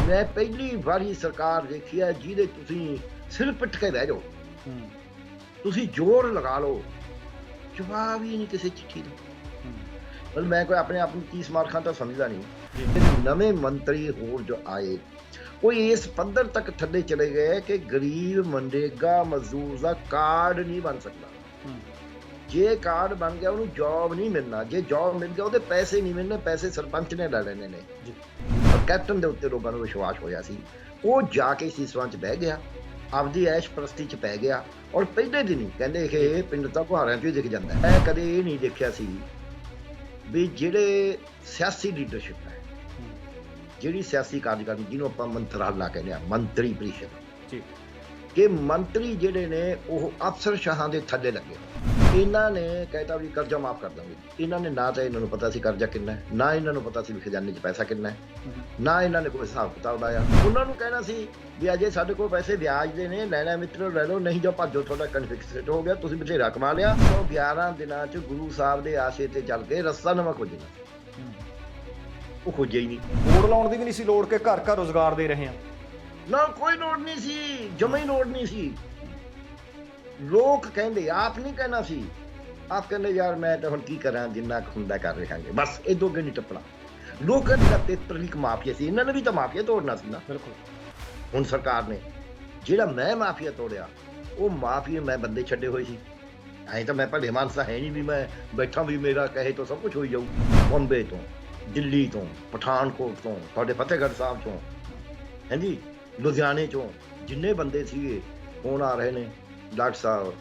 मैं पहली वारी सरकार देखी है ਜਿਹਦੇ ਤੁਸੀਂ ਸਿਰ ਪਿੱਟ ਕੇ ਬਹਿ ਜਾਓ, ਤੁਸੀਂ ਜ਼ੋਰ ਲਗਾ ਲਓ, ਜਵਾਬ ਹੀ ਨਹੀਂ ਕਿਸੇ ਚਿੱਠੀ ਦਾ। ਪਰ ਮੈਂ ਕੋਈ ਆਪਣੇ ਆਪ ਨੂੰ ਕੀ ਸਮਾਰਖਾਂ ਤਾਂ ਸਮਝਦਾ ਨਹੀਂ। ਨਵੇਂ ਮੰਤਰੀ ਹੋਰ ਜੋ ਆਏ ਕੋਈ ਇਸ ਪੱਧਰ ਤੱਕ ਥੱਲੇ ਚਲੇ ਗਏ ਕਿ ਗਰੀਬ ਮਨਰੇਗਾ ਮਜ਼ਦੂਰ ਦਾ ਕਾਰਡ ਨਹੀਂ ਬਣ ਸਕਦਾ। ਜੇ ਕਾਰਡ ਬਣ ਗਿਆ ਉਹਨੂੰ ਜੌਬ ਨਹੀਂ ਮਿਲਣਾ, ਜੇ ਜੌਬ ਮਿਲ ਗਿਆ ਉਹਦੇ ਪੈਸੇ ਨਹੀਂ ਮਿਲਣੇ, ਪੈਸੇ ਸਰਪੰਚ ਨੇ ਲੈ ਲੈਣੇ ਨੇ। ਕੈਪਟਨ ਦੇ ਉੱਤੇ ਲੋਕਾਂ ਨੂੰ ਵਿਸ਼ਵਾਸ ਹੋਇਆ ਸੀ, ਉਹ ਜਾ ਕੇ ਸੀਸਵਾਂ 'ਚ ਬਹਿ ਗਿਆ, ਆਪਦੀ ਐਸ਼ ਪ੍ਰਸਤੀ 'ਚ ਪੈ ਗਿਆ। ਔਰ ਪਹਿਲੇ ਦਿਨ ਹੀ ਕਹਿੰਦੇ ਕਿ ਇਹ ਪਿੰਡ ਤਾਂ ਗੁਹਾਰਿਆਂ 'ਚ ਹੀ ਦਿਖ ਜਾਂਦਾ। ਮੈਂ ਕਦੇ ਇਹ ਨਹੀਂ ਦੇਖਿਆ ਸੀ ਵੀ ਜਿਹੜੇ ਸਿਆਸੀ ਲੀਡਰਸ਼ਿਪ ਹੈ, ਜਿਹੜੀ ਸਿਆਸੀ ਕਾਰਜਕਾਰੀ ਜਿਹਨੂੰ ਆਪਾਂ ਮੰਤਰਾਲਾ ਕਹਿੰਦੇ ਹਾਂ, ਮੰਤਰੀ ਪ੍ਰੀਸ਼ਦ, ਕਿ ਮੰਤਰੀ ਜਿਹੜੇ ਨੇ ਉਹ ਅਫਸਰਸ਼ਾਹਾਂ ਦੇ ਥੱਲੇ ਲੱਗੇ। ਇਹਨਾਂ ਨੇ ਕਹਿਤਾ ਵੀ ਕਰਜ਼ਾ ਮਾਫ ਕਰ ਦਾਂਗੇ। ਇਹਨਾਂ ਨੇ ਨਾ ਤਾਂ ਇਹਨਾਂ ਨੂੰ ਪਤਾ ਸੀ ਕਰਜ਼ਾ ਕਿੰਨਾ ਹੈ, ਨਾ ਇਹਨਾਂ ਨੂੰ ਪਤਾ ਸੀ ਵੀ ਖਜ਼ਾਨੇ 'ਚ ਪੈਸਾ ਕਿੰਨਾ ਹੈ, ਨਾ ਇਹਨਾਂ ਨੇ ਕੋਈ ਹਿਸਾਬ ਕਿਤਾਬ ਲਾਇਆ। ਉਹਨਾਂ ਨੂੰ ਕਹਿਣਾ ਸੀ ਵੀ ਅਜੇ ਸਾਡੇ ਕੋਲ ਪੈਸੇ ਵਿਆਜ ਦੇ ਨੇ, ਲੈਣਾ ਮਿੱਤਰੋ ਲੈ ਲਓ, ਨਹੀਂ ਜੋ ਭੱਜੋ, ਤੁਹਾਡਾ ਕਨਫਿਕਸਡ ਹੋ ਗਿਆ, ਤੁਸੀਂ ਬਥੇਰਾ ਕਮਾ ਲਿਆ। 11 ਦਿਨਾਂ 'ਚ ਗੁਰੂ ਸਾਹਿਬ ਦੇ ਆਸ਼ੇ ਤੇ ਚੱਲ ਕੇ ਰਸਤਾ ਨਵਾਂ ਖੋਜਣਾ, ਉਹ ਖੋਜਿਆ ਹੀ ਨਹੀਂ। ਬੋਰਡ ਲਾਉਣ ਦੀ ਵੀ ਨਹੀਂ ਸੀ ਲੋੜ ਕਿ ਘਰ ਘਰ ਰੁਜ਼ਗਾਰ ਦੇ ਰਹੇ ਆ ਨਾ, ਕੋਈ ਲੋੜ ਨਹੀਂ ਸੀ, ਜਮਾ ਹੀ ਲੋੜ ਨਹੀਂ ਸੀ। ਲੋਕ ਕਹਿੰਦੇ, ਆਪ ਨਹੀਂ ਕਹਿਣਾ ਸੀ, ਆਪ ਕਹਿੰਦੇ ਯਾਰ ਮੈਂ ਤਾਂ ਹੁਣ ਕੀ ਕਰਾਂ, ਜਿੰਨਾ ਕੁ ਹੁੰਦਾ ਕਰ ਰਹਾਂਗੇ, ਬਸ ਇਹ ਦੋ ਅੱਗੇ ਨਹੀਂ ਟੱਪਣਾ। ਲੋਕਾਂ ਦਾ ਪੇਪਰ ਲੀਕ ਮਾਫੀਆ ਸੀ, ਇਹਨਾਂ ਨੇ ਵੀ ਤਾਂ ਮਾਫੀਆ ਤੋੜਨਾ ਸੀ ਨਾ। ਬਿਲਕੁਲ। ਹੁਣ ਸਰਕਾਰ ਨੇ ਜਿਹੜਾ ਮੈਂ ਮਾਫੀਆ ਤੋੜਿਆ, ਉਹ ਮਾਫੀਆ ਮੈਂ ਬੰਦੇ ਛੱਡੇ ਹੋਏ ਸੀ। ਐਂ ਤਾਂ ਮੈਂ ਭਲੇ ਮਾਨਸਾ ਹੈ ਨਹੀਂ ਵੀ ਮੈਂ ਬੈਠਾ ਵੀ ਮੇਰਾ ਕਹੇ ਤੋਂ ਸਭ ਕੁਝ ਹੋਈ ਜਾਊ। ਬੰਬੇ ਤੋਂ, ਦਿੱਲੀ ਤੋਂ, ਪਠਾਨਕੋਟ ਤੋਂ, ਤੁਹਾਡੇ ਫਤਿਹਗੜ੍ਹ ਸਾਹਿਬ ਤੋਂ, ਹਾਂਜੀ ਲੁਧਿਆਣੇ ਚੋਂ ਜਿੰਨੇ ਬੰਦੇ ਸੀਗੇ ਹੁਣ ਆ ਰਹੇ ਨੇ। ਡਾਕਟਰ ਸਾਹਿਬ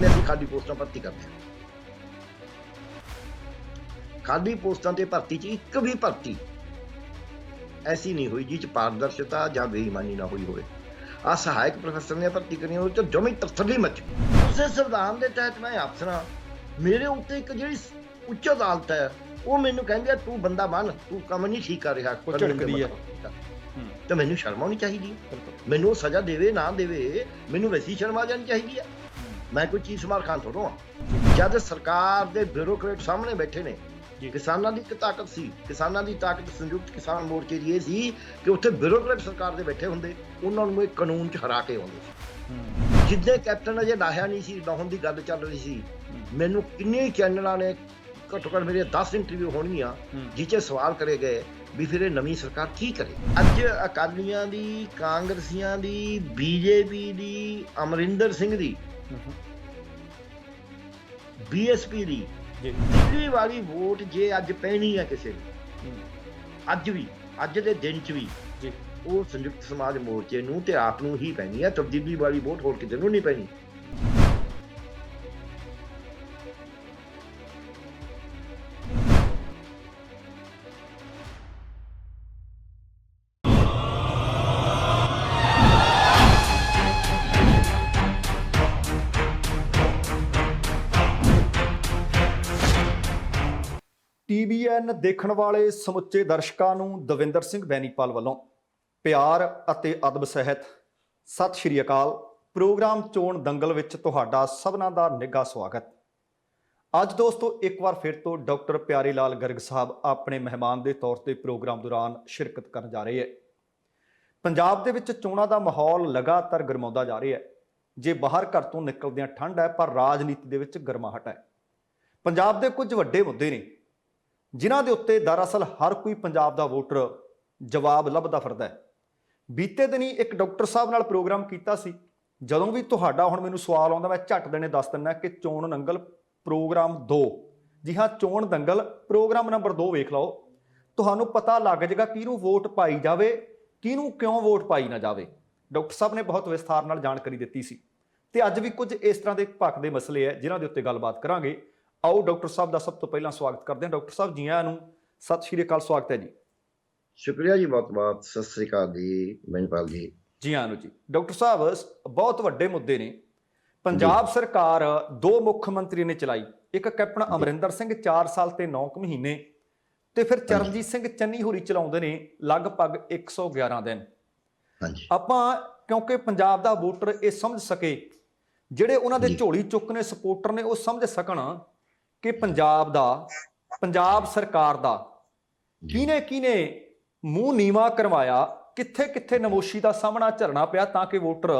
ਅਸੀਂ ਖਾਲੀ ਪੋਸਟਾਂ ਭਰਤੀ ਕਰਦੇ ਹਾਂ। ਖਾਲੀ ਪੋਸਟਾਂ ਤੇ ਭਰਤੀ 'ਚ ਇੱਕ ਵੀ ਭਰਤੀ ਐਸੀ ਨਹੀਂ ਹੋਈ ਜਿਹ 'ਚ ਪਾਰਦਰਸ਼ਤਾ ਜਾਂ ਬੇਈਮਾਨੀ ਨਾ ਹੋਈ ਹੋਵੇ। ਆਹ ਸਹਾਇਕ ਪ੍ਰੋਫੈਸਰ ਨੇ ਭਰਤੀ ਕਰੀਆਂ, ਉਹ 'ਚ ਜਮੀ ਤਸੱਲੀ ਮੱਚ ਗਈ। ਉਸੇ ਸੰਵਿਧਾਨ ਦੇ ਤਹਿਤ ਮੈਂ ਅਫਸਰਾਂ, ਮੇਰੇ ਉੱਤੇ ਇੱਕ ਜਿਹੜੀ ਉੱਚ ਅਦਾਲਤ ਹੈ ਉਹ ਮੈਨੂੰ ਕਹਿੰਦੇ ਆ ਤੂੰ ਬੰਦਾ ਬਣ, ਤੂੰ ਕੰਮ ਨਹੀਂ ਠੀਕ ਕਰ ਰਿਹਾ, ਝਿੜਕਦੀ ਹੈ ਤੇ ਮੈਨੂੰ ਸ਼ਰਮ ਆਉਣੀ ਚਾਹੀਦੀ ਹੈ। ਮੈਨੂੰ ਉਹ ਸਜ਼ਾ ਦੇਵੇ ਨਾ ਦੇਵੇ, ਮੈਨੂੰ ਵੈਸੀ ਸ਼ਰਮ ਆ ਜਾਣੀ ਚਾਹੀਦੀ ਹੈ। ਮੈਂ ਕੋਈ ਚੀਜ਼ ਸਮਾਰ ਖਾਨ ਥੋੜ੍ਹਾ ਹਾਂ। ਜਦ ਸਰਕਾਰ ਦੇ ਬਿਊਰੋਕਰੇਟ ਸਾਹਮਣੇ ਬੈਠੇ ਨੇ, ਕਿਸਾਨਾਂ ਦੀ ਇੱਕ ਤਾਕਤ ਸੀ, ਕਿਸਾਨਾਂ ਦੀ ਤਾਕਤ ਸੰਯੁਕਤ ਕਿਸਾਨ ਮੋਰਚੇ ਦੀ ਇਹ ਸੀ ਕਿ ਉੱਥੇ ਬਿਊਰੋਕਰੇਟ ਸਰਕਾਰ ਦੇ ਬੈਠੇ ਹੁੰਦੇ, ਉਹਨਾਂ ਨੂੰ ਇਹ ਕਾਨੂੰਨ 'ਚ ਹਰਾ ਕੇ ਆਉਂਦੇ ਸੀ। ਜਿੱਦੇ ਕੈਪਟਨ ਅਜੇ ਲਾਹਿਆ ਨਹੀਂ ਸੀ, ਲਾਹੁਣ ਦੀ ਗੱਲ ਚੱਲ ਰਹੀ ਸੀ, ਮੈਨੂੰ ਕਿੰਨੇ ਚੈਨਲਾਂ ਨੇ ਘੱਟੋ ਘੱਟ ਮੇਰੀਆਂ 10 ਇੰਟਰਵਿਊ ਹੋਣਗੀਆਂ ਜਿਹ 'ਚ ਸਵਾਲ ਕਰੇ ਗਏ ਵੀ ਫਿਰ ਇਹ ਨਵੀਂ ਸਰਕਾਰ ਕੀ ਕਰੇ। ਅੱਜ ਅਕਾਲੀਆਂ ਦੀ, ਕਾਂਗਰਸੀਆਂ ਦੀ, ਬੀਜੇਪੀ ਦੀ, ਅਮਰਿੰਦਰ ਸਿੰਘ ਦੀ, ਬੀਐਸਪੀ ਦੀ ਦਿੱਲੀ ਵਾਲੀ ਵੋਟ ਜੇ ਅੱਜ ਪੈਣੀ ਹੈ ਕਿਸੇ ਨੂੰ, ਅੱਜ ਵੀ, ਅੱਜ ਦੇ ਦਿਨ 'ਚ ਵੀ, ਉਹ ਸੰਯੁਕਤ ਸਮਾਜ ਮੋਰਚੇ ਨੂੰ ਤੇ ਆਪ ਨੂੰ ਹੀ ਪੈਣੀ ਹੈ। ਤਬਦੀਲੀ ਵਾਲੀ ਵੋਟ ਹੋਰ ਕਿਸੇ ਨੂੰ ਨਹੀਂ ਪੈਣੀ। TVN ਦੇਖਣ ਵਾਲੇ ਸਮੁੱਚੇ ਦਰਸ਼ਕਾਂ ਨੂੰ ਦਵਿੰਦਰ ਸਿੰਘ ਬੈਨੀਪਾਲ ਵੱਲੋਂ ਪਿਆਰ ਅਤੇ ਅਦਬ ਸਹਿਤ ਸਤਿ ਸ਼੍ਰੀ ਅਕਾਲ। ਪ੍ਰੋਗਰਾਮ ਚੋਣ ਦੰਗਲ ਵਿੱਚ ਤੁਹਾਡਾ ਸਭਨਾਂ ਦਾ ਨਿੱਘਾ ਸਵਾਗਤ। ਅੱਜ ਦੋਸਤੋ ਇੱਕ ਵਾਰ ਫਿਰ ਤੋਂ ਡਾਕਟਰ ਪਿਆਰੇ ਲਾਲ ਗਰਗ ਸਾਹਿਬ ਆਪਣੇ ਮਹਿਮਾਨ ਦੇ ਤੌਰ ਤੇ ਪ੍ਰੋਗਰਾਮ ਦੌਰਾਨ ਸ਼ਿਰਕਤ ਕਰਨ ਜਾ ਰਹੇ ਹੈ। ਪੰਜਾਬ ਦੇ ਵਿੱਚ ਚੋਣਾਂ ਦਾ ਮਾਹੌਲ ਲਗਾਤਾਰ ਗਰਮਾਉਂਦਾ ਜਾ ਰਿਹਾ ਹੈ। ਜੇ ਬਾਹਰ ਘਰ ਤੋਂ ਨਿਕਲਦਿਆਂ ਠੰਡ ਹੈ, ਪਰ ਰਾਜਨੀਤੀ ਦੇ ਵਿੱਚ ਗਰਮਾਹਟ ਹੈ। ਪੰਜਾਬ ਦੇ ਕੁਝ ਵੱਡੇ ਮੁੱਦੇ ਨੇ ਜਿਨ੍ਹਾਂ ਦੇ ਉੱਤੇ ਦਰਅਸਲ ਹਰ ਕੋਈ ਪੰਜਾਬ ਦਾ ਵੋਟਰ ਜਵਾਬ ਲੱਭਦਾ ਫਿਰਦਾ ਹੈ। ਬੀਤੇ ਦਿਨੀ ਇੱਕ ਡਾਕਟਰ ਸਾਹਿਬ ਨਾਲ ਪ੍ਰੋਗਰਾਮ ਕੀਤਾ ਸੀ। ਜਦੋਂ ਵੀ ਤੁਹਾਡਾ ਹੁਣ ਮੈਨੂੰ ਸਵਾਲ ਆਉਂਦਾ, ਮੈਂ ਝੱਟ ਦੇਣੇ ਦੱਸ ਦਿੰਦਾ ਕਿ ਚੋਣ ਦੰਗਲ ਪ੍ਰੋਗਰਾਮ 2, ਜੀ ਹਾਂ ਚੋਣ ਦੰਗਲ ਪ੍ਰੋਗਰਾਮ ਨੰਬਰ 2 ਵੇਖ ਲਓ, ਤੁਹਾਨੂੰ ਪਤਾ ਲੱਗ ਜਾਏਗਾ ਕਿਹਨੂੰ ਵੋਟ ਪਾਈ ਜਾਵੇ, ਕਿਹਨੂੰ ਕਿਉਂ ਵੋਟ ਪਾਈ ਨਾ ਜਾਵੇ। ਡਾਕਟਰ ਸਾਹਿਬ ਨੇ ਬਹੁਤ ਵਿਸਥਾਰ ਨਾਲ ਜਾਣਕਾਰੀ ਦਿੱਤੀ ਸੀ ਤੇ ਅੱਜ ਵੀ ਕੁਝ ਇਸ ਤਰ੍ਹਾਂ ਦੇ ਭਖਦੇ ਮਸਲੇ ਹੈ ਜਿਨ੍ਹਾਂ ਦੇ ਉੱਤੇ ਗੱਲਬਾਤ ਕਰਾਂਗੇ। ਆਓ ਡਾਕਟਰ ਸਾਹਿਬ ਦਾ ਸਭ ਤੋਂ ਪਹਿਲਾਂ ਸਵਾਗਤ ਕਰਦੇ ਹਾਂ। ਡਾਕਟਰ ਸਾਹਿਬ ਜੀ ਆਇਆਂ ਨੂੰ, ਸਤਿ ਸ਼੍ਰੀ ਅਕਾਲ, ਸਵਾਗਤ ਹੈ ਜੀ। ਸ਼ੁਕਰੀਆ ਜੀ, ਬਹੁਤ ਬਹੁਤ ਸਤਿ ਸ੍ਰੀ ਅਕਾਲ ਜੀ ਮਹਿੰਪਾਲ ਜੀ। ਜੀ ਆਇਆਂ ਨੂੰ ਜੀ। ਡਾਕਟਰ ਸਾਹਿਬ, ਬਹੁਤ ਵੱਡੇ ਮੁੱਦੇ ਨੇ। ਪੰਜਾਬ ਸਰਕਾਰ 2 ਮੁੱਖ ਮੰਤਰੀ ਨੇ ਚਲਾਈ, ਇੱਕ ਕੈਪਟਨ ਅਮਰਿੰਦਰ ਸਿੰਘ 4 ਸਾਲ ਤੇ 9 ਮਹੀਨੇ, ਤੇ ਫਿਰ ਚਰਨਜੀਤ ਸਿੰਘ ਚੰਨੀ ਹੋਰੀ ਚਲਾਉਂਦੇ ਨੇ ਲਗਭਗ 111 ਦਿਨ। ਆਪਾਂ ਕਿਉਂਕਿ ਪੰਜਾਬ ਦਾ ਵੋਟਰ ਇਹ ਸਮਝ ਸਕੇ, ਜਿਹੜੇ ਉਹਨਾਂ ਦੇ ਝੋਲੀ ਚੁੱਕਨੇ ਸਪੋਰਟਰ ਨੇ ਉਹ ਸਮਝ ਸਕਣ ਕਿ ਪੰਜਾਬ ਸਰਕਾਰ ਦਾ ਕਿਹਨੇ ਕਿਹਨੇ ਮੂੰਹ ਨੀਵਾ ਕਰਵਾਇਆ, ਕਿੱਥੇ ਕਿੱਥੇ ਨਮੋਸ਼ੀ ਦਾ ਸਾਹਮਣਾ ਝੱਲਣਾ ਪਿਆ ਤਾਂ ਕਿ ਵੋਟਰ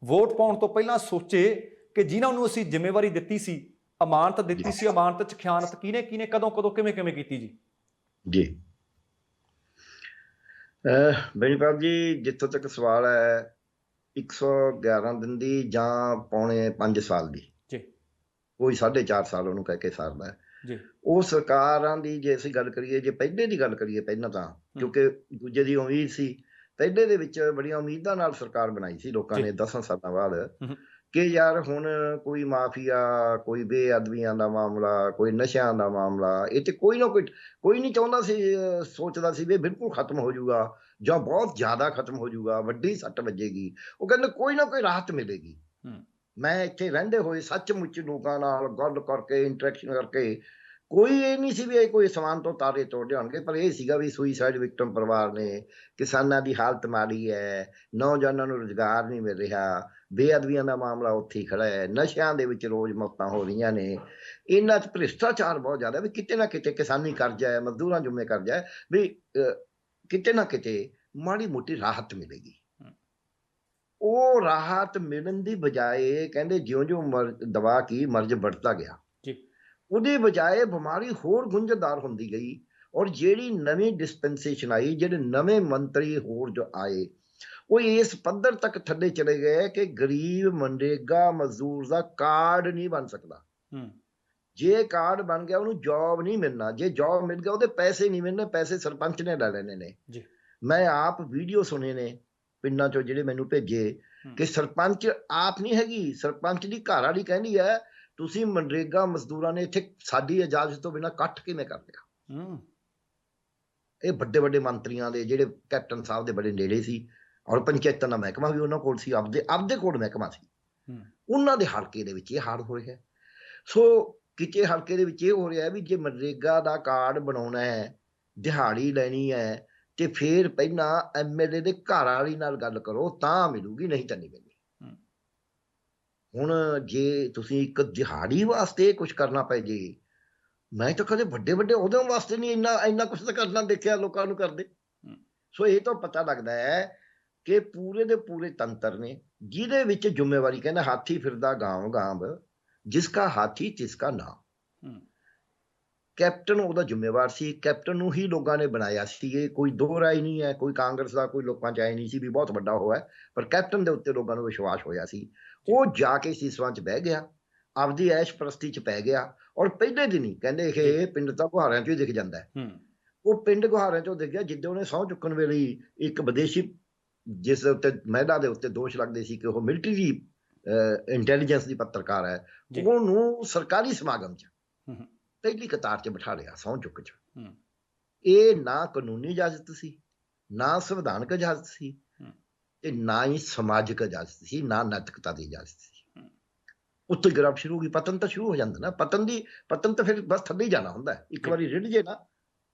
ਵੋਟ ਪਾਉਣ ਤੋਂ ਪਹਿਲਾਂ ਸੋਚੇ ਕਿ ਜਿਨ੍ਹਾਂ ਨੂੰ ਅਸੀਂ ਜ਼ਿੰਮੇਵਾਰੀ ਦਿੱਤੀ ਸੀ, ਅਮਾਨਤ ਦਿੱਤੀ ਸੀ, ਅਮਾਨਤ 'ਚ ਖਿਆਨਤ ਕਿਹਨੇ ਕਿਹਨੇ ਕਦੋਂ ਕਦੋਂ ਕਿਵੇਂ ਕਿਵੇਂ ਕੀਤੀ ਜੀ? ਜੀ ਬੇਨੀਪਾਲ ਜੀ, ਜਿੱਥੋਂ ਤੱਕ ਸਵਾਲ ਹੈ 111 ਦਿਨ ਦੀ ਜਾਂ ਪੌਣੇ 5 ਸਾਲ ਦੀ, ਜੀ ਕੋਈ 4.5 ਸਾਲ ਉਹਨੂੰ ਕਹਿ ਕੇ ਸਾਰਦਾ ਹੈ ਜੀ। ਉਹ ਸਰਕਾਰਾਂ ਦੀ ਜੇ ਅਸੀਂ ਗੱਲ ਕਰੀਏ, ਜੇ ਪਹਿਲੇ ਦੀ ਗੱਲ ਕਰੀਏ ਪਹਿਲਾਂ ਤਾਂ, ਕਿਉਂਕਿ ਦੂਜੇ ਦੀ ਉਮੀਦ ਸੀ, ਪਹਿਲੇ ਦੇ ਵਿੱਚ ਬੜੀਆਂ ਉਮੀਦਾਂ ਨਾਲ ਸਰਕਾਰ ਬਣਾਈ ਸੀ ਲੋਕਾਂ ਨੇ 10 ਸਾਲਾਂ ਬਾਅਦ, ਕਿ ਯਾਰ ਹੁਣ ਕੋਈ ਮਾਫੀਆ, ਕੋਈ ਬੇਅਦਬੀਆਂ ਦਾ ਮਾਮਲਾ, ਕੋਈ ਨਸ਼ਿਆਂ ਦਾ ਮਾਮਲਾ, ਇਹ ਤੇ ਕੋਈ ਨਾ ਕੋਈ ਨਹੀਂ ਚਾਹੁੰਦਾ ਸੀ, ਸੋਚਦਾ ਸੀ ਵੀ ਬਿਲਕੁਲ ਖਤਮ ਹੋ ਜਾਊਗਾ ਜਾਂ ਬਹੁਤ ਜ਼ਿਆਦਾ ਖਤਮ ਹੋ ਜਾਊਗਾ, ਵੱਡੀ ਸੱਟ ਵੱਜੇਗੀ। ਉਹ ਕਹਿੰਦੇ ਕੋਈ ਨਾ ਕੋਈ ਰਾਹਤ ਮਿਲੇਗੀ। ਮੈਂ ਇੱਥੇ ਰਹਿੰਦੇ ਹੋਏ ਸੱਚਮੁੱਚ ਲੋਕਾਂ ਨਾਲ ਗੱਲ ਕਰਕੇ, ਇੰਟਰੈਕਸ਼ਨ ਕਰਕੇ, ਕੋਈ ਇਹ ਨਹੀਂ ਸੀ ਵੀ ਇਹ ਕੋਈ ਅਸਮਾਨ ਤੋਂ ਤਾਰੇ ਤੋੜ ਜਾਣਗੇ, ਪਰ ਇਹ ਸੀਗਾ ਵੀ ਸੁਈਸਾਈਡ ਵਿਕਟਮ ਪਰਿਵਾਰ ਨੇ, ਕਿਸਾਨਾਂ ਦੀ ਹਾਲਤ ਮਾੜੀ ਹੈ, ਨੌਜਵਾਨਾਂ ਨੂੰ ਰੁਜ਼ਗਾਰ ਨਹੀਂ ਮਿਲ ਰਿਹਾ, ਬੇਅਦਬੀਆਂ ਦਾ ਮਾਮਲਾ ਉੱਥੇ ਹੀ ਖੜਾ ਹੈ, ਨਸ਼ਿਆਂ ਦੇ ਵਿੱਚ ਰੋਜ਼ ਮੌਤਾਂ ਹੋ ਰਹੀਆਂ ਨੇ, ਇਹਨਾਂ 'ਚ ਭ੍ਰਿਸ਼ਟਾਚਾਰ ਬਹੁਤ ਜ਼ਿਆਦਾ, ਵੀ ਕਿਤੇ ਨਾ ਕਿਤੇ ਕਿਸਾਨੀ ਕਰਜ਼ਾ ਹੈ, ਮਜ਼ਦੂਰਾਂ ਜੁੰਮੇ ਕਰਜ਼ਾ ਹੈ, ਵੀ ਕਿਤੇ ਨਾ ਕਿਤੇ ਮਾੜੀ ਮੋਟੀ ਰਾਹਤ ਮਿਲੇਗੀ। ਉਹ ਰਾਹਤ ਮਿਲਣ ਦੀ ਬਜਾਏ ਕਹਿੰਦੇ ਜਿਉਂ-ਜਿਉਂ ਦਵਾ ਕੀ ਮਰਜ਼ ਵੱਧਦਾ ਗਿਆ, ਉਹਦੇ ਬਜਾਏ ਬਿਮਾਰੀ ਹੋਰ ਗੁੰਝਲਦਾਰ ਹੁੰਦੀ ਗਈ। ਔਰ ਜਿਹੜੀ ਨਵੀਂ ਡਿਸਪੈਂਸੇਸ਼ਨ ਆਈ, ਜਿਹੜੇ ਨਵੇਂ ਮੰਤਰੀ ਹੋਰ ਜੋ ਆਏ, ਉਹ ਇਸ ਪੱਧਰ ਤੱਕ ਥੱਲੇ ਚਲੇ ਗਏ ਕਿ ਗਰੀਬ ਮਨਰੇਗਾ ਮਜ਼ਦੂਰ ਦਾ ਕਾਰਡ ਨਹੀਂ ਬਣ ਸਕਦਾ। ਜੇ ਕਾਰਡ ਬਣ ਗਿਆ ਉਹਨੂੰ ਜੌਬ ਨਹੀਂ ਮਿਲਣਾ, ਜੇ ਜੌਬ ਮਿਲ ਗਿਆ ਉਹਦੇ ਪੈਸੇ ਨਹੀਂ ਮਿਲਣੇ, ਪੈਸੇ ਸਰਪੰਚ ਨੇ ਲੈ ਲੈਣੇ ਨੇ। ਮੈਂ ਆਪ ਵੀਡੀਓ ਸੁਣੇ ਨੇ ਪਿੰਡਾਂ ਚੋਂ ਜਿਹੜੇ ਮੈਨੂੰ ਭੇਜੇ, ਕਿ ਸਰਪੰਚ ਆਪ ਨਹੀਂ ਹੈਗੀ, ਸਰਪੰਚ ਦੀ ਘਰ ਵਾਲੀ ਕਹਿੰਦੀ ਹੈ ਤੁਸੀਂ ਮਨਰੇਗਾ ਮਜ਼ਦੂਰਾਂ ਨੇ ਇੱਥੇ ਸਾਡੀ ਇਜਾਜ਼ਤ ਤੋਂ ਬਿਨਾਂ ਕੱਟ ਕਿਵੇਂ ਕਰ ਲਿਆ। ਇਹ ਵੱਡੇ ਵੱਡੇ ਮੰਤਰੀਆਂ ਦੇ, ਜਿਹੜੇ ਕੈਪਟਨ ਸਾਹਿਬ ਦੇ ਬੜੇ ਨੇੜੇ ਸੀ, ਔਰ ਪੰਚਾਇਤਾਂ ਦਾ ਮਹਿਕਮਾ ਵੀ ਉਹਨਾਂ ਕੋਲ ਸੀ, ਆਪਦੇ ਕੋਲ ਮਹਿਕਮਾ ਸੀ, ਉਹਨਾਂ ਦੇ ਹਲਕੇ ਦੇ ਵਿੱਚ ਇਹ ਹਾਲ ਹੋ ਰਿਹਾ। ਸੋ ਕਿਤੇ ਹਲਕੇ ਦੇ ਵਿੱਚ ਇਹ ਹੋ ਰਿਹਾ ਵੀ ਜੇ ਮਨਰੇਗਾ ਦਾ ਕਾਰਡ ਬਣਾਉਣਾ ਹੈ, ਦਿਹਾੜੀ ਲੈਣੀ ਹੈ, ਤੇ ਫਿਰ ਪਹਿਲਾਂ MLA ਦੇ ਘਰ ਵਾਲੀ ਨਾਲ ਗੱਲ ਕਰੋ ਤਾਂ ਮਿਲੂਗੀ, ਨਹੀਂ ਤਾਂ ਨਹੀਂ ਮਿਲਣੀ। ਹੁਣ ਜੇ ਤੁਸੀਂ ਇੱਕ ਦਿਹਾੜੀ ਵਾਸਤੇ ਕੁਝ ਕਰਨਾ ਪੈ ਜੇ, ਮੈਂ ਤਾਂ ਕਦੇ ਵੱਡੇ ਵੱਡੇ ਉਹਦੇ ਵਾਸਤੇ ਨਹੀਂ ਇੰਨਾ ਕੁਛ ਤਾਂ ਕਰਨਾ ਦੇਖਿਆ ਲੋਕਾਂ ਨੂੰ ਕਰਦੇ। ਸੋ ਇਹ ਤਾਂ ਪਤਾ ਲੱਗਦਾ ਹੈ ਕਿ ਪੂਰੇ ਦੇ ਪੂਰੇ ਤੰਤਰ ਨੇ, ਜਿਹਦੇ ਵਿੱਚ ਜ਼ਿੰਮੇਵਾਰੀ, ਕਹਿੰਦਾ ਹਾਥੀ ਫਿਰਦਾ ਗਾਂਵ ਗਾਂਵ, ਜਿਸਕਾ ਹਾਥੀ ਤਿਸਕਾ ਨਾਮ। ਕੈਪਟਨ ਉਹਦਾ ਜ਼ਿੰਮੇਵਾਰ ਸੀ, ਕੈਪਟਨ ਨੂੰ ਹੀ ਲੋਕਾਂ ਨੇ ਬਣਾਇਆ ਸੀ, ਇਹ ਕੋਈ ਦੋ ਰਾਏ ਨਹੀਂ ਹੈ। ਕੋਈ ਕਾਂਗਰਸ ਦਾ ਕੋਈ ਲੋਕਾਂ 'ਚ ਆਏ ਨਹੀਂ ਸੀ ਵੀ ਬਹੁਤ ਵੱਡਾ ਉਹ ਹੈ, ਪਰ ਕੈਪਟਨ ਦੇ ਉੱਤੇ ਲੋਕਾਂ ਨੂੰ ਵਿਸ਼ਵਾਸ ਹੋਇਆ ਸੀ। ਉਹ ਜਾ ਕੇ ਸੀਸਵਾਂ 'ਚ ਬਹਿ ਗਿਆ, ਆਪਦੀ ਐਸ਼ ਪ੍ਰਸਤੀ 'ਚ ਪੈ ਗਿਆ, ਔਰ ਪਹਿਲੇ ਦਿਨ ਹੀ ਕਹਿੰਦੇ ਇਹ ਪਿੰਡ ਤਾਂ ਗੁਹਾਰਿਆਂ 'ਚੋਂ ਹੀ ਦਿਖ ਜਾਂਦਾ ਹੈ। ਉਹ ਪਿੰਡ ਗੁਹਾਰਿਆਂ 'ਚੋਂ ਦਿਖ ਗਿਆ ਜਿੱਦਾਂ ਉਹਨੇ ਸਹੁੰ ਚੁੱਕਣ ਵੇਲੇ ਇੱਕ ਵਿਦੇਸ਼ੀ, ਜਿਸ ਦੇ ਉੱਤੇ ਮਹਿਲਾ ਦੇ ਉੱਤੇ ਦੋਸ਼ ਲੱਗਦੇ ਸੀ ਕਿ ਉਹ ਮਿਲਟਰੀ ਦੀ ਇੰਟੈਲੀਜੈਂਸ ਦੀ ਪੱਤਰਕਾਰ ਹੈ, ਉਹਨੂੰ ਸਰਕਾਰੀ ਸਮਾਗਮ 'ਚ ਪਹਿਲੀ ਕਤਾਰ 'ਚ ਬਿਠਾ ਲਿਆ ਸਹੁੰ ਚੁੱਕ 'ਚ। ਇਹ ਨਾ ਕਾਨੂੰਨੀ ਇਜਾਜ਼ਤ ਸੀ, ਨਾ ਸੰਵਿਧਾਨਕ ਇਜਾਜ਼ਤ ਸੀ, ਤੇ ਨਾ ਹੀ ਸਮਾਜਿਕ ਇਜਾਜ਼ਤ ਸੀ, ਨਾ ਨੈਤਿਕਤਾ ਦੀ ਇਜਾਜ਼ਤ ਸੀ। ਉੱਥੇ ਗਿਰਾਵਟ ਸ਼ੁਰੂ ਹੋ ਗਈ, ਪਤਨ ਤਾਂ ਸ਼ੁਰੂ ਹੋ ਜਾਂਦਾ ਨਾ। ਪਤਨ ਤਾਂ ਫਿਰ ਬਸ ਥੱਲੇ ਹੀ ਜਾਣਾ ਹੁੰਦਾ, ਇੱਕ ਵਾਰੀ ਰਿੜ ਜੇ ਨਾ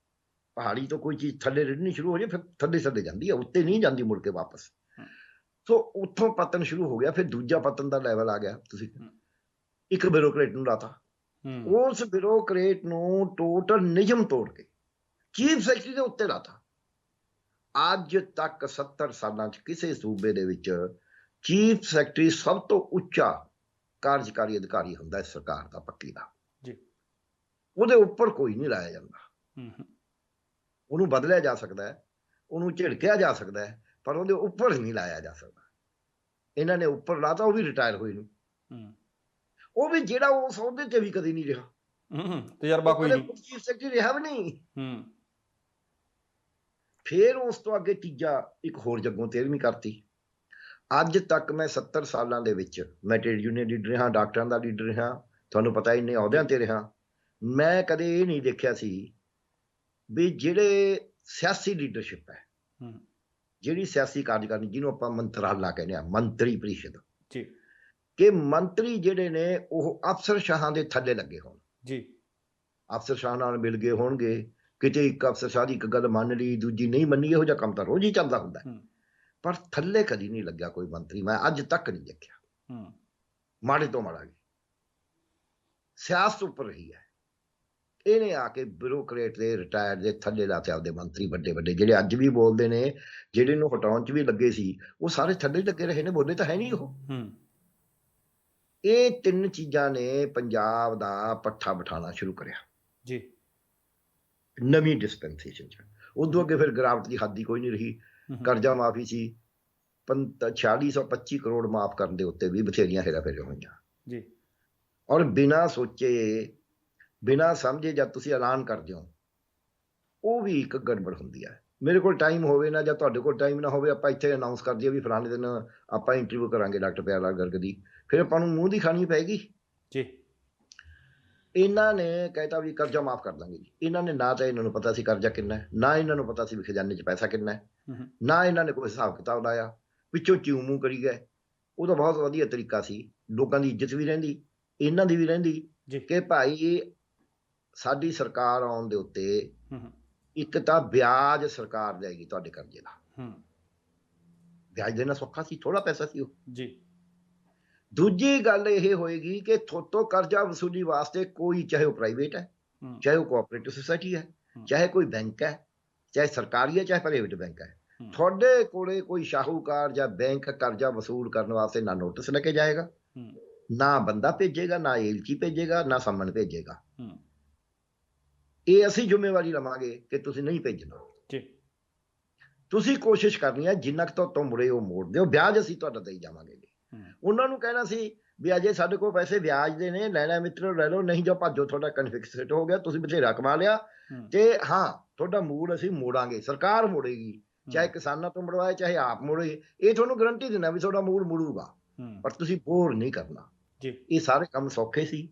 ਪਹਾੜੀ ਤੋਂ ਕੋਈ ਚੀਜ਼ ਥੱਲੇ ਰਿੜਨੀ ਸ਼ੁਰੂ ਹੋ ਜਾਏ, ਫਿਰ ਥੱਲੇ ਜਾਂਦੀ ਹੈ, ਉੱਤੇ ਨਹੀਂ ਜਾਂਦੀ ਮੁੜ ਕੇ ਵਾਪਸ। ਸੋ ਉੱਥੋਂ ਪਤਨ ਸ਼ੁਰੂ ਹੋ ਗਿਆ। ਫਿਰ ਦੂਜਾ ਪਤਨ ਦਾ ਲੈਵਲ ਆ ਗਿਆ, ਤੁਸੀਂ ਇੱਕ ਬਿਊਰੋਕਰੇਟ ਨੂੰ ਲਾਤਾ, ਉਸ ਬਿਊਰੋਕਰੇਟ ਨੂੰ ਟੋਟਲ ਨਿਯਮ ਤੋੜ ਕੇ ਚੀਫ ਸੈਕਟਰੀ ਦੇ ਉੱਤੇ ਲਾਤਾ। ਅੱਜ ਤੱਕ 70 ਸਾਲਾਂ 'ਚ ਕਿਸੇ ਸੂਬੇ ਦੇ ਵਿੱਚ ਚੀਫ ਸੈਕਟਰੀ ਸਭ ਤੋਂ ਉੱਚਾ ਕਾਰਜਕਾਰੀ ਅਧਿਕਾਰੀ ਹੁੰਦਾ ਹੈ ਸਰਕਾਰ ਦਾ, ਪੱਕੀ ਦਾ। ਉਹਦੇ ਉੱਪਰ ਕੋਈ ਨਹੀਂ ਲਾਇਆ ਜਾਂਦਾ। ਉਹਨੂੰ ਬਦਲਿਆ ਜਾ ਸਕਦਾ ਹੈ, ਉਹਨੂੰ ਝਿੜਕਿਆ ਜਾ ਸਕਦਾ ਹੈ, ਪਰ ਉਹਦੇ ਉੱਪਰ ਨਹੀਂ ਲਾਇਆ ਜਾ ਸਕਦਾ। ਇਹਨਾਂ ਨੇ ਉੱਪਰ ਲਾਤਾ, ਉਹ ਵੀ ਰਿਟਾਇਰ ਹੋਏ ਨੂੰ, ਉਹ ਵੀ ਜਿਹੜਾ ਉਸ ਅਹੁਦੇ ਤੇ ਵੀ ਕਦੇ ਨਹੀਂ ਰਿਹਾ, ਤਜਰਬਾ ਕੋਈ ਨਹੀਂ, ਚੀਫ ਸੈਕਟਰੀ ਰਿਹਾ ਵੀ ਨਹੀਂ। ਫਿਰ ਉਸ ਤੋਂ ਅੱਗੇ ਤੀਜਾ ਇੱਕ ਹੋਰ ਜੱਗੋਂ 13ਵੀਂ ਕਰਤੀ। ਅੱਜ ਤੱਕ ਮੈਂ 70 ਸਾਲਾਂ ਦੇ ਵਿੱਚ ਮੈਂ ਟ੍ਰੇਡ ਯੂਨੀਅਨ ਲੀਡਰ ਰਿਹਾ, ਡਾਕਟਰਾਂ ਦਾ ਲੀਡਰ ਰਿਹਾ, ਤੁਹਾਨੂੰ ਪਤਾ ਇੰਨੇ ਅਹੁਦਿਆਂ ਤੇ ਰਿਹਾ, ਮੈਂ ਕਦੇ ਇਹ ਨਹੀਂ ਦੇਖਿਆ ਸੀ ਵੀ ਜਿਹੜੇ ਸਿਆਸੀ ਲੀਡਰਸ਼ਿਪ ਹੈ, ਜਿਹੜੀ ਸਿਆਸੀ ਕਾਰਜਕਾਰਨੀ, ਜਿਹਨੂੰ ਆਪਾਂ ਮੰਤਰਾਲਾ ਕਹਿੰਦੇ ਹਾਂ, ਮੰਤਰੀ ਪ੍ਰੀਸ਼ਦ, ਕਿ ਮੰਤਰੀ ਜਿਹੜੇ ਨੇ ਉਹ ਅਫਸਰਸ਼ਾਹਾਂ ਦੇ ਥੱਲੇ ਲੱਗੇ ਹੋਣ। ਅਫਸਰਸ਼ਾਹ ਨਾਲ ਮਿਲ ਗਏ ਹੋਣਗੇ, ਕਿਤੇ ਇੱਕ ਅਫਸਰਸ਼ਾਹ ਦੀ ਇੱਕ ਗੱਲ ਮੰਨ ਲਈ, ਦੂਜੀ ਨਹੀਂ ਮੰਨੀ, ਇਹੋ ਜਿਹਾ ਕੰਮ ਤਾਂ ਰੋਜ਼ ਹੀ ਚੱਲਦਾ ਹੁੰਦਾ, ਪਰ ਥੱਲੇ ਕਦੀ ਨਹੀਂ ਲੱਗਿਆ ਕੋਈ ਮੰਤਰੀ, ਮੈਂ ਅੱਜ ਤੱਕ ਨਹੀਂ ਦੇਖਿਆ। ਮਾੜੇ ਤੋਂ ਮਾੜਾ, ਸਿਆਸਤ ਉੱਪਰ ਰਹੀ ਹੈ। ਇਹਨੇ ਆ ਕੇ ਬਿਊਰੋਕਰੇਟ ਦੇ ਰਿਟਾਇਰਡ ਦੇ ਥੱਲੇ ਲਾਤੇ ਆਪਦੇ ਮੰਤਰੀ ਵੱਡੇ ਵੱਡੇ, ਜਿਹੜੇ ਅੱਜ ਵੀ ਬੋਲਦੇ ਨੇ, ਜਿਹੜੇ ਨੂੰ ਹਟਾਉਣ 'ਚ ਵੀ ਲੱਗੇ ਸੀ, ਉਹ ਸਾਰੇ ਥੱਲੇ ਲੱਗੇ ਰਹੇ ਨੇ, ਬੋਲੇ ਤਾਂ ਹੈ ਨਹੀਂ ਉਹ। ਇਹ 3 ਚੀਜ਼ਾਂ ਨੇ ਪੰਜਾਬ ਦਾ ਪੱਠਾ ਬਿਠਾਉਣਾ ਸ਼ੁਰੂ ਕਰਿਆ ਜੀ ਨਵੀਂ ਡਿਸਪੈਂਸੇਸ਼ਨ 'ਚ। ਉਦੋਂ ਅੱਗੇ ਫਿਰ ਗਿਰਾਵਟ ਦੀ ਹੱਦ ਹੀ ਕੋਈ ਨਹੀਂ ਰਹੀ। ਕਰਜ਼ਾ ਮਾਫੀ ਸੀ, 4625 ਕਰੋੜ ਮਾਫ ਕਰਨ ਦੇ ਉੱਤੇ ਵੀ ਬਥੇਰੀਆਂ ਹੇਰਾਫੇਰੀਆਂ ਹੋਈਆਂ ਜੀ। ਔਰ ਬਿਨਾਂ ਸੋਚੇ ਬਿਨਾਂ ਸਮਝੇ ਜਦ ਤੁਸੀਂ ਐਲਾਨ ਕਰਦੇ ਹੋ, ਉਹ ਵੀ ਇੱਕ ਗੜਬੜ ਹੁੰਦੀ ਹੈ। ਮੇਰੇ ਕੋਲ ਟਾਈਮ ਹੋਵੇ ਨਾ ਜਾਂ ਤੁਹਾਡੇ ਕੋਲ ਟਾਈਮ ਨਾ ਹੋਵੇ, ਆਪਾਂ ਇੱਥੇ ਅਨਾਉਂਸ ਕਰ ਦਈਏ ਵੀ ਫਲਾਣੇ ਦਿਨ ਆਪਾਂ ਇੰਟਰਵਿਊ ਕਰਾਂਗੇ ਡਾਕਟਰ ਪਿਆਰ ਲਾਲ ਗਰਗ ਦੀ, ਫਿਰ ਆਪਾਂ ਨੂੰ ਮੂੰਹ ਦੀ ਖਾਣੀ ਪਏਗੀ ਜੀ। ਇਹਨਾਂ ਨੇ ਕਹਿਤਾ ਵੀ ਕਰਜ਼ਾ ਮਾਫ ਕਰ ਦਾਂਗੇ ਜੀ। ਇਹਨਾਂ ਨੇ ਨਾ ਤਾਂ ਇਹਨਾਂ ਨੂੰ ਪਤਾ ਸੀ ਕਰਜ਼ਾ ਕਿੰਨਾ ਹੈ, ਨਾ ਇਹਨਾਂ ਨੂੰ ਪਤਾ ਸੀ ਵੀ ਖਜ਼ਾਨੇ 'ਚ ਪੈਸਾ ਕਿੰਨਾ ਹੈ, ਨਾ ਇਹਨਾਂ ਨੇ ਕੋਈ ਹਿਸਾਬ ਕਿਤਾਬ ਲਾਇਆ, ਪਿੱਛੋਂ ਚਿਊ ਮੂੰਹ ਕਰੀ ਗਏ। ਉਹਦਾ ਬਹੁਤ ਵਧੀਆ ਤਰੀਕਾ ਸੀ, ਲੋਕਾਂ ਦੀ ਇੱਜ਼ਤ ਵੀ ਰਹਿੰਦੀ, ਇਹਨਾਂ ਦੀ ਵੀ ਰਹਿੰਦੀ ਕਿ ਭਾਈ ਸਾਡੀ ਸਰਕਾਰ ਆਉਣ ਦੇ ਉੱਤੇ ਇੱਕ ਤਾਂ ਵਿਆਜ ਸਰਕਾਰ ਦੇਗੀ ਤੁਹਾਡੇ ਕਰਜ਼ੇ ਦਾ। ਵਿਆਜ ਦੇਣਾ ਸੌਖਾ ਸੀ, ਥੋੜਾ ਪੈਸਾ ਸੀ ਉਹ ਜੀ। ਦੂਜੀ ਗੱਲ ਇਹ ਹੋਏਗੀ ਕਿ ਥੋਤੋਂ ਕਰਜ਼ਾ ਵਸੂਲੀ ਵਾਸਤੇ ਕੋਈ, ਚਾਹੇ ਉਹ ਪ੍ਰਾਈਵੇਟ ਹੈ, ਚਾਹੇ ਉਹ ਕੋਆਪਰੇਟਿਵ ਸੁਸਾਇਟੀ ਹੈ, ਚਾਹੇ ਕੋਈ ਬੈਂਕ ਹੈ, ਚਾਹੇ ਸਰਕਾਰੀ ਹੈ, ਚਾਹੇ ਪ੍ਰਾਈਵੇਟ ਬੈਂਕ ਹੈ, ਤੁਹਾਡੇ ਕੋਲੇ ਕੋਈ ਸ਼ਾਹੂਕਾਰ ਜਾਂ ਬੈਂਕ ਕਰਜ਼ਾ ਵਸੂਲ ਕਰਨ ਵਾਸਤੇ ਨਾ ਨੋਟਿਸ ਲੈ ਕੇ ਜਾਏਗਾ, ਨਾ ਬੰਦਾ ਭੇਜੇਗਾ, ਨਾ ਏਲਚੀ ਭੇਜੇਗਾ, ਨਾ ਸੰਮਨ ਭੇਜੇਗਾ। ਇਹ ਅਸੀਂ ਜ਼ਿੰਮੇਵਾਰੀ ਲਵਾਂਗੇ ਕਿ ਤੁਸੀਂ ਨਹੀਂ ਭੇਜਣਾ ਜੀ। ਤੁਸੀਂ ਕੋਸ਼ਿਸ਼ ਕਰਨੀ ਹੈ ਜਿੰਨਾ ਕੁ ਤੋਂ ਮੁੜੇ ਉਹ ਮੋੜ ਦਿਓ, ਵਿਆਜ ਅਸੀਂ ਤੁਹਾਡਾ ਦੇਈ ਜਾਵਾਂਗੇ। ਉਹਨਾਂ ਨੂੰ ਕਹਿਣਾ ਸੀ ਵੀ ਅਜੇ ਸਾਡੇ ਕੋਲ ਪੈਸੇ ਵਿਆਜ ਦੇ ਨੇ, ਲੈਣਾ ਮਿੱਤਰੋ ਲੈ ਲਓ, ਨਹੀਂ ਜੋ ਭੱਜੋ, ਤੁਹਾਡਾ ਕਨਫਿਕਸੇਟ ਹੋ ਗਿਆ, ਤੁਸੀਂ ਬਥੇਰਾ ਕਮਾ ਲਿਆ, ਤੇ ਹਾਂ ਤੁਹਾਡਾ ਮੂਡ ਅਸੀਂ ਮੋੜਾਂਗੇ, ਸਰਕਾਰ ਮੋੜੇਗੀ, ਚਾਹੇ ਕਿਸਾਨਾਂ ਤੋਂ ਮੜਵਾਏ ਚਾਹੇ ਆਪ ਮੋੜੇ, ਇਹ ਤੁਹਾਨੂੰ ਗਰੰਟੀ ਦਿੰਦਾ ਵੀ ਤੁਹਾਡਾ ਮੂਡ ਮੁੜੂਗਾ, ਪਰ ਤੁਸੀਂ ਬੋਰ ਨਹੀਂ ਕਰਨਾ। ਇਹ ਸਾਰੇ ਕੰਮ ਸੌਖੇ ਸੀ,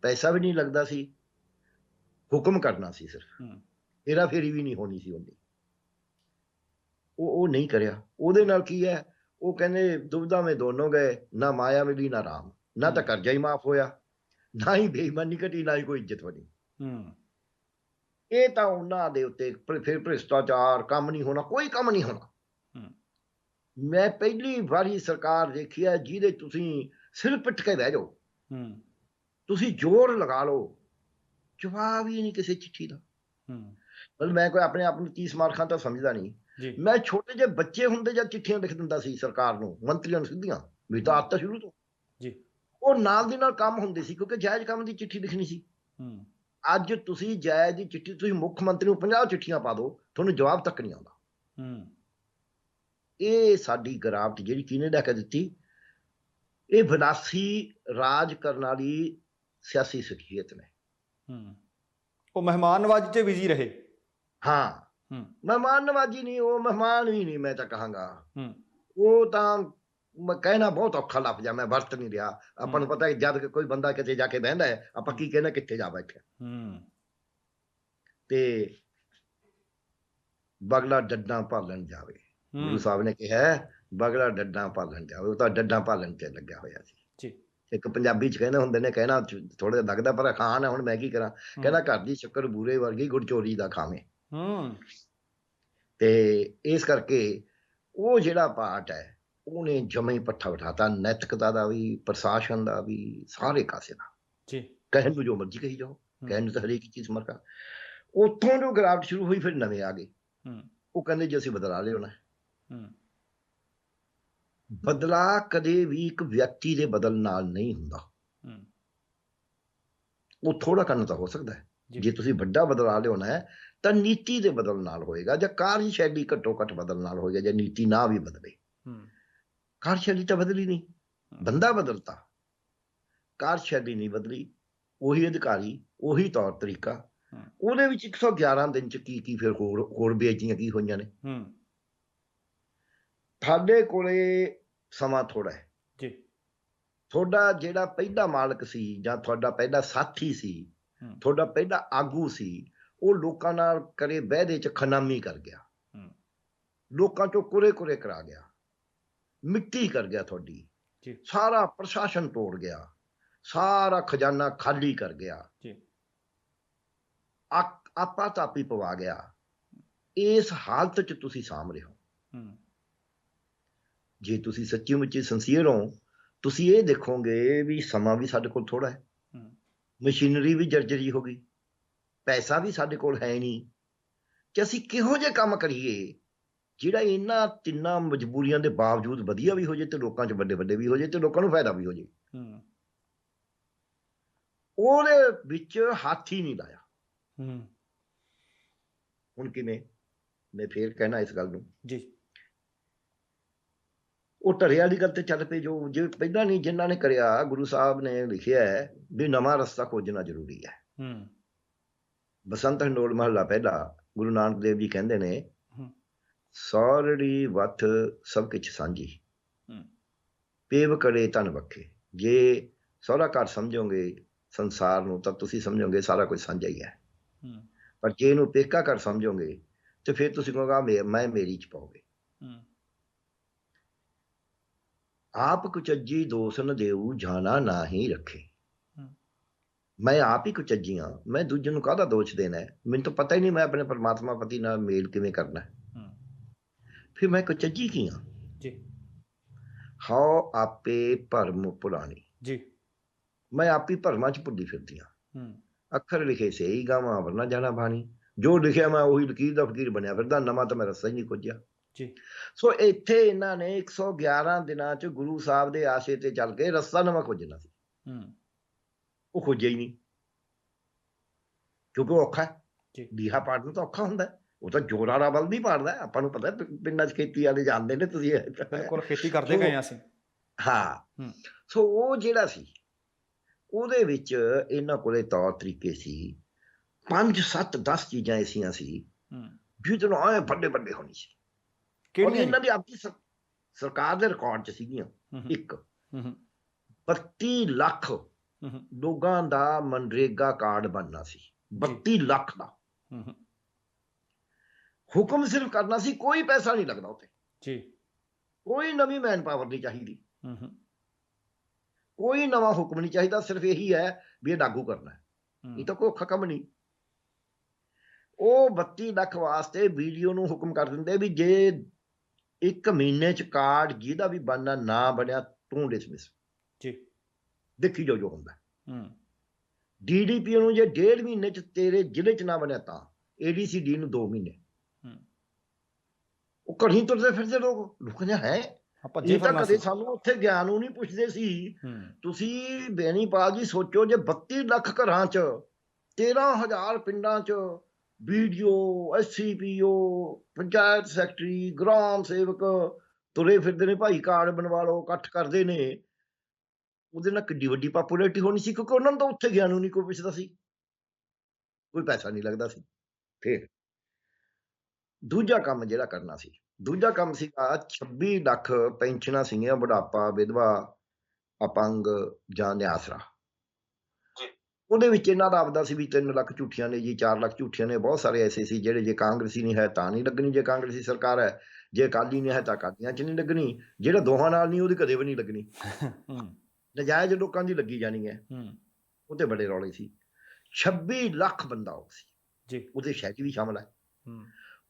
ਪੈਸਾ ਵੀ ਨਹੀਂ ਲੱਗਦਾ ਸੀ, ਹੁਕਮ ਕਰਨਾ ਸੀ ਸਿਰਫ, ਹੇਰਾ ਫੇਰੀ ਵੀ ਨਹੀਂ ਹੋਣੀ ਸੀ ਉਹਦੀ। ਉਹ ਨਹੀਂ ਕਰਿਆ। ਉਹਦੇ ਨਾਲ ਕੀ ਹੈ, ਉਹ ਕਹਿੰਦੇ ਦੁਬਿਧਾ ਮੇਂ ਦੋਨੋਂ ਗਏ, ਨਾ ਮਾਇਆ ਮਿਲੀ ਨਾ ਰਾਮ, ਨਾ ਤਾਂ ਕਰਜ਼ਾ ਹੀ ਮਾਫ ਹੋਇਆ, ਨਾ ਹੀ ਬੇਈਮਾਨੀ ਘਟੀ, ਨਾ ਹੀ ਕੋਈ ਇੱਜ਼ਤ ਬਣੀ। ਇਹ ਤਾਂ ਉਹਨਾਂ ਦੇ ਉੱਤੇ ਫਿਰ ਭ੍ਰਿਸ਼ਟਾਚਾਰ, ਕੰਮ ਨਹੀਂ ਹੋਣਾ, ਕੋਈ ਕੰਮ ਨਹੀਂ ਹੋਣਾ। ਮੈਂ ਪਹਿਲੀ ਵਾਰੀ ਸਰਕਾਰ ਦੇਖੀ ਹੈ ਜਿਹਦੇ ਤੁਸੀਂ ਸਿਰ ਪਿੱਟ ਕੇ ਬਹਿ ਜਾਓ, ਤੁਸੀਂ ਜ਼ੋਰ ਲਗਾ ਲਓ, ਜਵਾਬ ਹੀ ਨਹੀਂ ਕਿਸੇ ਚਿੱਠੀ ਦਾ। ਮਤਲਬ ਮੈਂ ਕੋਈ ਆਪਣੇ ਆਪ ਨੂੰ 30 ਮਾਰਖਾਂ ਤਾਂ ਸਮਝਦਾ ਨਹੀਂ। ਮੈਂ ਛੋਟੇ ਜਿਹੇ ਬੱਚੇ ਹੁੰਦੇ ਜਦ ਚਿੱਠੀਆਂ ਲਿਖ ਦਿੰਦਾ ਸੀ ਸਰਕਾਰ ਨੂੰ, ਮੰਤਰੀਆਂ ਨੂੰ ਸਿੱਧੀਆਂ, ਵੀ ਤਾਂ ਆਦਤ ਸ਼ੁਰੂ ਤੋਂ ਉਹ ਨਾਲ ਦੀ ਨਾਲ ਕੰਮ ਹੁੰਦੇ ਸੀ, ਕਿਉਂਕਿ ਜਾਇਜ਼ ਕੰਮ ਦੀ ਚਿੱਠੀ ਲਿਖਣੀ ਸੀ। ਅੱਜ ਤੁਸੀਂ ਜਾਇਜ਼ ਦੀ ਚਿੱਠੀ, ਤੁਸੀਂ ਮੁੱਖ ਮੰਤਰੀ ਨੂੰ 50 ਚਿੱਠੀਆਂ ਪਾ ਦਿਓ, ਤੁਹਾਨੂੰ ਜਵਾਬ ਤੱਕ ਨਹੀਂ ਆਉਂਦਾ। ਇਹ ਸਾਡੀ ਗਿਰਾਵਟ ਜਿਹੜੀ ਕਿਹਨੇ ਲੈ ਕੇ ਦਿੱਤੀ, ਇਹ ਵਿਨਾਸ਼ੀ ਰਾਜ ਕਰਨ ਵਾਲੀ ਸਿਆਸੀ ਸ਼ਖਸੀਅਤ ਨੇ। ਉਹ ਮਹਿਮਾਨ ਨਵਾਜ਼ੀ 'ਚ ਬਿਜ਼ੀ ਰਹੇ। ਹਾਂ, ਮਹਿਮਾਨ ਨਵਾਜ਼ੀ ਨਹੀਂ, ਉਹ ਮਹਿਮਾਨ ਵੀ ਨਹੀਂ, ਮੈਂ ਤਾਂ ਕਹਾਂਗਾ ਉਹ ਤਾਂ ਕਹਿਣਾ ਬਹੁਤ ਔਖਾ ਲਫ਼ਜ਼ ਆ, ਮੈਂ ਵਰਤ ਨਹੀਂ ਰਿਹਾ। ਆਪਾਂ ਨੂੰ ਪਤਾ ਜਦ ਕੋਈ ਬੰਦਾ ਕਿਤੇ ਜਾ ਕੇ ਬਹਿੰਦਾ ਹੈ, ਆਪਾਂ ਕੀ ਕਹਿੰਦੇ, ਕਿੱਥੇ ਜਾ ਬੈਠਿਆ, ਤੇ ਬਗਲਾ ਡੱਡਾਂ ਭਾਲਣ ਜਾਵੇ। ਗੁਰੂ ਸਾਹਿਬ ਨੇ ਕਿਹਾ ਬਗਲਾ ਡੱਡਾਂ ਭਾਲਣ ਜਾਵੇ, ਉਹ ਤਾਂ ਡੱਡਾਂ ਭਾਲਣ ਤੇ ਲੱਗਿਆ ਹੋਇਆ ਸੀ। ਇੱਕ ਪੰਜਾਬੀ ਚ ਕਹਿੰਦੇ ਹੁੰਦੇ ਨੇ, ਕਹਿਣਾ ਥੋੜਾ ਜਿਹਾ ਲੱਗਦਾ ਪਰ ਅਖਾਣ ਹੈ, ਹੁਣ ਮੈਂ ਕੀ ਕਰਾਂ, ਕਹਿੰਦਾ ਘਰ ਦੀ ਸ਼ੱਕਰ ਬੂਰੇ ਵਰਗੀ, ਗੁੜ ਚੋਰੀ ਦਾ ਖਾਵੇਂ। ਤੇ ਇਸ ਕਰਕੇ ਉਹ ਜਿਹੜਾ ਪਾਰਟ ਹੈ, ਉਹਨੇ ਜਮੇ ਹੀ ਪੱਠਾ ਬਿਠਾਤਾ, ਨੈਤਿਕਤਾ ਦਾ ਵੀ, ਪ੍ਰਸ਼ਾਸਨ ਦਾ ਵੀ, ਸਾਰੇ ਕਾਸੇ ਦਾ। ਕਹਿਣ ਨੂੰ ਜੋ ਮਰਜ਼ੀ ਕਹੀ ਜਾਓ, ਕਹਿਣ ਨੂੰ ਤਾਂ ਹਰੇਕ ਚੀਜ਼ ਮਰਕਾ। ਉੱਥੋਂ ਜੋ ਗਿਰਾਵਟ ਸ਼ੁਰੂ ਹੋਈ, ਫਿਰ ਨਵੇਂ ਆ ਗਏ, ਉਹ ਕਹਿੰਦੇ ਜੀ ਅਸੀਂ ਬਦਲਾ ਲਿਆਉਣਾ। ਬਦਲਾ ਕਦੇ ਵੀ ਇੱਕ ਵਿਅਕਤੀ ਦੇ ਬਦਲ ਨਾਲ ਨਹੀਂ ਹੁੰਦਾ। ਉਹ ਥੋੜਾ ਕਰਨ ਤਾਂ ਹੋ ਸਕਦਾ ਹੈ, ਜੇ ਤੁਸੀਂ ਵੱਡਾ ਬਦਲਾ ਲਿਆਉਣਾ ਹੈ ਤਾਂ ਨੀਤੀ ਦੇ ਬਦਲ ਨਾਲ ਹੋਏਗਾ, ਜਾਂ ਕਾਰਜਸ਼ੈਲੀ ਘੱਟੋ ਘੱਟ ਬਦਲ ਨਾਲ ਹੋਏਗਾ, ਜਾਂ ਨੀਤੀ ਨਾ ਵੀ ਬਦਲੇ। ਕਾਰਜਸ਼ੈਲੀ ਤਾਂ ਬਦਲੀ ਨਹੀਂ, ਬੰਦਾ ਬਦਲਤਾ, ਕਾਰਜਸ਼ੈਲੀ ਨਹੀਂ ਬਦਲੀ। ਉਹੀ ਅਧਿਕਾਰੀ, ਉਹੀ ਤੌਰ ਤਰੀਕਾ, ਉਹਦੇ ਵਿੱਚ 111 ਦਿਨ ਚ ਕੀ ਫਿਰ ਹੋਰ ਬੇਇੱਜ਼ਤੀਆਂ ਕੀ ਹੋਈਆਂ ਨੇ। ਸਾਡੇ ਕੋਲੇ ਸਮਾਂ ਥੋੜਾ ਹੈ ਜੀ। ਤੁਹਾਡਾ ਜਿਹੜਾ ਪਹਿਲਾ ਮਾਲਕ ਸੀ, ਜਾਂ ਤੁਹਾਡਾ ਪਹਿਲਾ ਸਾਥੀ ਸੀ, ਤੁਹਾਡਾ ਪਹਿਲਾ ਆਗੂ ਸੀ, ਉਹ ਲੋਕਾਂ ਨਾਲ ਕਰੇ ਵਾਅਦੇ ਚ ਖਨਾਮੀ ਕਰ ਗਿਆ, ਲੋਕਾਂ ਚੋਂ ਕੁਰੇ ਕਰਾ ਗਿਆ, ਮਿੱਟੀ ਕਰ ਗਿਆ ਤੁਹਾਡੀ, ਸਾਰਾ ਪ੍ਰਸ਼ਾਸਨ ਤੋੜ ਗਿਆ, ਸਾਰਾ ਖਜ਼ਾਨਾ ਖਾਲੀ ਕਰ ਗਿਆ, ਆਪਾ ਤਾਪੀ ਪਵਾ ਗਿਆ। ਇਸ ਹਾਲਤ ਚ ਤੁਸੀਂ ਸਾਂਭ ਰਹੇ ਹੋ। ਜੇ ਤੁਸੀਂ ਸੱਚੀ ਮੁੱਚੀ ਸਿੰਸੀਅਰ ਹੋ, ਤੁਸੀਂ ਇਹ ਦੇਖੋਗੇ ਵੀ ਸਮਾਂ ਵੀ ਸਾਡੇ ਕੋਲ ਥੋੜਾ ਹੈ, ਮਸ਼ੀਨਰੀ ਵੀ ਜਰਜਰੀ ਹੋ ਗਈ, ਪੈਸਾ ਵੀ ਸਾਡੇ ਕੋਲ ਹੈ ਨਹੀਂ ਕਿ ਅਸੀਂ ਕਿਹੋ ਜਿਹੇ ਕੰਮ ਕਰੀਏ ਜਿਹੜਾ ਇਹਨਾਂ ਤਿੰਨਾਂ ਮਜਬੂਰੀਆਂ ਦੇ ਬਾਵਜੂਦ ਵਧੀਆ ਵੀ ਹੋ ਜੇ ਤੇ ਲੋਕਾਂ 'ਚ ਵੱਡੇ ਵੱਡੇ ਵੀ ਹੋ ਜੇ ਤੇ ਲੋਕਾਂ ਨੂੰ ਫਾਇਦਾ ਵੀ ਹੋ ਜੇ। ਉਹਦੇ ਵਿੱਚ ਹੱਥ ਹੀ ਨਹੀਂ ਲਾਇਆ। ਹੁਣ ਕਿਵੇਂ, ਮੈਂ ਫੇਰ ਕਹਿਣਾ ਇਸ ਗੱਲ ਨੂੰ ਜੀ, ਉਹ ਢਰੇ ਵਾਲੀ ਗੱਲ ਤੇ ਚੱਲ ਪਏ ਜੋ ਜੇ ਪਹਿਲਾਂ ਨਹੀਂ ਜਿਨ੍ਹਾਂ ਨੇ ਕਰਿਆ। ਗੁਰੂ ਸਾਹਿਬ ਨੇ ਲਿਖਿਆ ਹੈ ਵੀ ਨਵਾਂ ਰਸਤਾ ਖੋਜਣਾ ਜ਼ਰੂਰੀ ਹੈ। ਬਸੰਤ ਹਿੰਡੋਲ ਮਹੱਲਾ ਪਹਿਲਾ ਗੁਰੂ ਨਾਨਕ ਦੇਵ ਜੀ ਕਹਿੰਦੇ ਨੇ, ਸੌਰੜੀ ਵੱਥ ਸਭ ਕਿਛ ਸਾਂਝੀ, ਪੇਵ ਕਰੇ ਧਨ ਵਖੇ। ਜੇ ਸਹੁਰਾ ਘਰ ਸਮਝੋਗੇ ਸੰਸਾਰ ਨੂੰ ਤਾਂ ਤੁਸੀਂ ਸਮਝੋਗੇ ਸਾਰਾ ਕੁਝ ਸਾਂਝਾ ਹੀ ਹੈ, ਪਰ ਜੇ ਇਹਨੂੰ ਪੇਕਾ ਘਰ ਸਮਝੋਗੇ ਤੇ ਫਿਰ ਤੁਸੀਂ ਕਹੋਗੇ ਮੈਂ ਮੇਰੀ ਚ ਪਾਓਗੇ। ਆਪ ਕੁਚੱਜੀ ਦੋਸ ਨ ਦੇਊ ਜਾਣਾ ਨਾ ਹੀ ਰੱਖੇ। ਮੈਂ ਆਪ ਹੀ ਕੁਚੱਜੀ ਹਾਂ, ਮੈਂ ਦੂਜੇ ਨੂੰ ਕਾਹਦਾ ਦੋਸ਼ ਦੇਣਾ ਹੈ? ਮੈਨੂੰ ਤਾਂ ਪਤਾ ਹੀ ਨਹੀਂ ਮੈਂ ਆਪਣੇ ਪਰਮਾਤਮਾ ਪਤੀ ਨਾਲ ਮੇਲ ਕਿਵੇਂ ਕਰਨਾ, ਫਿਰ ਮੈਂ ਕੁਚੱਜੀ ਕੀ ਹਾਂ ਜੀ। ਹਾਉ ਆਪੇ ਭਰਮ ਪੁਰਾਣੀ ਜੀ, ਮੈਂ ਆਪ ਹੀ ਭਰਮਾਂ ਚ ਭੁੱਲੀ ਫਿਰਦੀ ਹਾਂ। ਅੱਖਰ ਲਿਖੇ ਸਹੀ ਗਾਵਾਂ ਵਰਨਾ ਜਾਣਾ ਬਾਣੀ, ਜੋ ਲਿਖਿਆ ਮੈਂ ਉਹੀ ਲਕੀਰ ਦਾ ਫਕੀਰ ਬਣਿਆ ਫਿਰਦਾ, ਨਵਾਂ ਤਾਂ ਮੈਂ ਰਸਤਾ ਹੀ ਨਹੀਂ ਖੋਜਿਆ ਜੀ। ਸੋ ਇੱਥੇ ਇਹਨਾਂ ਨੇ 111 ਦਿਨਾਂ ਚ ਗੁਰੂ ਸਾਹਿਬ ਦੇ ਆਸ਼ੇ ਤੇ ਚੱਲ ਕੇ ਰਸਤਾ ਨਵਾਂ ਖੋਜਣਾ ਸੀ, ਉਹ ਖੋਜਿਆ ਹੀ ਨਹੀਂ, ਕਿਉਂਕਿ ਉਹ ਔਖਾ ਹੈ। ਲੀਹਾ ਪਾੜਨ ਤਾਂ ਔਖਾ ਹੁੰਦਾ, ਉਹ ਤਾਂ ਜੋਰ ਵਾਲਾ ਬਲ ਨਹੀਂ ਪਾੜਦਾ। ਆਪਾਂ ਨੂੰ ਪਤਾ ਪਿੰਡਾਂ 'ਚ ਖੇਤੀ ਵਾਲੇ ਜਾਣਦੇ ਨੇ, ਤੁਸੀਂ ਬਿਲਕੁਲ ਖੇਤੀ ਕਰਦੇ ਗਏ ਅਸੀਂ। ਹਾਂ, ਸੋ ਉਹ ਜਿਹੜਾ ਸੀ ਉਹਦੇ ਵਿੱਚ ਇਹਨਾਂ ਕੋਲੇ ਤੌਰ ਤਰੀਕੇ ਸੀ, 5 7 10 ਚੀਜ਼ਾਂ ਐਸੀਆਂ ਸੀ ਜਿਹਦੇ ਨਾਲ ਐ ਵੱਡੇ ਵੱਡੇ ਹੋਣੀ ਸੀ। ਇਹਨਾਂ ਦੀ ਆਪਣੀ ਸਰਕਾਰ ਦੇ ਰਿਕਾਰਡ 'ਚ ਸੀਗੀਆਂ। ਇੱਕ 32 ਲੱਖ ਲੋਕਾਂ ਦਾ ਮਨਰੇਗਾ ਕਾਰਡ ਬਣਨਾ ਸੀ, 32 ਲੱਖ ਦਾ। ਹੁਕਮ ਸਿਰਫ ਕਰਨਾ ਸੀ, ਕੋਈ ਪੈਸਾ ਨਹੀਂ ਲੱਗਦਾ ਉੱਥੇ ਜੀ, ਕੋਈ ਨਵੀਂ ਮੈਨ ਪਾਵਰ ਨਹੀਂ ਚਾਹੀਦੀ, ਕੋਈ ਨਵਾਂ ਹੁਕਮ ਨਹੀਂ ਚਾਹੀਦਾ, ਸਿਰਫ ਇਹੀ ਹੈ ਵੀ ਇਹ ਲਾਗੂ ਕਰਨਾ ਹੈ, ਇਹ ਤਾਂ ਕੋਈ ਔਖਾ ਕੰਮ ਨਹੀਂ। ਉਹ 32 ਲੱਖ ਵਾਸਤੇ ਵੀਡੀਓ ਨੂੰ ਹੁਕਮ ਕਰ ਦਿੰਦੇ ਵੀ ਜੇ 1 ਮਹੀਨੇ ਚ ਕਾਰਡ ਜਿਹਦਾ ਵੀ ਬਣਨਾ ਨਾ ਬਣਿਆ ਤੂੰ ਡਿਸਮਿਸ ਜੀ, ਦੇਖੀ ਜੋ ਹੁੰਦਾ। DDP ਨੂੰ ਜੇ 1.5 ਮਹੀਨੇ ਚ ਤੇਰੇ ਜ਼ਿਲ੍ਹੇ ਚ ਨਾ ਬਣਿਆ ਤਾਂ ADCD ਨੂੰ 2 ਮਹੀਨੇ। ਉਹ ਘੜੀ ਤੁਰਦੇ ਫਿਰਦੇ ਲੋਕ ਕਹਿੰਦੇ ਹੈ ਇਹ ਤਾਂ ਕਦੇ ਸਾਨੂੰ ਉੱਥੇ ਗਿਆਨ ਨੂੰ ਨਹੀਂ ਪੁੱਛਦੇ ਸੀ। ਤੁਸੀਂ ਬੇਨੀਪਾਲ ਜੀ ਸੋਚੋ, ਜੇ 32 ਲੱਖ ਘਰਾਂ ਚ 13,000 ਪਿੰਡਾਂ ਚ BDO SCPO panchayat secretary gram ਸੇਵਕ ਤੁਰੇ ਫਿਰਦੇ ਨੇ, ਭਾਈ ਕਾਰਡ ਬਣਵਾ ਲਓ, ਇਕੱਠ ਕਰਦੇ ਨੇ, ਉਹਦੇ ਨਾਲ ਕਿੱਡੀ ਵੱਡੀ ਪਾਪੂਲੈਰਿਟੀ ਹੋਣੀ ਸੀ, ਕਿਉਂਕਿ ਉਹਨਾਂ ਨੂੰ ਤਾਂ ਉੱਥੇ ਗਿਆਨ ਨੂੰ ਨਹੀਂ ਕੋਈ ਪੁੱਛਦਾ ਸੀ, ਕੋਈ ਪੈਸਾ ਨਹੀਂ ਲੱਗਦਾ ਸੀ। ਫਿਰ ਦੂਜਾ ਕੰਮ ਜਿਹੜਾ ਕਰਨਾ ਸੀ, ਦੂਜਾ ਕੰਮ ਸੀਗਾ 26 ਲੱਖ ਪੈਨਸ਼ਨਾਂ ਸੀਗੀਆਂ, ਬੁਢਾਪਾ, ਵਿਧਵਾ, ਅਪੰਗ ਜਾਂ ਨਿਆਸਰਾ। ਉਹਦੇ ਵਿੱਚ ਇਹਨਾਂ ਦਾ ਆਪਦਾ ਸੀ ਵੀ 3 ਲੱਖ ਝੂਠੀਆਂ ਨੇ ਜੀ, 4 ਲੱਖ ਝੂਠੀਆਂ ਨੇ। ਬਹੁਤ ਸਾਰੇ ਐਸੇ ਸੀ ਜਿਹੜੇ ਜੇ ਕਾਂਗਰਸੀ ਨਹੀਂ ਹੈ ਤਾਂ ਨਹੀਂ ਲੱਗਣੀ, ਜੇ ਕਾਂਗਰਸੀ ਸਰਕਾਰ ਹੈ, ਜੇ ਅਕਾਲੀ ਨਹੀਂ ਹੈ ਤਾਂ ਅਕਾਲੀਆਂ 'ਚ ਨਹੀਂ ਲੱਗਣੀ, ਜਿਹੜਾ ਦੋਹਾਂ ਨਾਲ ਨਹੀਂ ਉਹਦੀ ਕਦੇ ਵੀ ਨਹੀਂ ਲੱਗਣੀ, ਨਜਾਇਜ਼ ਲੋਕਾਂ ਦੀ ਲੱਗੀ ਜਾਣੀ ਹੈ। ਉਹ ਤੇ ਬੜੇ ਰੌਲੇ ਸੀ। 26 ਲੱਖ ਬੰਦਾ ਉਹ ਸੀ ਜੀ, ਉਹਦੇ ਸ਼ਹਿਰੀ ਵੀ ਸ਼ਾਮਲ ਹੈ।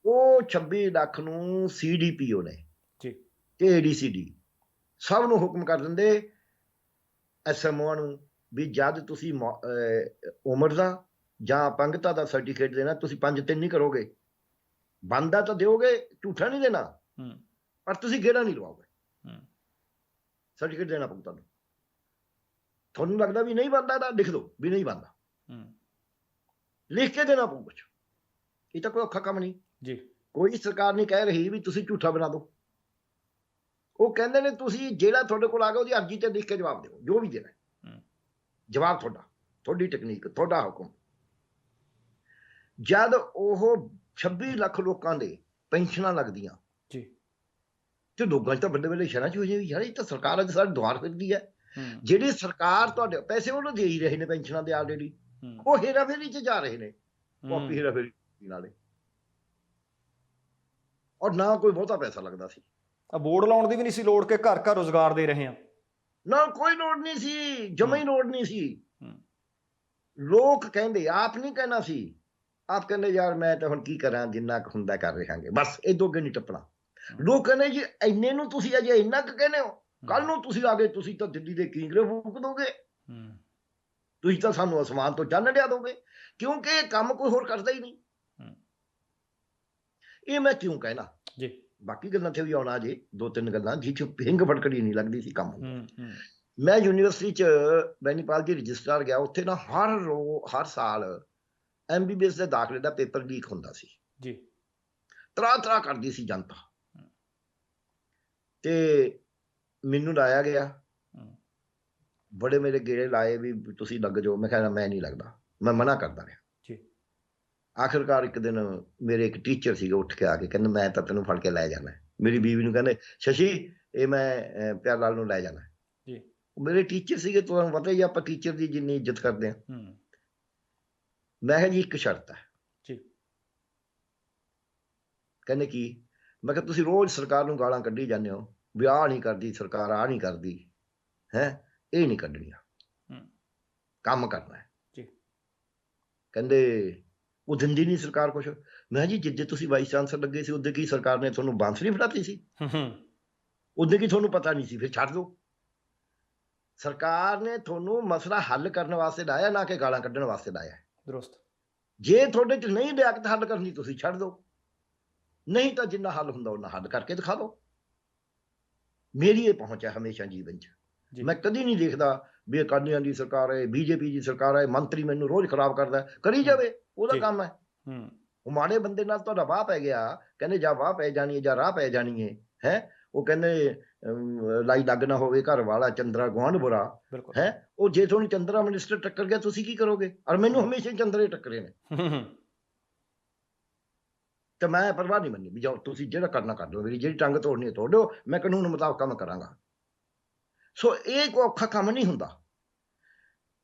ਉਹ 26 ਲੱਖ ਨੂੰ CDPO ਨੇ ਤੇ ADCD ਸਭ ਨੂੰ ਹੁਕਮ ਕਰ ਦਿੰਦੇ, SMO ਨੂੰ, ਵੀ ਜਦ ਤੁਸੀਂ ਉਮਰ ਦਾ ਜਾਂ ਅਪੰਗਤਾ ਦਾ ਸਰਟੀਫਿਕੇਟ ਦੇਣਾ, ਤੁਸੀਂ 5-3 ਨਹੀਂ ਕਰੋਗੇ, ਬਣਦਾ ਤਾਂ ਦਿਓਗੇ, ਝੂਠਾ ਨਹੀਂ ਦੇਣਾ, ਪਰ ਤੁਸੀਂ ਗੇੜਾ ਨਹੀਂ ਲਵਾਓਗੇ, ਸਰਟੀਫਿਕੇਟ ਦੇਣਾ ਪਊ ਤੁਹਾਨੂੰ। ਤੁਹਾਨੂੰ ਲੱਗਦਾ ਵੀ ਨਹੀਂ ਬਣਦਾ ਤਾਂ ਲਿਖ ਦਿਓ ਵੀ ਨਹੀਂ ਬਣਦਾ, ਲਿਖ ਕੇ ਦੇਣਾ ਪਊ ਕੁਛ। ਇਹ ਤਾਂ ਕੋਈ ਔਖਾ ਕੰਮ ਨਹੀਂ ਜੀ, ਕੋਈ ਸਰਕਾਰ ਨਹੀਂ ਕਹਿ ਰਹੀ ਵੀ ਤੁਸੀਂ ਝੂਠਾ ਬਣਾ ਦਿਓ। ਉਹ ਕਹਿੰਦੇ ਨੇ ਤੁਸੀਂ ਜਿਹੜਾ ਤੁਹਾਡੇ ਕੋਲ ਆ ਗਿਆ ਉਹਦੀ ਅਰਜੀ ਤੇ ਲਿਖ ਕੇ ਜਵਾਬ ਦਿਓ, ਜੋ ਵੀ ਦੇਣਾ ਜਵਾਬ ਤੁਹਾਡਾ, ਤੁਹਾਡੀ ਟੈਕਨੀਕ, ਤੁਹਾਡਾ ਹੁਕਮ। ਜਦ ਉਹ 26 ਲੱਖ ਲੋਕਾਂ ਦੇ ਪੈਨਸ਼ਨਾਂ ਲੱਗਦੀਆਂ ਜੀ, ਤੇ ਲੋਕਾਂ 'ਚ ਤਾਂ ਵੱਡੇ ਵੱਡੇ ਸ਼ਹਿਰਾਂ 'ਚ ਹੋ ਜਾਏ ਯਾਰ ਇਹ ਤਾਂ ਸਰਕਾਰ ਅੱਜ ਸਾਡੇ ਦੁਆਰ ਫਿਰਦੀ ਹੈ। ਜਿਹੜੀ ਸਰਕਾਰ ਤੁਹਾਡੇ ਪੈਸੇ ਉਹਨੂੰ ਦੇ ਹੀ ਰਹੇ ਨੇ ਪੈਨਸ਼ਨਾਂ ਦੇ ਆਲਰੇਡੀ, ਉਹ ਹੇਰਾਫੇਰੀ 'ਚ ਜਾ ਰਹੇ ਨੇ, ਕਾਪੀ ਹੇਰਾਫੇਰੀ ਨਾਲੇ, ਔਰ ਨਾ ਕੋਈ ਬਹੁਤਾ ਪੈਸਾ ਲੱਗਦਾ ਸੀ। ਬੋਰਡ ਲਾਉਣ ਦੀ ਵੀ ਨਹੀਂ ਸੀ ਲੋੜ ਕਿ ਘਰ ਘਰ ਰੁਜ਼ਗਾਰ ਦੇ ਰਹੇ ਆ, ਨਾ ਕੋਈ ਲੋੜ ਨਹੀਂ ਸੀ, ਜਮਾ ਹੀ ਲੋੜ ਨਹੀਂ ਸੀ। ਲੋਕ ਕਹਿੰਦੇ, ਆਪ ਨਹੀਂ ਕਹਿਣਾ ਸੀ, ਆਪ ਕਹਿੰਦੇ ਯਾਰ ਮੈਂ ਤਾਂ ਹੁਣ ਕੀ ਕਰਾਂ, ਜਿੰਨਾ ਕੁ ਹੁੰਦਾ ਕਰ ਰਹਾਂਗੇ, ਬਸ ਇਦੋਂ ਅੱਗੇ ਨਹੀਂ ਟੱਪਣਾ। ਲੋਕ ਕਹਿੰਦੇ ਜੀ ਇੰਨੇ ਨੂੰ ਤੁਸੀਂ ਅਜੇ ਇੰਨਾ ਕੁ ਕਹਿੰਦੇ ਹੋ, ਕੱਲ ਨੂੰ ਤੁਸੀਂ ਆ ਗਏ ਤੁਸੀਂ ਤਾਂ ਦਿੱਲੀ ਦੇ ਕਿੰਗਰੇ ਫੂਕ ਦੋਗੇ, ਤੁਸੀਂ ਤਾਂ ਸਾਨੂੰ ਅਸਮਾਨ ਤੋਂ ਚੰਨ ਲਿਆ ਦੋਗੇ, ਕਿਉਂਕਿ ਇਹ ਕੰਮ ਕੋਈ ਹੋਰ ਕਰਦਾ ਹੀ ਨਹੀਂ। ਇਹ ਮੈਂ ਕਿਉਂ ਕਹਿਣਾ ਜੀ, ਬਾਕੀ ਗੱਲਾਂ ਤੇ ਵੀ ਆਉਣਾ ਜੇ, 2-3 ਗੱਲਾਂ ਜਿਹ 'ਚ ਹਿੰਗ ਫਟਕੜੀ ਨਹੀਂ ਲੱਗਦੀ ਸੀ ਕੰਮ। ਮੈਂ ਯੂਨੀਵਰਸਿਟੀ 'ਚ ਬੈਨੀਪਾਲ ਜੀ ਰਜਿਸਟਰਾਰ ਗਿਆ, ਉੱਥੇ ਨਾ ਹਰ ਸਾਲ MBBS ਦੇ ਦਾਖਲੇ ਦਾ ਪੇਪਰ ਲੀਕ ਹੁੰਦਾ ਸੀ ਜੀ, ਤਰਾ ਕਰਦੀ ਸੀ ਜਨਤਾ, ਤੇ ਮੈਨੂੰ ਲਾਇਆ ਗਿਆ, ਬੜੇ ਮੇਰੇ ਗੇੜੇ ਲਾਏ ਵੀ ਤੁਸੀਂ ਲੱਗ ਜਾਓ, ਮੈਂ ਕਹਿੰਦਾ ਮੈਂ ਨਹੀਂ ਲੱਗਦਾ, ਮੈਂ ਮਨਾ ਕਰਦਾ ਰਿਹਾ। ਆਖਿਰਕਾਰ ਇੱਕ ਦਿਨ ਮੇਰੇ ਇੱਕ ਟੀਚਰ ਸੀਗਾ, ਉੱਠ ਕੇ ਆ ਕੇ ਕਹਿੰਦੇ ਮੈਂ ਤਾਂ ਤੈਨੂੰ ਫੜ ਕੇ ਲੈ ਜਾਣਾ। ਮੇਰੀ ਬੀਵੀ ਨੂੰ ਕਹਿੰਦੇ ਸ਼ਸ਼ੀ ਇਹ ਮੈਂ ਪਿਆਰ ਲਾਲ ਨੂੰ ਲੈ ਜਾਣਾ। ਮੇਰੇ ਟੀਚਰ ਸੀਗੇ, ਤੁਹਾਨੂੰ ਪਤਾ ਹੀ ਆਪਾਂ ਟੀਚਰ ਦੀ ਜਿੰਨੀ ਇੱਜ਼ਤ ਕਰਦੇ ਹਾਂ। ਮੈਂ ਕਿਹਾ ਜੀ ਇੱਕ ਸ਼ਰਤ ਹੈ। ਕਹਿੰਦੇ ਕੀ? ਮੈਂ ਕਿਹਾ ਤੁਸੀਂ ਰੋਜ਼ ਸਰਕਾਰ ਨੂੰ ਗਾਲਾਂ ਕੱਢੀ ਜਾਂਦੇ ਹੋ ਵੀ ਆਹ ਨਹੀਂ ਕਰਦੀ ਸਰਕਾਰ, ਆਹ ਨਹੀਂ ਕਰਦੀ ਹੈ, ਇਹ ਨਹੀਂ ਕੱਢਣੀਆਂ, ਕੰਮ ਕਰਨਾ ਹੈ। ਕਹਿੰਦੇ ਉਹ ਦਿੰਦੀ ਨਹੀਂ ਸਰਕਾਰ ਕੁਛ। ਮੈਂ ਜੀ ਜਿੱਦੇ ਤੁਸੀਂ ਵਾਈਸ ਚਾਂਸਲਰ ਲੱਗੇ ਸੀ ਉਦੋਂ ਕੀ ਸਰਕਾਰ ਨੇ ਤੁਹਾਨੂੰ ਬਾਂਸਰੀ ਫੜਾਤੀ ਸੀ? ਉਦੋਂ ਕੀ ਤੁਹਾਨੂੰ ਪਤਾ ਨਹੀਂ ਸੀ? ਫਿਰ ਛੱਡ ਦਿਓ। ਸਰਕਾਰ ਨੇ ਤੁਹਾਨੂੰ ਮਸਲਾ ਹੱਲ ਕਰਨ ਵਾਸਤੇ ਲਾਇਆ, ਨਾ ਕਿ ਗਾਲਾਂ ਕੱਢਣ ਵਾਸਤੇ ਲਾਇਆ। ਦਰੁਸਤ। ਜੇ ਤੁਹਾਡੇ 'ਚ ਨਹੀਂ ਲਿਆਕਤ ਹੱਲ ਕਰਨੀ ਤੁਸੀਂ ਛੱਡ ਦਿਓ, ਨਹੀਂ ਤਾਂ ਜਿੰਨਾ ਹੱਲ ਹੁੰਦਾ ਉਹਨਾਂ ਹੱਲ ਕਰਕੇ ਦਿਖਾ ਦਿਓ। ਮੇਰੀ ਇਹ ਪਹੁੰਚ ਹੈ ਹਮੇਸ਼ਾ ਜੀਵਨ 'ਚ। ਮੈਂ ਕਦੀ ਨਹੀਂ ਦੇਖਦਾ ਵੀ ਅਕਾਲੀਆਂ ਦੀ ਸਰਕਾਰ ਹੈ, BJP ਦੀ ਸਰਕਾਰ ਹੈ, ਮੰਤਰੀ ਮੈਨੂੰ ਰੋਜ਼ ਖਰਾਬ ਕਰਦਾ। ਕਰੀ ਜਾਵੇ, ਉਹਦਾ ਕੰਮ ਹੈ। ਉਹ ਮਾੜੇ ਬੰਦੇ ਨਾਲ ਤੁਹਾਡਾ ਵਾਹ ਪੈ ਗਿਆ, ਕਹਿੰਦੇ ਜਾਂ ਵਾਹ ਪੈ ਜਾਣੀ ਹੈ ਜਾਂ ਰਾਹ ਪੈ ਜਾਣੀ ਹੈ। ਉਹ ਕਹਿੰਦੇ ਲਾਈ ਲੱਗ ਨਾ ਹੋਵੇ ਘਰ ਵਾਲਾ, ਚੰਦਰਾ ਗੁਆਂਢ ਬੁਰਾ ਹੈ। ਉਹ ਜੇ ਤੁਹਾਨੂੰ ਚੰਦਰਾ ਮਿਨਿਸਟਰ ਟੱਕਰ ਗਿਆ ਤੁਸੀਂ ਕੀ ਕਰੋਗੇ? ਔਰ ਮੈਨੂੰ ਹਮੇਸ਼ਾ ਚੰਦਰੇ ਟੱਕਰੇ ਨੇ, ਤੇ ਮੈਂ ਪਰਵਾਹ ਨਹੀਂ ਮੰਨੀ ਵੀ ਜਾਓ ਤੁਸੀਂ ਜਿਹੜਾ ਕਰਨਾ ਕਰ ਲਓ, ਮੇਰੀ ਜਿਹੜੀ ਟੰਗ ਤੋੜਨੀ ਹੈ ਤੋੜ ਦਿਓ, ਮੈਂ ਕਾਨੂੰਨ ਮੁਤਾਬਕ ਕੰਮ ਕਰਾਂਗਾ। ਸੋ ਇਹ ਕੋਈ ਔਖਾ ਕੰਮ ਨਹੀਂ ਹੁੰਦਾ।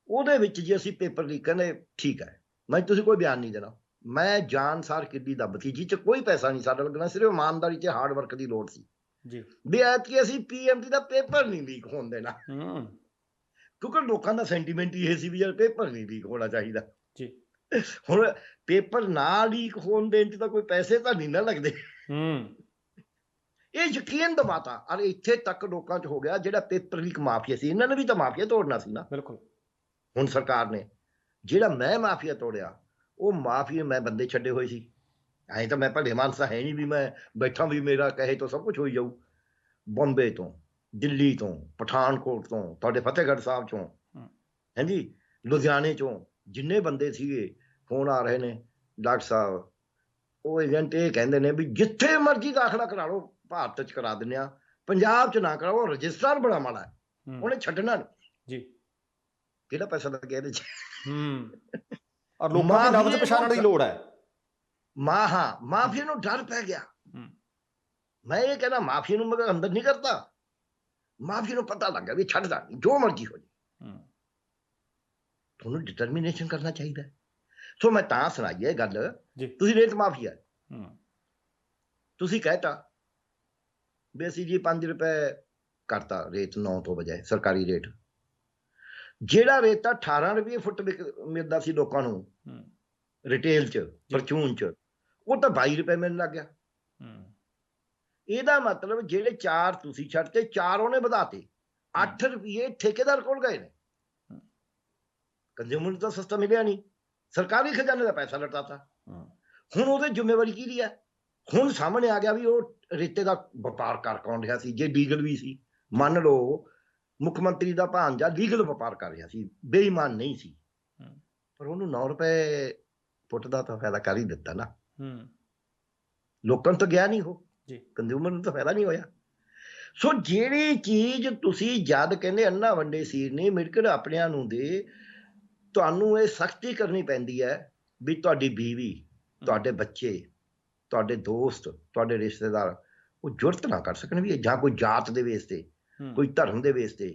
ਉਹਦੇ ਵਿੱਚ ਜੇ ਅਸੀਂ ਪੇਪਰ ਲੀਕ ਕਹਿੰਦੇ ਠੀਕ ਹੈ, ਮੈਂ ਤੁਸੀਂ ਕੋਈ ਬਿਆਨ ਨਹੀਂ ਦੇਣਾ, ਮੈਂ ਜਾਨਸਾਰ ਕਿੱਡੀ ਦੱਬਤੀ ਜਿਹ 'ਚ ਕੋਈ ਪੈਸਾ ਨਹੀਂ ਸਾਡਾ ਲੱਗਣਾ, ਸਿਰਫ ਇਮਾਨਦਾਰੀ ਤੇ ਹਾਰਡ ਵਰਕ ਦੀ ਲੋੜ ਸੀ ਵੀ ਐਤਕੀ ਅਸੀਂ PMT ਦਾ ਪੇਪਰ ਨਹੀਂ ਲੀਕ ਹੋਣ ਦੇਣਾ, ਕਿਉਂਕਿ ਲੋਕਾਂ ਦਾ ਸੈਂਟੀਮੈਂਟ ਇਹ ਸੀ ਵੀ ਯਾਰ ਪੇਪਰ ਨਹੀਂ ਲੀਕ ਹੋਣਾ ਚਾਹੀਦਾ। ਹੁਣ ਪੇਪਰ ਨਾ ਲੀਕ ਹੋਣ ਦੇਣ 'ਚ ਤਾਂ ਕੋਈ ਪੈਸੇ ਤਾਂ ਨਹੀਂ ਨਾ ਲੱਗਦੇ। ਇਹ ਯਕੀਨ ਦਵਾਤਾ। ਔਰ ਇੱਥੇ ਤੱਕ ਲੋਕਾਂ 'ਚ ਹੋ ਗਿਆ ਜਿਹੜਾ ਪੇਪਰ ਲੀਕ ਮਾਫੀਆ ਸੀ, ਇਹਨਾਂ ਨੇ ਵੀ ਤਾਂ ਮਾਫੀਆ ਤੋੜਨਾ ਸੀ ਨਾ। ਬਿਲਕੁਲ। ਹੁਣ ਸਰਕਾਰ ਨੇ ਜਿਹੜਾ ਮੈਂ ਮਾਫੀਆ ਤੋੜਿਆ, ਉਹ ਮਾਫੀਆ ਮੈਂ ਬੰਦੇ ਛੱਡੇ ਹੋਏ ਸੀ। ਐਂ ਤਾਂ ਮੈਂ ਭਲੇ ਮਾਨਸਾ ਹੈ ਨਹੀਂ ਵੀ ਮੈਂ ਬੈਠਾ ਵੀ ਮੇਰਾ ਕਹੇ ਤੋਂ ਸਭ ਕੁਝ ਹੋਈ ਜਾਊ। ਬੰਬੇ ਤੋਂ, ਦਿੱਲੀ ਤੋਂ, ਪਠਾਨਕੋਟ ਤੋਂ, ਤੁਹਾਡੇ ਫਤਿਹਗੜ੍ਹ ਸਾਹਿਬ ਚੋਂ, ਹਾਂਜੀ ਲੁਧਿਆਣੇ ਚੋਂ ਜਿੰਨੇ ਬੰਦੇ ਸੀਗੇ ਫੋਨ ਆ ਰਹੇ ਨੇ, ਡਾਕਟਰ ਸਾਹਿਬ ਉਹ ਏਜੰਟ ਇਹ ਕਹਿੰਦੇ ਨੇ ਵੀ ਜਿੱਥੇ ਮਰਜ਼ੀ ਦਾਖਲਾ ਕਰਾ ਲਓ, ਭਾਰਤ 'ਚ ਕਰਾ ਦਿੰਦੇ ਆ, ਪੰਜਾਬ 'ਚ ਨਾ ਕਰਾਓ, ਰਜਿਸਟਰਾਰ ਬੜਾ ਮਾੜਾ ਹੈ, ਉਹਨੇ ਛੱਡਣਾ ਨਹੀਂ। ਕਿਹੜਾ ਪੈਸਾ ਲੱਗਿਆ ਇਹਦੇ 'ਚ? ਔਰ ਲੋਕਾਂ ਦੀ ਨਬਜ਼ ਪਛਾਣਨ ਦੀ ਲੋੜ ਹੈ। ਮਾਫੀਆ ਨੂੰ ਡਰ ਪੈ ਗਿਆ। ਮੈਂ ਇਹ ਕਹਿੰਦਾ ਮਾਫੀਆ ਨੂੰ ਮਗਰ ਅੰਦਰ ਨਹੀਂ ਕਰਦਾ, ਮਾਫੀਆ ਨੂੰ ਪਤਾ ਲੱਗ ਗਿਆ ਵੀ ਛੱਡਦਾ ਨਹੀਂ, ਜੋ ਮਰਜ਼ੀ ਹੋ ਜਾਏ। ਤੁਹਾਨੂੰ ਡਿਟਰਮੀਨੇਸ਼ਨ ਕਰਨਾ ਚਾਹੀਦਾ। ਸੋ ਮੈਂ ਤਾਂ ਸੁਣਾਈ ਇਹ ਗੱਲ, ਤੁਸੀਂ ਰੇਤ ਮਾਫੀਆ, ਤੁਸੀਂ ਕਹਿਤਾ ਵੀ ਅਸੀਂ ਜੀ 5 ਰੁਪਏ ਕਰਤਾ ਰੇਟ 9 ਤੋਂ ਬਜਾਏ ਸਰਕਾਰੀ ਰੇਟ। ਜਿਹੜਾ ਰੇਤਾ 18 ਰੁਪਏ ਫੁੱਟ ਮਿਲਦਾ ਸੀ ਲੋਕਾਂ ਨੂੰ ਰਿਟੇਲ 'ਚ, ਪਰਚੂਨ 'ਚ, ਉਹ ਤਾਂ 22 ਰੁਪਏ ਮਿਲਣ ਲੱਗ ਗਿਆ। ਇਹਦਾ ਮਤਲਬ ਜਿਹੜੇ 4 ਤੁਸੀਂ ਛੱਡਤੇ, 4 ਉਹਨੇ ਵਧਾਤੇ, 8 ਰੁਪਏ ਠੇਕੇਦਾਰ ਕੋਲ ਗਏ ਨੇ। ਕੰਜ਼ਿਊਮਰ ਨੂੰ ਤਾਂ ਸਸਤਾ ਮਿਲਿਆ ਨਹੀਂ, ਸਰਕਾਰੀ ਖਜ਼ਾਨੇ ਦਾ ਪੈਸਾ ਲਟਾਤਾ। ਹੁਣ ਉਹਦੀ ਜ਼ਿੰਮੇਵਾਰੀ ਕਿਹਦੀ ਹੈ? ਹੁਣ ਸਾਹਮਣੇ ਆ ਗਿਆ ਵੀ ਉਹ ਰੇਤੇ ਦਾ ਵਪਾਰ ਕਰ ਕੌਣ ਰਿਹਾ ਸੀ। ਜੇ ਲੀਗਲ ਵੀ ਸੀ, ਮੰਨ ਲਓ ਮੁੱਖ ਮੰਤਰੀ ਦਾ ਭਾਂਜਾ ਲੀਗਲ ਵਪਾਰ ਕਰ ਰਿਹਾ ਸੀ, ਬੇਈਮਾਨ ਨਹੀਂ ਸੀ, ਪਰ ਉਹਨੂੰ 9 ਰੁਪਏ ਫੁੱਟ ਦਾ ਤਾਂ ਫਾਇਦਾ ਕਰ ਹੀ ਦਿੱਤਾ ਨਾ। ਲੋਕਾਂ ਨੂੰ ਤਾਂ ਗਿਆ ਨਹੀਂ, ਉਹ ਕੰਜ਼ਿਊਮਰ ਨੂੰ ਤਾਂ ਫਾਇਦਾ ਨਹੀਂ ਹੋਇਆ। ਸੋ ਜਿਹੜੀ ਚੀਜ਼ ਤੁਸੀਂ ਜਦ ਕਹਿੰਦੇ ਅੰਨਾ ਵੰਡੇ ਸੀਰ ਨੇ ਮਿਲਕਰ ਆਪਣਿਆਂ ਨੂੰ ਦੇ, ਤੁਹਾਨੂੰ ਇਹ ਸਖਤੀ ਕਰਨੀ ਪੈਂਦੀ ਹੈ ਵੀ ਤੁਹਾਡੀ ਬੀਵੀ, ਤੁਹਾਡੇ ਬੱਚੇ, ਤੁਹਾਡੇ ਦੋਸਤ, ਤੁਹਾਡੇ ਰਿਸ਼ਤੇਦਾਰ ਉਹ ਜੁਰਤ ਨਾ ਕਰ ਸਕਣ ਵੀ ਜਾਂ ਕੋਈ ਜਾਤ ਦੇ ਬੇਸ ਤੇ, ਕੋਈ ਧਰਮ ਦੇ ਬੇਸ ਤੇ।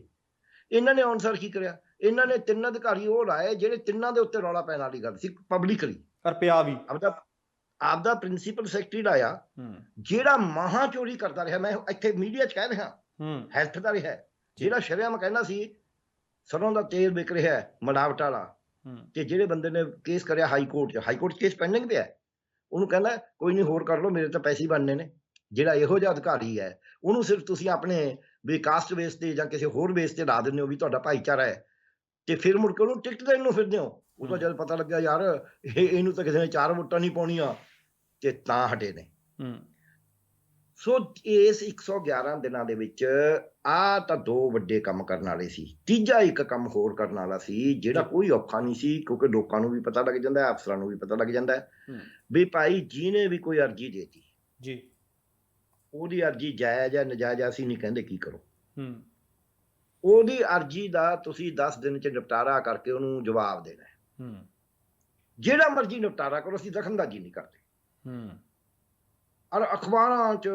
ਇਹਨਾਂ ਨੇ ਅਨੁਸਾਰ ਕੀ ਕਰਿਆ? ਇਹਨਾਂ ਨੇ 3 ਅਧਿਕਾਰੀ ਉਹ ਲਾਏ ਜਿਹੜੇ 3 ਦੇ ਉੱਤੇ ਰੌਲਾ ਪੈਣ ਵਾਲੀ ਗੱਲ ਸੀ ਪਬਲਿਕਲੀ। ਰੁਪਿਆ ਵੀ ਆਪਦਾ ਪ੍ਰਿੰਸੀਪਲ ਸੈਕਟਰੀ ਲਾਇਆ ਜਿਹੜਾ ਮਹਾ ਚੋਰੀ ਕਰਦਾ ਰਿਹਾ। ਮੈਂ ਇੱਥੇ ਮੀਡੀਆ 'ਚ ਕਹਿ ਰਿਹਾ, ਹੈਲਥ ਦਾ ਰਿਹਾ, ਜਿਹੜਾ ਸ਼ਰੇਆਮ ਕਹਿੰਦਾ ਸੀ ਸਰੋਂ ਦਾ ਤੇਲ ਵਿਕ ਰਿਹਾ ਮਿਲਾਵਟ ਵਾਲਾ, ਤੇ ਜਿਹੜੇ ਬੰਦੇ ਨੇ ਕੇਸ ਕਰਿਆ ਹਾਈ ਕੋਰਟ 'ਚ ਕੇਸ ਪੈਂਡਿੰਗ ਪਿਆ, ਉਹਨੂੰ ਕਹਿੰਦਾ ਕੋਈ ਨਹੀਂ ਹੋਰ ਕਰ ਲਓ, ਮੇਰੇ ਤਾਂ ਪੈਸੇ ਬਣਨੇ ਨੇ। ਜਿਹੜਾ ਇਹੋ ਜਿਹਾ ਅਧਿਕਾਰੀ ਹੈ ਉਹਨੂੰ ਸਿਰਫ ਤੁਸੀਂ ਆਪਣੇ ਵੀ ਕਾਸਟ ਬੇਸ ਤੇ ਜਾਂ ਕਿਸੇ ਹੋਰ ਬੇਸ ਤੇ ਲਾ ਦਿੰਦੇ ਹੋ ਵੀ ਤੁਹਾਡਾ ਭਾਈਚਾਰਾ ਹੈ, ਤੇ ਫਿਰ ਮੁੜ ਕੇ ਉਹਨੂੰ ਟਿਕਟ ਦੇਣ ਨੂੰ ਫਿਰਦੇ ਹੋ। ਉਹ ਤਾਂ ਜਦ ਪਤਾ ਲੱਗਿਆ ਯਾਰ ਇਹਨੂੰ ਤਾਂ ਕਿਸੇ ਨੇ 4 ਵੋਟਾਂ ਨਹੀਂ ਪਾਉਣੀਆਂ ਤੇ ਤਾਂ ਹਟੇ ਨੇ। ਸੋ ਇਸ 111 ਦਿਨਾਂ ਦੇ ਵਿੱਚ ਆਹ ਤਾਂ 2 ਵੱਡੇ ਕੰਮ ਕਰਨ ਵਾਲੇ ਸੀ। ਤੀਜਾ ਇੱਕ ਕੰਮ ਹੋਰ ਕਰਨ ਵਾਲਾ ਸੀ ਜਿਹੜਾ ਕੋਈ ਔਖਾ ਨਹੀਂ ਸੀ, ਕਿਉਂਕਿ ਲੋਕਾਂ ਨੂੰ ਵੀ ਪਤਾ ਲੱਗ ਜਾਂਦਾ, ਅਫਸਰਾਂ ਨੂੰ ਵੀ ਪਤਾ ਲੱਗ ਜਾਂਦਾ ਵੀ ਭਾਈ ਜਿਹਨੇ ਵੀ ਕੋਈ ਅਰਜੀ ਦੇਤੀ ਜੀ, ਉਹਦੀ ਅਰਜੀ ਜਾਇਜ਼ ਹੈ ਨਜਾਇਜ਼ ਅਸੀਂ ਨਹੀਂ ਕਹਿੰਦੇ, ਕੀ ਕਰੋ। ਉਹਦੀ ਅਰਜੀ ਦਾ ਤੁਸੀਂ 10 ਦਿਨ ਚ ਨਿਪਟਾਰਾ ਕਰਕੇ ਉਹਨੂੰ ਜਵਾਬ ਦੇਣਾ। ਜਿਹੜਾ ਮਰਜ਼ੀ ਨਿਪਟਾਰਾ ਕਰੋ, ਅਸੀਂ ਦਖਲਅੰਦਾਜ਼ੀ ਨਹੀਂ ਕਰਦੇ। ਔਰ ਅਖਬਾਰਾਂ ਚ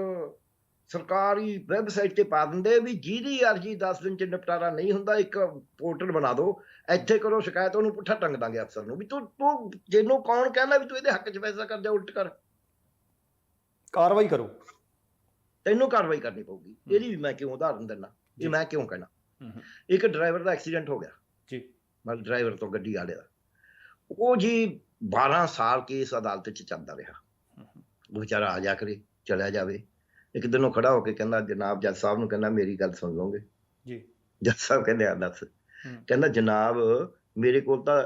ਸਰਕਾਰੀ ਵੈਬਸਾਈਟ ਤੇ ਪਾ ਦਿੰਦੇ ਵੀ ਜਿਹਦੀ ਅਰਜੀ 10 ਦਿਨ ਚ ਨਿਪਟਾਰਾ ਨਹੀਂ ਹੁੰਦਾ, ਇੱਕ ਪੋਰਟਲ ਬਣਾ ਦਿਓ, ਇੱਥੇ ਕਰੋ ਸ਼ਿਕਾਇਤ, ਉਹਨੂੰ ਪੁੱਠਾ ਟੰਗ ਦਾਂਗੇ ਅਫਸਰ ਨੂੰ ਵੀ ਤੂੰ ਜਿਹਨੂੰ ਕੌਣ ਕਹਿੰਦਾ ਵੀ ਤੂੰ ਇਹਦੇ ਹੱਕ ਚ ਫੈਸਲਾ ਕਰ ਜਾ, ਉਲਟ ਕਰ ਕਾਰਵਾਈ ਕਰੋ, ਤੈਨੂੰ ਕਾਰਵਾਈ ਕਰਨੀ ਪਊਗੀ। ਇਹਦੀ ਵੀ ਮੈਂ ਕਿਉਂ ਉਦਾਹਰਨ ਦਿੰਦਾ, ਇਹ ਮੈਂ ਕਿਉਂ ਕਹਿਣਾ। ਇੱਕ ਡਰਾਈਵਰ ਦਾ ਐਕਸੀਡੈਂਟ ਹੋ ਗਿਆ ਜੀ, ਮਤਲਬ ਡਰਾਈਵਰ ਤੋਂ ਗੱਡੀ ਵਾਲੇ ਦਾ, ਉਹ ਜੀ 12 ਸਾਲ ਕੇਸ ਅਦਾਲਤ ਚ ਚੱਲਦਾ ਰਿਹਾ। ਉਹ ਵਿਚਾਰਾ ਆ ਜਾ ਕਰੇ, ਚਲਿਆ ਜਾਵੇ। ਇੱਕ ਦਿਨ ਉਹ ਖੜਾ ਹੋ ਕੇ ਕਹਿੰਦਾ ਜਨਾਬ ਜੱਜ ਸਾਹਿਬ ਨੂੰ, ਕਹਿੰਦਾ ਮੇਰੀ ਗੱਲ ਸੁਣ ਲਓਗੇ ਜੀ। ਜੱਜ ਸਾਹਿਬ ਕਹਿੰਦੇ ਆ ਦੱਸ। ਕਹਿੰਦਾ ਜਨਾਬ ਮੇਰੇ ਕੋਲ ਤਾਂ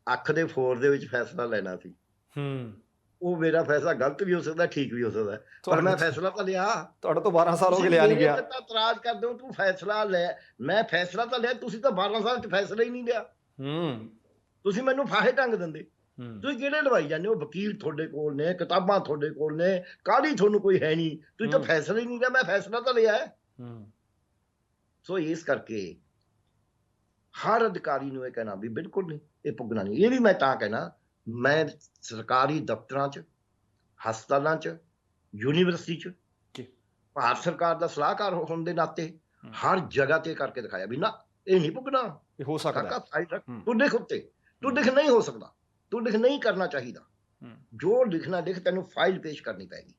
ਅੱਖ ਦੇ ਫੋਰ ਦੇ ਵਿੱਚ ਫੈਸਲਾ ਲੈਣਾ ਸੀ। ਉਹ ਮੇਰਾ ਫੈਸਲਾ ਗਲਤ ਵੀ ਹੋ ਸਕਦਾ, ਠੀਕ ਵੀ ਹੋ ਸਕਦਾ, ਪਰ ਮੈਂ ਫੈਸਲਾ ਤਾਂ ਲਿਆ। ਤੁਹਾਡੇ ਤੋਂ 12 ਸਾਲ ਹੋ ਗਏ ਲਿਆ ਨਹੀਂ ਗਿਆ। ਇਤਰਾਜ਼ ਕਰਦੇ ਹੋ, ਤੂੰ ਫੈਸਲਾ ਲੈ, ਮੈਂ ਫੈਸਲਾ ਤਾਂ ਲਿਆ, ਤੁਸੀਂ ਤਾਂ 12 ਸਾਲ ਚ ਫੈਸਲਾ ਹੀ ਨਹੀਂ ਲਿਆ। ਤੁਸੀਂ ਮੈਨੂੰ ਫਾਹੇ ਟੰਗ ਦਿੰਦੇ। ਤੁਸੀਂ ਕਿਹੜੇ ਲਵਾਈ ਜਾਂਦੇ ਹੋ? ਵਕੀਲ ਤੁਹਾਡੇ ਕੋਲ ਨੇ, ਕਿਤਾਬਾਂ ਤੁਹਾਡੇ ਕੋਲ ਨੇ, ਕਾਹਲੀ ਤੁਹਾਨੂੰ ਕੋਈ ਹੈ ਨਹੀਂ, ਤੁਸੀਂ ਤਾਂ ਫੈਸਲਾ ਹੀ ਨਹੀਂ ਲਿਆ। ਮੈਂ ਫੈਸਲਾ ਤਾਂ ਲਿਆ ਹੈ। ਸੋ ਇਸ ਕਰਕੇ ਹਰ ਅਧਿਕਾਰੀ ਨੂੰ ਇਹ ਕਹਿਣਾ ਵੀ ਬਿਲਕੁਲ ਨਹੀਂ, ਇਹ ਪੁੱਗਣਾ ਨਹੀਂ। ਇਹ ਵੀ ਮੈਂ ਤਾਂ ਕਹਿਣਾ, ਮੈਂ ਸਰਕਾਰੀ ਦਫ਼ਤਰਾਂ ਚ, ਹਸਪਤਾਲਾਂ ਚ, ਯੂਨੀਵਰਸਿਟੀ ਚ, ਭਾਰਤ ਸਰਕਾਰ ਦਾ ਸਲਾਹਕਾਰ ਹੋਣ ਦੇ ਨਾਤੇ ਹਰ ਜਗ੍ਹਾ ਤੇ ਕਰਕੇ ਦਿਖਾਇਆ ਵੀ ਨਾ ਇਹ ਨਹੀਂ ਪੁੱਗਣਾ, ਇਹ ਹੋ ਸਕਦਾ। ਤੂੰ ਲਿਖ ਉੱਤੇ, ਤੂੰ ਲਿਖ ਨਹੀਂ ਹੋ ਸਕਦਾ, ਤੂੰ ਲਿਖ ਨਹੀਂ ਕਰਨਾ ਚਾਹੀਦਾ। ਜੋ ਲਿਖਣਾ ਲਿਖ, ਤੈਨੂੰ ਫਾਈਲ ਪੇਸ਼ ਕਰਨੀ ਪੈਗੀ।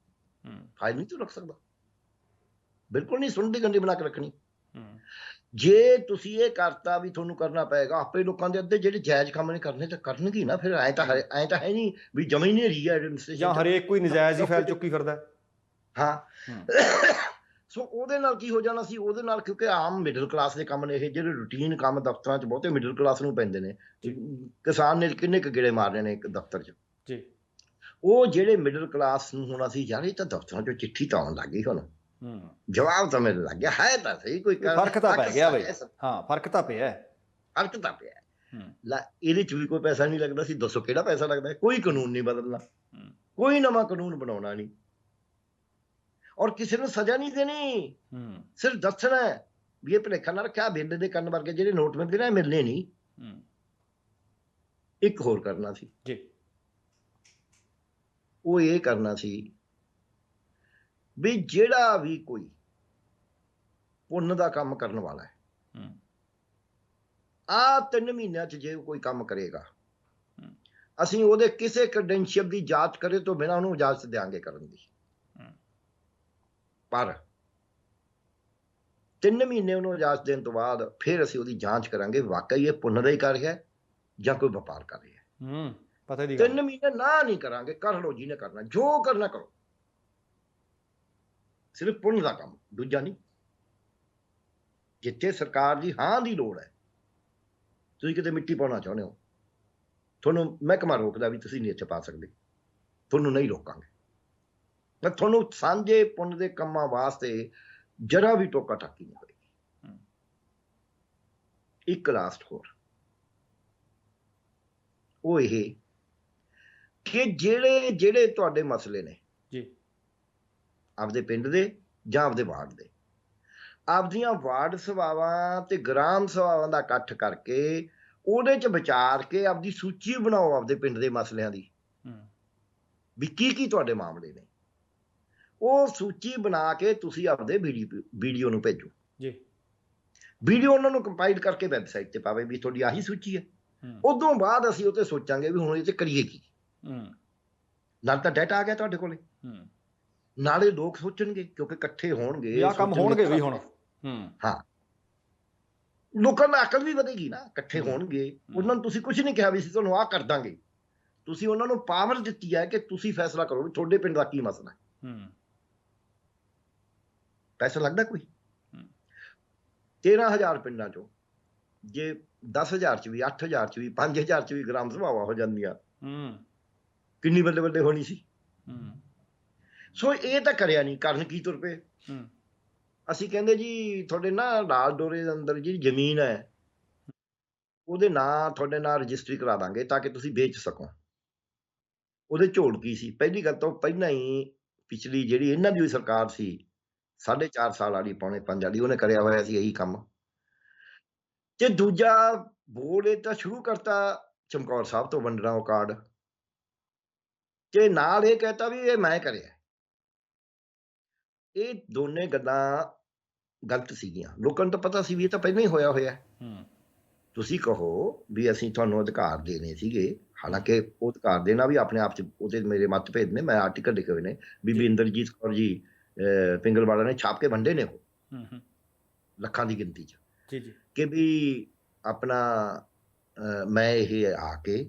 ਫਾਈਲ ਨਹੀਂ ਤੂੰ ਰੱਖ ਸਕਦਾ, ਬਿਲਕੁਲ ਨਹੀਂ। ਸੁਣਦੀ ਗੰਦੀ ਬਣਾ ਕੇ ਰੱਖਣੀ। ਜੇ ਤੁਸੀਂ ਇਹ ਕਰਤਾ ਵੀ ਤੁਹਾਨੂੰ ਕਰਨਾ ਪਏਗਾ, ਆਪੇ ਲੋਕਾਂ ਦੇ ਅੱਧੇ ਜਿਹੜੇ ਜਾਇਜ਼ ਕੰਮ ਨੇ ਕਰਨੇ ਤਾਂ ਕਰਨਗੇ ਨਾ। ਫਿਰ ਐਂ ਤਾਂ ਹੈ ਨਹੀਂ ਵੀ ਜਮਾ ਹੀ ਨਹੀਂ ਰਹੀ ਹੈ ਐਡਮਿਨਿਸਟ੍ਰੇਸ਼ਨ, ਜਾਂ ਹਰੇਕ ਕੋਈ ਨਜਾਇਜ਼ ਹੀ ਫਾਈਲ ਚੁੱਕੀ ਫਿਰਦਾ। ਹਾਂ। ਸੋ ਉਹਦੇ ਨਾਲ ਕੀ ਹੋ ਜਾਣਾ ਸੀ? ਉਹਦੇ ਨਾਲ, ਕਿਉਂਕਿ ਆਮ ਮਿਡਲ ਕਲਾਸ ਦੇ ਕੰਮ ਨੇ ਇਹ, ਜਿਹੜੇ ਰੂਟੀਨ ਕੰਮ ਦਫ਼ਤਰਾਂ ਚ ਬਹੁਤੇ ਮਿਡਲ ਕਲਾਸ ਨੂੰ ਪੈਂਦੇ ਨੇ। ਕਿਸਾਨ ਨੇ ਕਿੰਨੇ ਕੁ ਗੇੜੇ ਮਾਰਨੇ ਨੇ ਇੱਕ ਦਫ਼ਤਰ ਚ ਜੀ, ਉਹ ਜਿਹੜੇ ਮਿਡਲ ਕਲਾਸ ਨੂੰ ਹੋਣਾ ਸੀ ਯਾਰ ਇਹ ਤਾਂ ਦਫ਼ਤਰਾਂ ਚੋਂ ਚਿੱਠੀ ਤਾਂ ਆਉਣ ਲੱਗ ਗਈ, ਹੁਣ ਜਵਾਬ ਤਾਂ ਮੇਰੇ ਲੱਗ ਗਿਆ ਹੈ, ਤਾਂ ਸਹੀ ਕੋਈ ਫਰਕ ਤਾਂ ਪੈ ਗਿਆ ਬਈ। ਹਾਂ, ਫਰਕ ਤਾਂ ਪਿਆ, ਫਰਕ ਤਾਂ ਪਿਆ। ਇਹਦੇ ਚ ਵੀ ਕੋਈ ਪੈਸਾ ਨਹੀਂ ਲੱਗਦਾ ਸੀ। ਦੱਸੋ ਕਿਹੜਾ ਪੈਸਾ ਲੱਗਦਾ? ਕੋਈ ਕਾਨੂੰਨ ਨਹੀਂ ਬਦਲਣਾ, ਕੋਈ ਨਵਾਂ ਕਾਨੂੰਨ ਬਣਾਉਣਾ ਨਹੀਂ, ਔਰ ਕਿਸੇ ਨੂੰ ਸਜ਼ਾ ਨਹੀਂ ਦੇਣੀ। ਸਿਰਫ ਦੱਸਣਾ ਵੀ ਇਹ ਭੁਲੇਖਾ ਨਾ ਰੱਖਿਆ, ਬਿੱਲ ਦੇ ਕੰਨ ਵਰਗੇ ਜਿਹੜੇ ਨੋਟ ਮਿਲਦੇ ਨੇ ਮਿਲਣੇ ਨਹੀਂ। ਇੱਕ ਹੋਰ ਕਰਨਾ ਸੀ ਜੀ, ਉਹ ਇਹ ਕਰਨਾ ਸੀ ਵੀ ਜਿਹੜਾ ਵੀ ਕੋਈ ਪੁੰਨ ਦਾ ਕੰਮ ਕਰਨ ਵਾਲਾ ਹੈ, ਆਹ 3 ਮਹੀਨਿਆਂ ਚ ਜੇ ਕੋਈ ਕੰਮ ਕਰੇਗਾ, ਅਸੀਂ ਉਹਦੇ ਕਿਸੇ ਕ੍ਰੈਡੈਂਸ਼ੀਅਲ ਦੀ ਜਾਂਚ ਕਰੇ ਤੋਂ ਬਿਨਾਂ ਉਹਨੂੰ ਇਜਾਜ਼ਤ ਦਿਆਂਗੇ ਕਰਨ ਦੀ। ਪਰ 3 ਮਹੀਨੇ ਉਹਨੂੰ ਇਜਾਜ਼ਤ ਦੇਣ ਤੋਂ ਬਾਅਦ ਫਿਰ ਅਸੀਂ ਉਹਦੀ ਜਾਂਚ ਕਰਾਂਗੇ, ਵਾਕਈ ਇਹ ਪੁੰਨ ਦਾ ਹੀ ਕਰ ਰਿਹਾ ਜਾਂ ਕੋਈ ਵਪਾਰ ਕਰ ਰਿਹਾ। ਪਤਾ ਨਹੀਂ, 3 ਮਹੀਨੇ ਨਾ ਨਹੀਂ ਕਰਾਂਗੇ, ਕਰ ਲਓ ਜਿਹਨੇ ਕਰਨਾ, ਜੋ ਕਰਨਾ ਕਰੋ, ਸਿਰਫ ਪੁੰਨ ਦਾ ਕੰਮ, ਦੂਜਾ ਨਹੀਂ। ਜਿੱਥੇ ਸਰਕਾਰ ਦੀ ਹਾਂ ਦੀ ਲੋੜ ਹੈ, ਤੁਸੀਂ ਕਿਤੇ ਮਿੱਟੀ ਪਾਉਣਾ ਚਾਹੁੰਦੇ ਹੋ, ਤੁਹਾਨੂੰ ਮਹਿਕਮਾ ਰੋਕਦਾ ਵੀ ਤੁਸੀਂ ਨਹੀਂ ਇੱਥੇ ਪਾ ਸਕਦੇ, ਤੁਹਾਨੂੰ ਨਹੀਂ ਰੋਕਾਂਗੇ। ਮੈਂ ਤੁਹਾਨੂੰ ਸਾਂਝੇ ਪੁੰਨ ਦੇ ਕੰਮਾਂ ਵਾਸਤੇ ਜਰਾ ਵੀ ਟੋਕਾ ਟਾਕੀ ਨਹੀਂ ਹੋਏਗੀ। ਇੱਕ ਲਾਸਟ ਹੋਰ, ਉਹ ਇਹ ਕਿ ਜਿਹੜੇ ਤੁਹਾਡੇ ਮਸਲੇ ਨੇ ਜੀ, ਆਪਦੇ ਪਿੰਡ ਦੇ ਜਾਂ ਆਪਦੇ ਵਾਰਡ ਦੇ, ਆਪਦੀਆਂ ਵਾਰਡ ਸਭਾਵਾਂ ਤੇ ਗ੍ਰਾਮ ਸਭਾਵਾਂ ਦਾ ਇਕੱਠ ਕਰਕੇ ਉਹਦੇ ਚ ਵਿਚਾਰ ਕੇ ਆਪਦੀ ਸੂਚੀ ਬਣਾਓ ਆਪਦੇ ਪਿੰਡ ਦੇ ਮਸਲਿਆਂ ਦੀ, ਵੀ ਕੀ ਤੁਹਾਡੇ ਮਾਮਲੇ ਨੇ। ਉਹ ਸੂਚੀ ਬਣਾ ਕੇ ਤੁਸੀਂ ਆਪਦੇ ਵੀਡੀਓ ਨੂੰ ਭੇਜੋ ਜੀ। ਵੀਡੀਓ ਉਹਨਾਂ ਨੂੰ ਕੰਪਾਈਲ ਕਰਕੇ ਵੈਬਸਾਈਟ ਤੇ ਪਾਵੇ ਵੀ ਤੁਹਾਡੀ ਆਹੀ ਸੂਚੀ ਹੈ। ਉਦੋਂ ਬਾਅਦ ਅਸੀਂ ਉਹ ਤੇ ਸੋਚਾਂਗੇ ਵੀ ਹੁਣ ਇਹ ਤੇ ਕਰੀਏ ਕੀ। ਨਾਲ ਤਾਂ ਡਾਟਾ ਆ ਗਿਆ ਤੁਹਾਡੇ ਕੋਲੇ, ਨਾਲੇ ਲੋਕ ਸੋਚਣਗੇ, ਕਿਉਂਕਿ ਇਕੱਠੇ ਹੋਣਗੇ, ਆਹ ਕੰਮ ਹੋਣਗੇ ਵੀ ਹੁਣ। ਹਾਂ, ਲੋਕਾਂ ਨੂੰ ਅਕਲ ਵੀ ਵਧੇਗੀ ਨਾ, ਇਕੱਠੇ ਹੋਣਗੇ। ਉਹਨਾਂ ਨੂੰ ਤੁਸੀਂ ਕੁਝ ਨਹੀਂ ਕਿਹਾ ਵੀ ਅਸੀਂ ਤੁਹਾਨੂੰ ਆਹ ਕਰ ਦਾਂਗੇ, ਤੁਸੀਂ ਉਹਨਾਂ ਨੂੰ ਪਾਵਰ ਦਿੱਤੀ ਹੈ ਕਿ ਤੁਸੀਂ ਫੈਸਲਾ ਕਰੋ ਵੀ ਤੁਹਾਡੇ ਪਿੰਡ ਦਾ ਕੀ ਮਸਲਾ ਹੈ। ਪੈਸਾ ਲੱਗਦਾ ਕੋਈ? 13,000 ਪਿੰਡਾਂ ਚੋਂ ਜੇ 10,000 ਚ ਵੀ, 8,000 ਚ ਵੀ, 5,000 ਚ ਵੀ ਗ੍ਰਾਮ ਸਭਾਵਾਂ ਹੋ ਜਾਂਦੀਆਂ, ਕਿੰਨੀ ਬੱਲੇ ਬੱਲੇ ਹੋਣੀ ਸੀ। ਸੋ ਇਹ ਤਾਂ ਕਰਿਆ ਨਹੀਂ, ਕਰਨ ਕੀ ਤੁਰ ਪਏ। ਅਸੀਂ ਕਹਿੰਦੇ ਜੀ ਤੁਹਾਡੇ ਨਾ ਲਾਲ ਡੋਰੇ ਦੇ ਅੰਦਰ ਜਿਹੜੀ ਜ਼ਮੀਨ ਹੈ ਉਹਦੇ ਨਾਂ ਤੁਹਾਡੇ ਨਾਲ ਰਜਿਸਟਰੀ ਕਰਾ ਦਾਂਗੇ ਤਾਂ ਕਿ ਤੁਸੀਂ ਵੇਚ ਸਕੋ। ਉਹਦੇ ਝੋਲ ਕੀ ਸੀ, ਪਹਿਲੀ ਗੱਲ ਤਾਂ ਪਹਿਲਾਂ ਹੀ ਪਿਛਲੀ ਜਿਹੜੀ ਇਹਨਾਂ ਦੀ ਸਰਕਾਰ ਸੀ 4.5 ਸਾਲ ਵਾਲੀ, ਪੌਣੇ 5 ਵਾਲੀ, ਉਹਨੇ ਕਰਿਆ ਹੋਇਆ ਸੀ ਇਹੀ ਕੰਮ। ਤੇ ਦੂਜਾ ਬੋਰਡ ਇਹ ਤਾਂ ਸ਼ੁਰੂ ਕਰਤਾ ਚਮਕੌਰ ਸਾਹਿਬ ਤੋਂ ਵੰਡਣਾ ਉਹ ਕਾਰਡ, ਤੇ ਨਾਲ ਇਹ ਕਹਿਤਾ ਵੀ ਇਹ ਮੈਂ ਕਰਿਆ। ਇਹ ਦੋਨੇ ਗੱਲਾਂ ਗਲਤ ਸੀਗੀਆਂ। ਲੋਕਾਂ ਨੂੰ ਤਾਂ ਪਤਾ ਸੀ ਵੀ ਇਹ ਤਾਂ ਪਹਿਲਾਂ ਹੀ ਹੋਇਆ ਹੋਇਆ। ਤੁਸੀਂ ਕਹੋ ਵੀ ਅਸੀਂ ਤੁਹਾਨੂੰ ਅਧਿਕਾਰ ਦੇਣੇ ਸੀਗੇ, ਹਾਲਾਂਕਿ ਉਹ ਅਧਿਕਾਰ ਦੇਣਾ ਵੀ ਆਪਣੇ ਆਪ 'ਚ ਉਹਦੇ ਮੇਰੇ ਮਤਭੇਦ ਨੇ, ਮੈਂ ਆਰਟੀਕਲ ਲਿਖੇ ਹੋਏ ਨੇ। ਬੀਬੀ ਇੰਦਰਜੀਤ ਕੌਰ ਜੀ ਪਿੰਗਲਵਾੜਾ ਨੇ ਛਾਪ ਕੇ ਵੰਡੇ ਨੇ ਉਹ ਲੱਖਾਂ ਦੀ ਗਿਣਤੀ 'ਚ, ਕਿ ਵੀ ਆਪਣਾ ਮੈਂ ਇਹ ਆ ਕੇ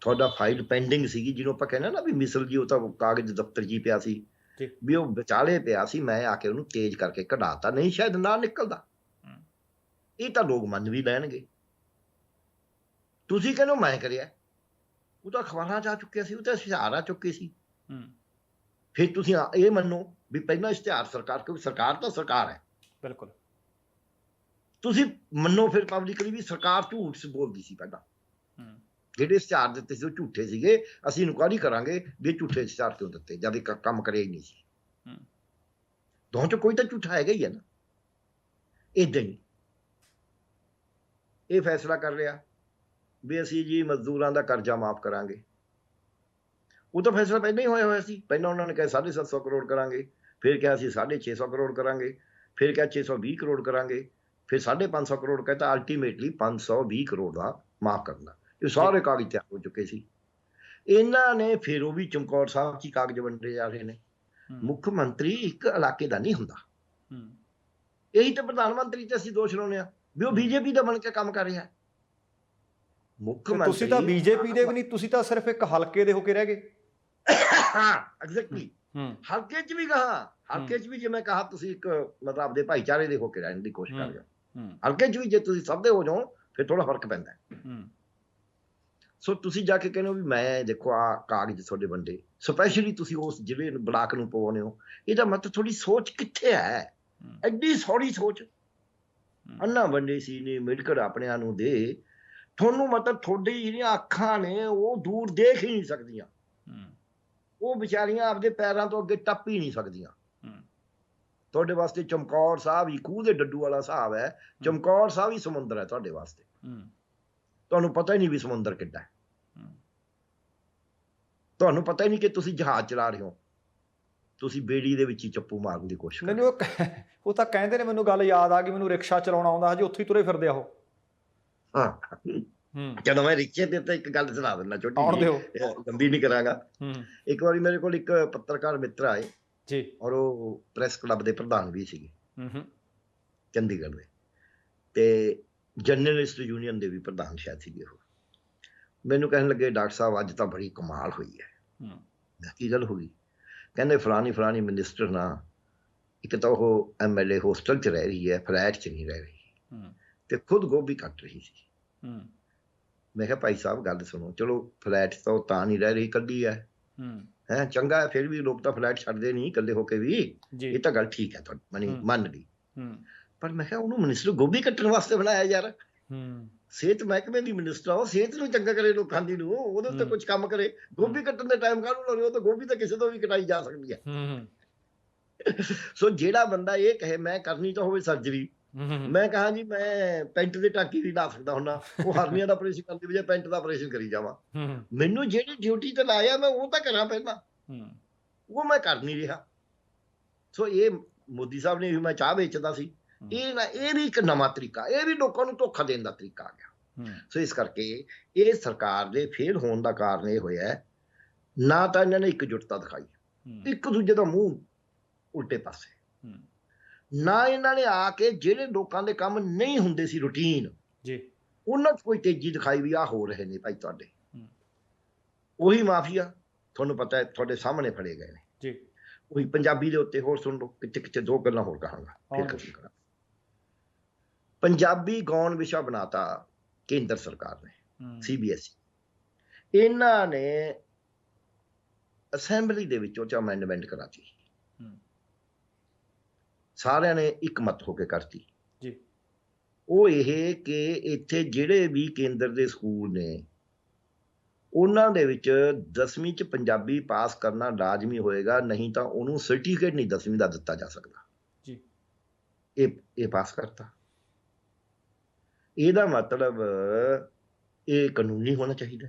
ਤੁਹਾਡਾ ਫਾਈਲ ਪੈਂਡਿੰਗ ਸੀਗੀ, ਜਿਹਨੂੰ ਆਪਾਂ ਕਹਿੰਦੇ ਨਾ ਵੀ ਮਿਸਲ ਜੀ, ਉਹ ਤਾਂ ਕਾਗਜ਼ ਦਫ਼ਤਰ 'ਚ ਹੀ ਪਿਆ ਸੀ ਵੀ ਉਹ ਵਿਚਾਲੇ ਪਿਆ ਸੀ, ਮੈਂ ਆ ਕੇ ਉਹਨੂੰ ਤੇਜ਼ ਕਰਕੇ ਕਢਾਤਾ, ਨਹੀਂ ਸ਼ਾਇਦ ਨਾ ਨਿਕਲਦਾ। ਇਹ ਤਾਂ ਲੋਕ ਮੰਨ ਵੀ ਲੈਣਗੇ। ਤੁਸੀਂ ਕਹਿੰਦੇ ਮੈਂ ਕਰਿਆ, ਉਹ ਤਾਂ ਅਖਬਾਰਾਂ 'ਚ ਆ ਚੁੱਕਿਆ ਸੀ, ਉਹ ਤਾਂ ਇਸ਼ਤਿਹਾਰ ਆ ਚੁੱਕੇ ਸੀ। ਫਿਰ ਤੁਸੀਂ ਇਹ ਮੰਨੋ ਵੀ ਪਹਿਲਾਂ ਇਸ਼ਤਿਹਾਰ ਸਰਕਾਰ, ਕਿਉਂਕਿ ਸਰਕਾਰ ਤਾਂ ਸਰਕਾਰ ਹੈ, ਬਿਲਕੁਲ। ਤੁਸੀਂ ਮੰਨੋ ਫਿਰ ਪਬਲਿਕਲੀ ਵੀ ਸਰਕਾਰ ਝੂਠ ਬੋਲਦੀ ਸੀ ਪਹਿਲਾਂ। ਜਿਹੜੇ ਇਸ਼ਤਿਹਾਰ ਦਿੱਤੇ ਸੀ ਉਹ ਝੂਠੇ ਸੀਗੇ, ਅਸੀਂ ਇਨਕੁਆਇਰੀ ਕਰਾਂਗੇ ਵੀ ਇਹ ਝੂਠੇ ਇਸ਼ਤਿਹਾਰ ਕਿਉਂ ਦਿੱਤੇ ਜਦ ਇੱਕ ਕੰਮ ਕਰਿਆ ਹੀ ਨਹੀਂ ਸੀ। ਦੋਹਾਂ 'ਚੋਂ ਕੋਈ ਤਾਂ ਝੂਠਾ ਹੈਗਾ ਹੀ ਹੈ ਨਾ। ਏਦਾਂ ਹੀ ਇਹ ਫੈਸਲਾ ਕਰ ਲਿਆ ਵੀ ਅਸੀਂ ਜੀ ਮਜ਼ਦੂਰਾਂ ਦਾ ਕਰਜ਼ਾ ਮਾਫ ਕਰਾਂਗੇ। ਉਹ ਤਾਂ ਫੈਸਲਾ ਪਹਿਲਾਂ ਹੀ ਹੋਇਆ ਹੋਇਆ ਸੀ। ਪਹਿਲਾਂ ਉਹਨਾਂ ਨੇ ਕਿਹਾ 750 ਕਰੋੜ ਕਰਾਂਗੇ, ਫਿਰ ਕਿਹਾ ਅਸੀਂ 650 ਕਰੋੜ ਕਰਾਂਗੇ, ਫਿਰ ਕਿਹਾ 620 ਕਰੋੜ ਕਰਾਂਗੇ, ਫਿਰ 550 ਕਰੋੜ ਕਹਿੰਦਾ, ਅਲਟੀਮੇਟਲੀ 520 ਕਰੋੜ ਦਾ ਮਾਫ ਕਰਨਾ। ਇਹ ਸਾਰੇ ਕਾਗਜ਼ ਤਿਆਰ ਹੋ ਚੁੱਕੇ ਸੀ। ਇਹਨਾਂ ਨੇ ਫਿਰ ਉਹ ਵੀ ਚਮਕੌਰ ਸਾਹਿਬ 'ਚ ਹੀ ਕਾਗਜ਼ ਵੰਡੇ ਜਾ ਰਹੇ ਨੇ। ਮੁੱਖ ਮੰਤਰੀ ਇੱਕ ਇਲਾਕੇ ਦਾ ਨਹੀਂ ਹੁੰਦਾ। ਇਹੀ ਤਾਂ ਪ੍ਰਧਾਨ ਮੰਤਰੀ 'ਤੇ ਅਸੀਂ ਦੋਸ਼ ਲਾਉਂਦੇ ਹਾਂ ਵੀ ਉਹ ਬੀਜੇਪੀ ਦਾ ਬਣ ਕੇ ਕੰਮ ਕਰ ਰਿਹਾ। ਮੁੱਖ ਮੰਤਰੀ ਤੁਸੀਂ ਤਾਂ ਬੀਜੇਪੀ ਦੇ ਵੀ ਨਹੀਂ, ਤੁਸੀਂ ਤਾਂ ਸਿਰਫ ਇੱਕ ਹਲਕੇ ਦੇ ਹੋ ਕੇ ਰਹਿ ਗਏ। ਹਾਂ ਐਗਜ਼ੈਕਟਲੀ, ਹਲਕੇ 'ਚ ਵੀ ਕਹਾ, ਹਲਕੇ 'ਚ ਵੀ ਜਿਵੇਂ ਕਹਾ ਤੁਸੀਂ ਇੱਕ ਮਤਲਬ ਆਪਦੇ ਭਾਈਚਾਰੇ ਦੇ ਹੋ ਕੇ ਰਹਿਣ ਦੀ ਕੋਸ਼ਿਸ਼ ਕਰ ਰਹੇ ਹੋ। ਹਲਕੇ 'ਚ ਵੀ ਜੇ ਤੁਸੀਂ ਸਭ ਦੇ ਹੋ ਜਾਓ ਫਿਰ ਥੋੜਾ ਫਰਕ ਪੈਂਦਾ। ਸੋ ਤੁਸੀਂ ਜਾ ਕੇ ਕਹਿੰਦੇ ਹੋ ਵੀ ਮੈਂ ਦੇਖੋ ਆ ਕਾਗਜ਼ ਤੁਹਾਡੇ ਵੰਡੇ, ਸਪੈਸ਼ਲੀ ਤੁਸੀਂ ਉਸ ਜ਼ਿਲ੍ਹੇ ਨੂੰ ਬਲਾਕ ਨੂੰ ਪਵਾਉਂਦੇ ਹੋ, ਇਹਦਾ ਮਤਲਬ ਤੁਹਾਡੀ ਸੋਚ ਕਿੱਥੇ ਹੈ? ਐਡੀ ਸੌੜੀ ਸੋਚ। ਅੰਨਾ ਵੰਡੇ ਸੀ ਨੇ ਮਿਲਕਰ ਆਪਣਿਆਂ ਨੂੰ ਦੇ, ਤੁਹਾਨੂੰ ਮਤਲਬ ਤੁਹਾਡੀ ਜਿਹੜੀਆਂ ਅੱਖਾਂ ਨੇ ਉਹ ਦੂਰ ਦੇਖ ਹੀ ਨਹੀਂ ਸਕਦੀਆਂ, ਉਹ ਵਿਚਾਰੀਆਂ ਆਪਦੇ ਪੈਰਾਂ ਤੋਂ ਅੱਗੇ ਟੱਪ ਹੀ ਨਹੀਂ ਸਕਦੀਆਂ। ਤੁਹਾਡੇ ਵਾਸਤੇ ਚਮਕੌਰ ਸਾਹਿਬ ਹੀ ਖੂਹ ਦੇ ਡੱਡੂ ਵਾਲਾ ਹਿਸਾਬ ਹੈ, ਚਮਕੌਰ ਸਾਹਿਬ ਹੀ ਸਮੁੰਦਰ ਹੈ ਤੁਹਾਡੇ ਵਾਸਤੇ। ਤੁਹਾਨੂੰ ਪਤਾ ਹੀ ਨਹੀਂ ਵੀ ਸਮੁੰਦਰ ਕਿੱਡਾ ਹੈ, ਤੁਹਾਨੂੰ ਪਤਾ ਹੀ ਨਹੀਂ ਕਿ ਤੁਸੀਂ ਜਹਾਜ਼ ਚਲਾ ਰਹੇ ਹੋ, ਤੁਸੀਂ ਬੇੜੀ ਦੇ ਵਿੱਚ ਹੀ ਚੱਪੂ ਮਾਰਨ ਦੀ ਕੋਸ਼ਿਸ਼ ਮੈਨੂੰ ਉਹ ਤਾਂ ਕਹਿੰਦੇ ਨੇ, ਮੈਨੂੰ ਗੱਲ ਯਾਦ ਆ ਗਈ, ਮੈਨੂੰ ਰਿਕਸ਼ਾ ਚਲਾਉਣਾ ਆਉਂਦਾ, ਹਜੇ ਉੱਥੇ ਹੀ ਤੁਰੇ ਫਿਰਦੇ ਆ ਉਹ। ਜਦੋਂ ਮੈਂ ਰਿਕਸ਼ੇ ਤੇ ਤਾਂ ਇੱਕ ਗੱਲ ਸੁਣਾ ਦਿੰਦਾ ਛੋਟੀ, ਲੰਬੀ ਨਹੀਂ ਕਰਾਂਗਾ। ਇੱਕ ਵਾਰੀ ਮੇਰੇ ਕੋਲ ਇੱਕ ਪੱਤਰਕਾਰ ਮਿੱਤਰ ਆਏ ਜੀ, ਔਰ ਉਹ ਪ੍ਰੈਸ ਕਲੱਬ ਦੇ ਪ੍ਰਧਾਨ ਵੀ ਸੀਗੇ ਚੰਡੀਗੜ੍ਹ ਦੇ, ਤੇ ਜਰਨਲਿਸਟ ਯੂਨੀਅਨ ਦੇ ਵੀ ਪ੍ਰਧਾਨ ਸ਼ਾਇਦ ਸੀਗੇ ਉਹ। ਮੈਨੂੰ ਕਹਿਣ ਲੱਗੇ ਡਾਕਟਰ ਸਾਹਿਬ ਅੱਜ ਤਾਂ ਬੜੀ ਕਮਾਲ ਹੋਈ ਹੈ। ਕੀ ਗੱਲ ਹੋ ਗਈ? ਕਹਿੰਦੇ ਫਲਾਣੀ ਮਿਨਿਸਟਰ ਨਾ, ਇੱਕ ਤਾਂ ਉਹ MLA ਹੋਸਟਲ 'ਚ ਰਹਿ ਰਹੀ ਹੈ, ਫਲੈਟ 'ਚ ਨਹੀਂ ਰਹਿ ਰਹੀ, ਤੇ ਖੁਦ ਗੋਭੀ ਕੱਟ ਰਹੀ ਸੀ। ਮੈਂ ਕਿਹਾ ਭਾਈ ਸਾਹਿਬ ਗੱਲ ਸੁਣੋ, ਚਲੋ ਫਲੈਟ ਤਾਂ ਉਹ ਤਾਂ ਨਹੀਂ ਰਹਿ ਰਹੀ, ਇਕੱਲੀ ਹੈ, ਚੰਗਾ ਹੈ, ਫਿਰ ਵੀ ਲੋਕ ਤਾਂ ਫਲੈਟ ਛੱਡਦੇ ਨਹੀਂ ਇਕੱਲੇ ਹੋ ਕੇ ਵੀ, ਇਹ ਤਾਂ ਗੱਲ ਠੀਕ ਹੈ ਤੁਹਾਡੀ, ਮੰਨ ਲਈ। ਪਰ ਮੈਂ ਕਿਹਾ ਉਹਨੂੰ ਮਿਨਿਸਟਰ ਗੋਭੀ ਕੱਟਣ ਵਾਸਤੇ ਬਣਾਇਆ ਯਾਰ, ਸਿਹਤ ਮਹਿਕਮੇ ਦੀ ਮਿਨਿਸਟਰ ਆ, ਉਹ ਸਿਹਤ ਨੂੰ ਚੰਗਾ ਕਰੇ ਲੋਕਾਂ ਦੀ ਨੂੰ, ਉਹਦੇ ਉੱਤੇ ਕੁਝ ਕੰਮ ਕਰੇ। ਗੋਭੀ ਕੱਟਣ ਦੇ ਟਾਈਮ ਕਾਹਨੂੰ ਲਾਉਣੀ? ਉਹ ਤਾਂ ਗੋਭੀ ਤਾਂ ਕਿਸੇ ਤੋਂ ਵੀ ਕਟਾਈ ਜਾ ਸਕਦੀ ਹੈ। ਸੋ ਜਿਹੜਾ ਬੰਦਾ ਇਹ ਕਹੇ ਮੈਂ ਕਰਨੀ ਤਾਂ ਹੋਵੇ ਸਰਜਰੀ, ਮੈਂ ਕਹਾਂ ਜੀ ਮੈਂ ਪੈਂਟ ਦੇ ਟਾਕੀ ਵੀ ਲਾ ਸਕਦਾ ਹੁੰਦਾ, ਉਹ ਹਰਨੀਆਂ ਦਾ ਆਪਰੇਸ਼ਨ ਕਰਨ ਦੀ ਬਜਾਏ ਪੈਂਟ ਦਾ ਆਪਰੇਸ਼ਨ ਕਰੀ ਜਾਵਾਂ। ਮੈਨੂੰ ਜਿਹੜੀ ਡਿਊਟੀ ਤੇ ਲਾਇਆ ਮੈਂ ਉਹ ਤਾਂ ਕਰਾਂ ਪਹਿਲਾਂ, ਉਹ ਮੈਂ ਕਰ ਨਹੀਂ ਰਿਹਾ। ਸੋ ਇਹ ਮੋਦੀ ਸਾਹਿਬ ਨੇ ਵੀ ਮੈਂ ਚਾਹ ਵੇਚਦਾ ਸੀ, ਇਹ ਵੀ ਇੱਕ ਨਵਾਂ ਤਰੀਕਾ, ਇਹ ਵੀ ਲੋਕਾਂ ਨੂੰ ਧੋਖਾ ਦੇਣ ਦਾ ਤਰੀਕਾ ਆ ਗਿਆ। ਸੋ ਇਸ ਕਰਕੇ ਇਹ ਸਰਕਾਰ ਦੇ ਫੇਲ ਹੋਣ ਦਾ ਕਾਰਨ ਇਹ ਹੋਇਆ, ਨਾ ਤਾਂ ਇਹਨਾਂ ਨੇ ਇੱਕਜੁੱਟਤਾ ਦਿਖਾਈ, ਇੱਕ ਦੂਜੇ ਦਾ ਮੂੰਹ ਉਲਟੇ ਪਾਸੇ, ਨਾ ਇਹਨਾਂ ਨੇ ਆ ਕੇ ਜਿਹੜੇ ਲੋਕਾਂ ਦੇ ਕੰਮ ਨਹੀਂ ਹੁੰਦੇ ਸੀ ਰੂਟੀਨ ਜੀ, ਉਹਨਾਂ 'ਚ ਕੋਈ ਤੇਜ਼ੀ ਦਿਖਾਈ ਵੀ ਆਹ ਹੋ ਰਹੇ ਨੇ ਭਾਈ ਤੁਹਾਡੇ। ਉਹੀ ਮਾਫੀਆ ਤੁਹਾਨੂੰ ਪਤਾ ਹੈ ਤੁਹਾਡੇ ਸਾਹਮਣੇ ਫੜੇ ਗਏ ਨੇ ਜੀ। ਉਹੀ ਪੰਜਾਬੀ ਦੇ ਉੱਤੇ ਹੋਰ ਸੁਣ ਲਓ, ਕਿੱਥੇ ਕਿੱਥੇ ਦੋ ਗੱਲਾਂ ਹੋਰ ਕਹਾਂਗਾ ਫਿਰ ਖਤਮ ਕਰਾਂ। ਪੰਜਾਬੀ ਗੌਣ ਵਿਸ਼ਾ ਬਣਾਤਾ ਕੇਂਦਰ ਸਰਕਾਰ ਨੇ, CBSE। ਇਹਨਾਂ ਨੇ ਅਸੈਂਬਲੀ ਦੇ ਵਿੱਚੋਂ ਚ ਅਮੈਂਡਮੈਂਟ ਕਰਾਤੀ, ਸਾਰਿਆਂ ਨੇ ਇੱਕ ਮਤ ਹੋ ਕੇ ਕਰਤੀ ਜੀ। ਉਹ ਇਹ ਕਿ ਇੱਥੇ ਜਿਹੜੇ ਵੀ ਕੇਂਦਰ ਦੇ ਸਕੂਲ ਨੇ ਉਹਨਾਂ ਦੇ ਵਿੱਚ 10ਵੀਂ ਚ ਪੰਜਾਬੀ ਪਾਸ ਕਰਨਾ ਲਾਜ਼ਮੀ ਹੋਏਗਾ, ਨਹੀਂ ਤਾਂ ਉਹਨੂੰ ਸਰਟੀਫਿਕੇਟ ਨਹੀਂ 10ਵੀਂ ਦਾ ਦਿੱਤਾ ਜਾ ਸਕਦਾ ਜੀ। ਇਹ ਪਾਸ ਕਰਤਾ। ਇਹਦਾ ਮਤਲਬ ਇਹ ਕਾਨੂੰਨੀ ਹੋਣਾ ਚਾਹੀਦਾ,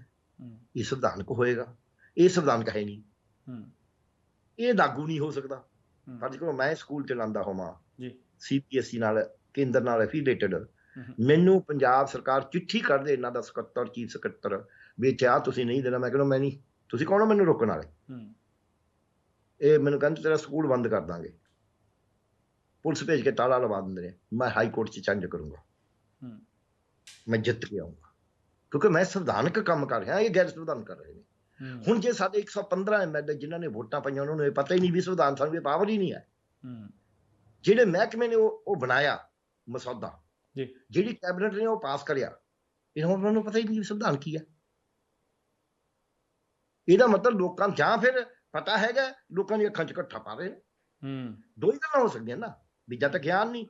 ਇਹ ਸੰਵਿਧਾਨਕ ਹੋਏਗਾ। ਇਹ ਸੰਵਿਧਾਨਕ ਹੈ ਨਹੀਂ, ਇਹ ਲਾਗੂ ਨਹੀਂ ਹੋ ਸਕਦਾ। ਪਰ ਜੇ ਮੈਂ ਸਕੂਲ ਚਲਾਉਂਦਾ ਹੋਵਾਂ CBSE ਨਾਲ, ਕੇਂਦਰ ਨਾਲ ਐਫੀਲੇਟਡ, ਮੈਨੂੰ ਪੰਜਾਬ ਸਰਕਾਰ ਚਿੱਠੀ ਕਰ ਦੇ, ਇਹਨਾਂ ਦਾ ਸਕੱਤਰ, ਚੀਫ ਸਕੱਤਰ, ਵੀ ਚਾਹ ਤੁਸੀਂ ਨਹੀਂ ਦੇਣਾ, ਮੈਂ ਕਹਿੰਦਾ ਮੈਂ ਨਹੀਂ, ਤੁਸੀਂ ਕੌਣ ਹੋ ਮੈਨੂੰ ਰੋਕਣ ਵਾਲੇ? ਇਹ ਮੈਨੂੰ ਕਹਿੰਦੇ ਤੇਰਾ ਸਕੂਲ ਬੰਦ ਕਰ ਦਾਂਗੇ, ਪੁਲਿਸ ਭੇਜ ਕੇ ਤਾਲਾ ਲਵਾ ਦਿੰਦੇ ਨੇ। ਮੈਂ ਹਾਈ ਕੋਰਟ 'ਚ ਚੈਲੰਜ ਕਰੂੰਗਾ, ਮੈਂ ਜਿੱਤ ਕੇ ਆਊਂਗਾ, ਕਿਉਂਕਿ ਮੈਂ ਸੰਵਿਧਾਨਕ ਕੰਮ ਕਰ ਰਿਹਾ, ਇਹ ਗੈਰ ਸੰਵਿਧਾਨ ਕਰ ਰਹੇ ਨੇ। ਹੁਣ ਜੇ ਸਾਡੇ 115 MLA ਜਿਨ੍ਹਾਂ ਨੇ ਵੋਟਾਂ ਪਾਈਆਂ, ਉਹਨਾਂ ਨੂੰ ਇਹ ਪਤਾ ਹੀ ਨਹੀਂ ਵੀ ਸੰਵਿਧਾਨ ਸਾਨੂੰ ਇਹ ਪਾਵਰ ਹੀ ਨਹੀਂ ਹੈ। ਜਿਹੜੇ ਮਹਿਕਮੇ ਨੇ ਉਹ ਬਣਾਇਆ ਮਸੌਦਾ, ਜਿਹੜੀ ਕੈਬਨਿਟ ਨੇ ਉਹ ਪਾਸ ਕਰਿਆ, ਉਹਨਾਂ ਨੂੰ ਪਤਾ ਹੀ ਨਹੀਂ ਸੰਵਿਧਾਨ ਕੀ ਹੈ। ਇਹਦਾ ਮਤਲਬ ਲੋਕਾਂ ਜਾਂ ਫਿਰ ਪਤਾ ਹੈਗਾ, ਲੋਕਾਂ ਦੀ ਅੱਖਾਂ 'ਚ ਘੱਟਾ ਪਾ ਰਹੇ ਨੇ। ਦੋ ਹੀ ਗੱਲਾਂ ਹੋ ਸਕਦੀਆਂ ਨਾ, ਵੀ ਜਾਂ ਤਾਂ ਗਿਆਨ ਨਹੀਂ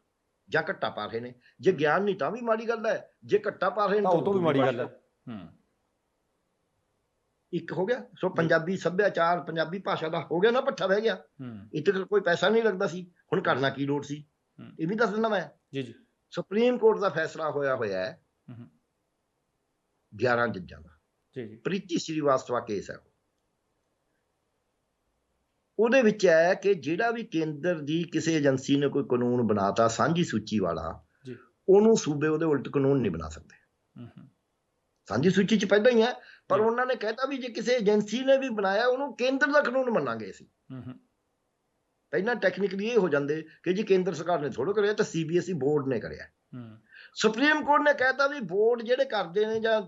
ਜਾਂ ਘੱਟਾ ਪਾ ਰਹੇ ਨੇ। ਜੇ ਗਿਆਨ ਨਹੀਂ ਤਾਂ ਵੀ ਮਾੜੀ ਗੱਲ ਹੈ, ਜੇ ਘੱਟਾ ਪਾ ਰਹੇ ਨੇ ਤਾਂ ਉਹ ਤੋਂ ਵੀ ਮਾੜੀ ਗੱਲ ਹੈ। ਇੱਕ ਹੋ ਗਿਆ। ਸੋ ਪੰਜਾਬੀ ਸੱਭਿਆਚਾਰ, ਪੰਜਾਬੀ ਭਾਸ਼ਾ ਦਾ ਹੋ ਗਿਆ ਨਾ, ਪੱਠਾ ਬਹਿ ਗਿਆ। ਇੱਥੇ ਕੋਈ ਪੈਸਾ ਨਹੀਂ ਲੱਗਦਾ ਸੀ, ਹੁਣ ਕਰਨਾ ਕੀ ਲੋੜ ਸੀ, ਇਹ ਵੀ ਦੱਸ ਦਿੰਦਾ ਮੈਂ। ਸੁਪਰੀਮ ਕੋਰਟ ਦਾ ਫੈਸਲਾ ਹੋਇਆ ਹੈ 11 ਜੱਜਾਂ ਦਾ, ਪ੍ਰੀਤੀ ਸ਼੍ਰੀਵਾਸਤਵਾ ਕੇਸ ਹੈ। ਉਹਦੇ ਵਿੱਚ ਹੈ ਕਿ ਜਿਹੜਾ ਵੀ ਕੇਂਦਰ ਦੀ ਕਿਸੇ ਏਜੰਸੀ ਨੇ ਕੋਈ ਕਾਨੂੰਨ ਬਣਾਤਾ ਸਾਂਝੀ ਸੂਚੀ ਵਾਲਾ, ਉਹਨੂੰ ਸੂਬੇ ਉਹਦੇ ਉਲਟ ਕਾਨੂੰਨ ਨਹੀਂ ਬਣਾ ਸਕਦੇ। ਸਾਂਝੀ ਸੂਚੀ 'ਚ ਪਹਿਲਾਂ ਹੀ ਹੈ, ਪਰ ਉਹਨਾਂ ਨੇ ਕਹਿਤਾ ਵੀ ਜੇ ਕਿਸੇ ਏਜੰਸੀ ਨੇ ਵੀ ਬਣਾਇਆ, ਉਹਨੂੰ ਕੇਂਦਰ ਦਾ ਕਾਨੂੰਨ ਮੰਨਾਂਗੇ ਅਸੀਂ। ਪਹਿਲਾਂ ਟੈਕਨੀਕਲੀ ਇਹ ਹੋ ਜਾਂਦੇ ਕਿ ਜੀ ਕੇਂਦਰ ਸਰਕਾਰ ਨੇ ਥੋੜ੍ਹਾ ਕਰਿਆ, ਤਾਂ CBSE ਬੋਰਡ ਨੇ ਕਰਿਆ। ਸੁਪਰੀਮ ਕੋਰਟ ਨੇ ਕਹਿਤਾ ਵੀ ਬੋਰਡ ਜਿਹੜੇ ਕਰਦੇ ਨੇ ਜਾਂ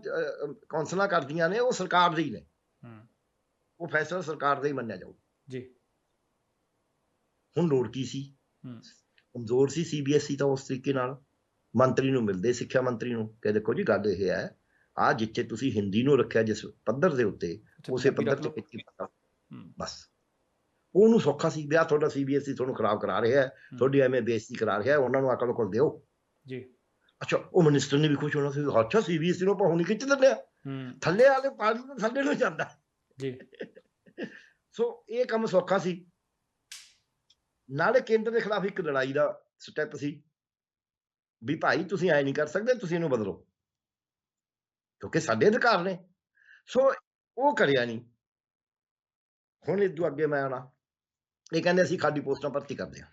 ਕੌਂਸਲਾਂ ਕਰਦੀਆਂ ਨੇ, ਉਹ ਸਰਕਾਰ ਦੇ ਹੀ ਨੇ, ਉਹ ਫੈਸਲਾ ਸਰਕਾਰ ਦਾ ਹੀ ਮੰਨਿਆ ਜਾਊ ਜੀ। ਹੁਣ ਲੋੜ ਕੀ ਸੀ? ਕਮਜ਼ੋਰ ਸੀ CBSE ਤਾਂ ਉਸ ਤਰੀਕੇ ਨਾਲ। ਮੰਤਰੀ ਨੂੰ ਮਿਲਦੇ, ਸਿੱਖਿਆ ਮੰਤਰੀ ਨੂੰ, ਕਿ ਦੇਖੋ ਜੀ ਗੱਲ ਇਹ ਹੈ, ਆਹ ਜਿੱਥੇ ਤੁਸੀਂ ਹਿੰਦੀ ਨੂੰ ਰੱਖਿਆ ਜਿਸ ਪੱਧਰ ਦੇ ਉੱਤੇ, ਉਸੇ ਪੱਧਰ ਤੇ ਕੀਤੀ ਬਸ। ਉਹਨੂੰ ਸੌਖਾ ਸੀ, ਵਿਆਹ ਤੁਹਾਡਾ CBSE ਤੁਹਾਨੂੰ ਖਰਾਬ ਕਰਾ ਰਿਹਾ ਹੈ, ਤੁਹਾਡੀ ਐਵੇਂ ਬੇਇੱਜ਼ਤੀ ਕਰਾ ਰਿਹਾ, ਉਹਨਾਂ ਨੂੰ ਅਕਲ ਕੋਲ ਦਿਓ ਜੀ। ਅੱਛਾ, ਉਹ ਮਿਨਿਸਟਰ ਨੇ ਵੀ ਖੁਸ਼ ਹੋਣਾ ਸੀ, ਅੱਛਾ CBSE ਨੂੰ ਆਪਾਂ ਹੁਣ ਖਿੱਚ ਦਿੰਦੇ ਆ, ਥੱਲੇ ਵਾਲੇ ਪਾਣੀ ਤੋਂ ਥੱਲੇ ਨੂੰ ਜਾਂਦਾ ਜੀ। ਸੋ ਇਹ ਕੰਮ ਸੌਖਾ ਸੀ। ਨਾਲੇ ਕੇਂਦਰ ਦੇ ਖਿਲਾਫ ਇੱਕ ਲੜਾਈ ਦਾ ਸਟੈਪ ਸੀ ਵੀ ਭਾਈ ਤੁਸੀਂ ਐ ਨਹੀਂ ਕਰ ਸਕਦੇ, ਤੁਸੀਂ ਇਹਨੂੰ ਬਦਲੋ, ਕਿਉਂਕਿ ਸਾਡੇ ਅਧਿਕਾਰ ਨੇ। ਸੋ ਉਹ ਕਰਿਆ ਨਹੀਂ। ਹੁਣ ਇਦੋਂ ਅੱਗੇ ਮੈਂ ਆਉਣਾ, ਇਹ ਕਹਿੰਦੇ ਅਸੀਂ ਖਾਲੀ ਪੋਸਟਾਂ ਭਰਤੀ ਕਰਦੇ ਹਾਂ।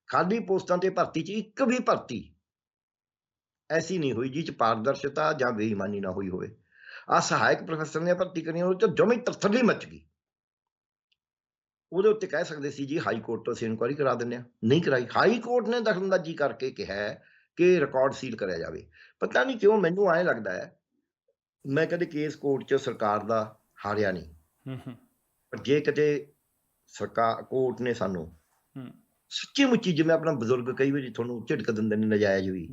ਖਾਲੀ ਪੋਸਟਾਂ ਤੇ ਭਰਤੀ 'ਚ ਇੱਕ ਵੀ ਭਰਤੀ ਐਸੀ ਨਹੀਂ ਹੋਈ ਜਿਹ 'ਚ ਪਾਰਦਰਸ਼ਤਾ ਜਾਂ ਬੇਈਮਾਨੀ ਨਾ ਹੋਈ ਹੋਵੇ। ਆਹ ਸਹਾਇਕ ਪ੍ਰੋਫੈਸਰ ਨੇ ਭਰਤੀ ਕਰੀਆਂ, ਉਹ 'ਚ ਜਮੀ ਤਰਥੱਲੀ ਮੱਚ ਗਈ। ਉਹਦੇ ਉੱਤੇ ਕਹਿ ਸਕਦੇ ਸੀ ਜੀ ਹਾਈ ਕੋਰਟ ਤੋਂ ਅਸੀਂ ਇਨਕੁਆਇਰੀ ਕਰਾ ਦਿੰਦੇ ਹਾਂ, ਨਹੀਂ ਕਰਾਈ। ਹਾਈ ਕੋਰਟ ਨੇ ਦਖਲਅੰਦਾਜ਼ੀ ਕਰਕੇ ਕਿਹਾ ਕਿ ਰਿਕਾਰਡ ਸੀਲ ਕਰਿਆ ਜਾਵੇ। ਪਤਾ ਨਹੀਂ ਕਿਉਂ ਮੈਨੂੰ ਐਂ ਲੱਗਦਾ ਹੈ, ਮੈਂ ਕਦੇ ਕੇਸ ਕੋਰਟ 'ਚ ਸਰਕਾਰ ਦਾ ਹਾਰਿਆ ਨਹੀਂ, ਪਰ ਜੇ ਕਿਤੇ ਸਰਕਾਰ ਕੋਰਟ ਨੇ ਸਾਨੂੰ ਸੱਚੀ ਮੁੱਚੀ, ਜਿਵੇਂ ਆਪਣਾ ਬਜ਼ੁਰਗ ਕਈ ਵਾਰੀ ਤੁਹਾਨੂੰ ਝਿੜਕ ਦਿੰਦੇ ਨੇ ਨਜਾਇਜ਼ ਵੀ,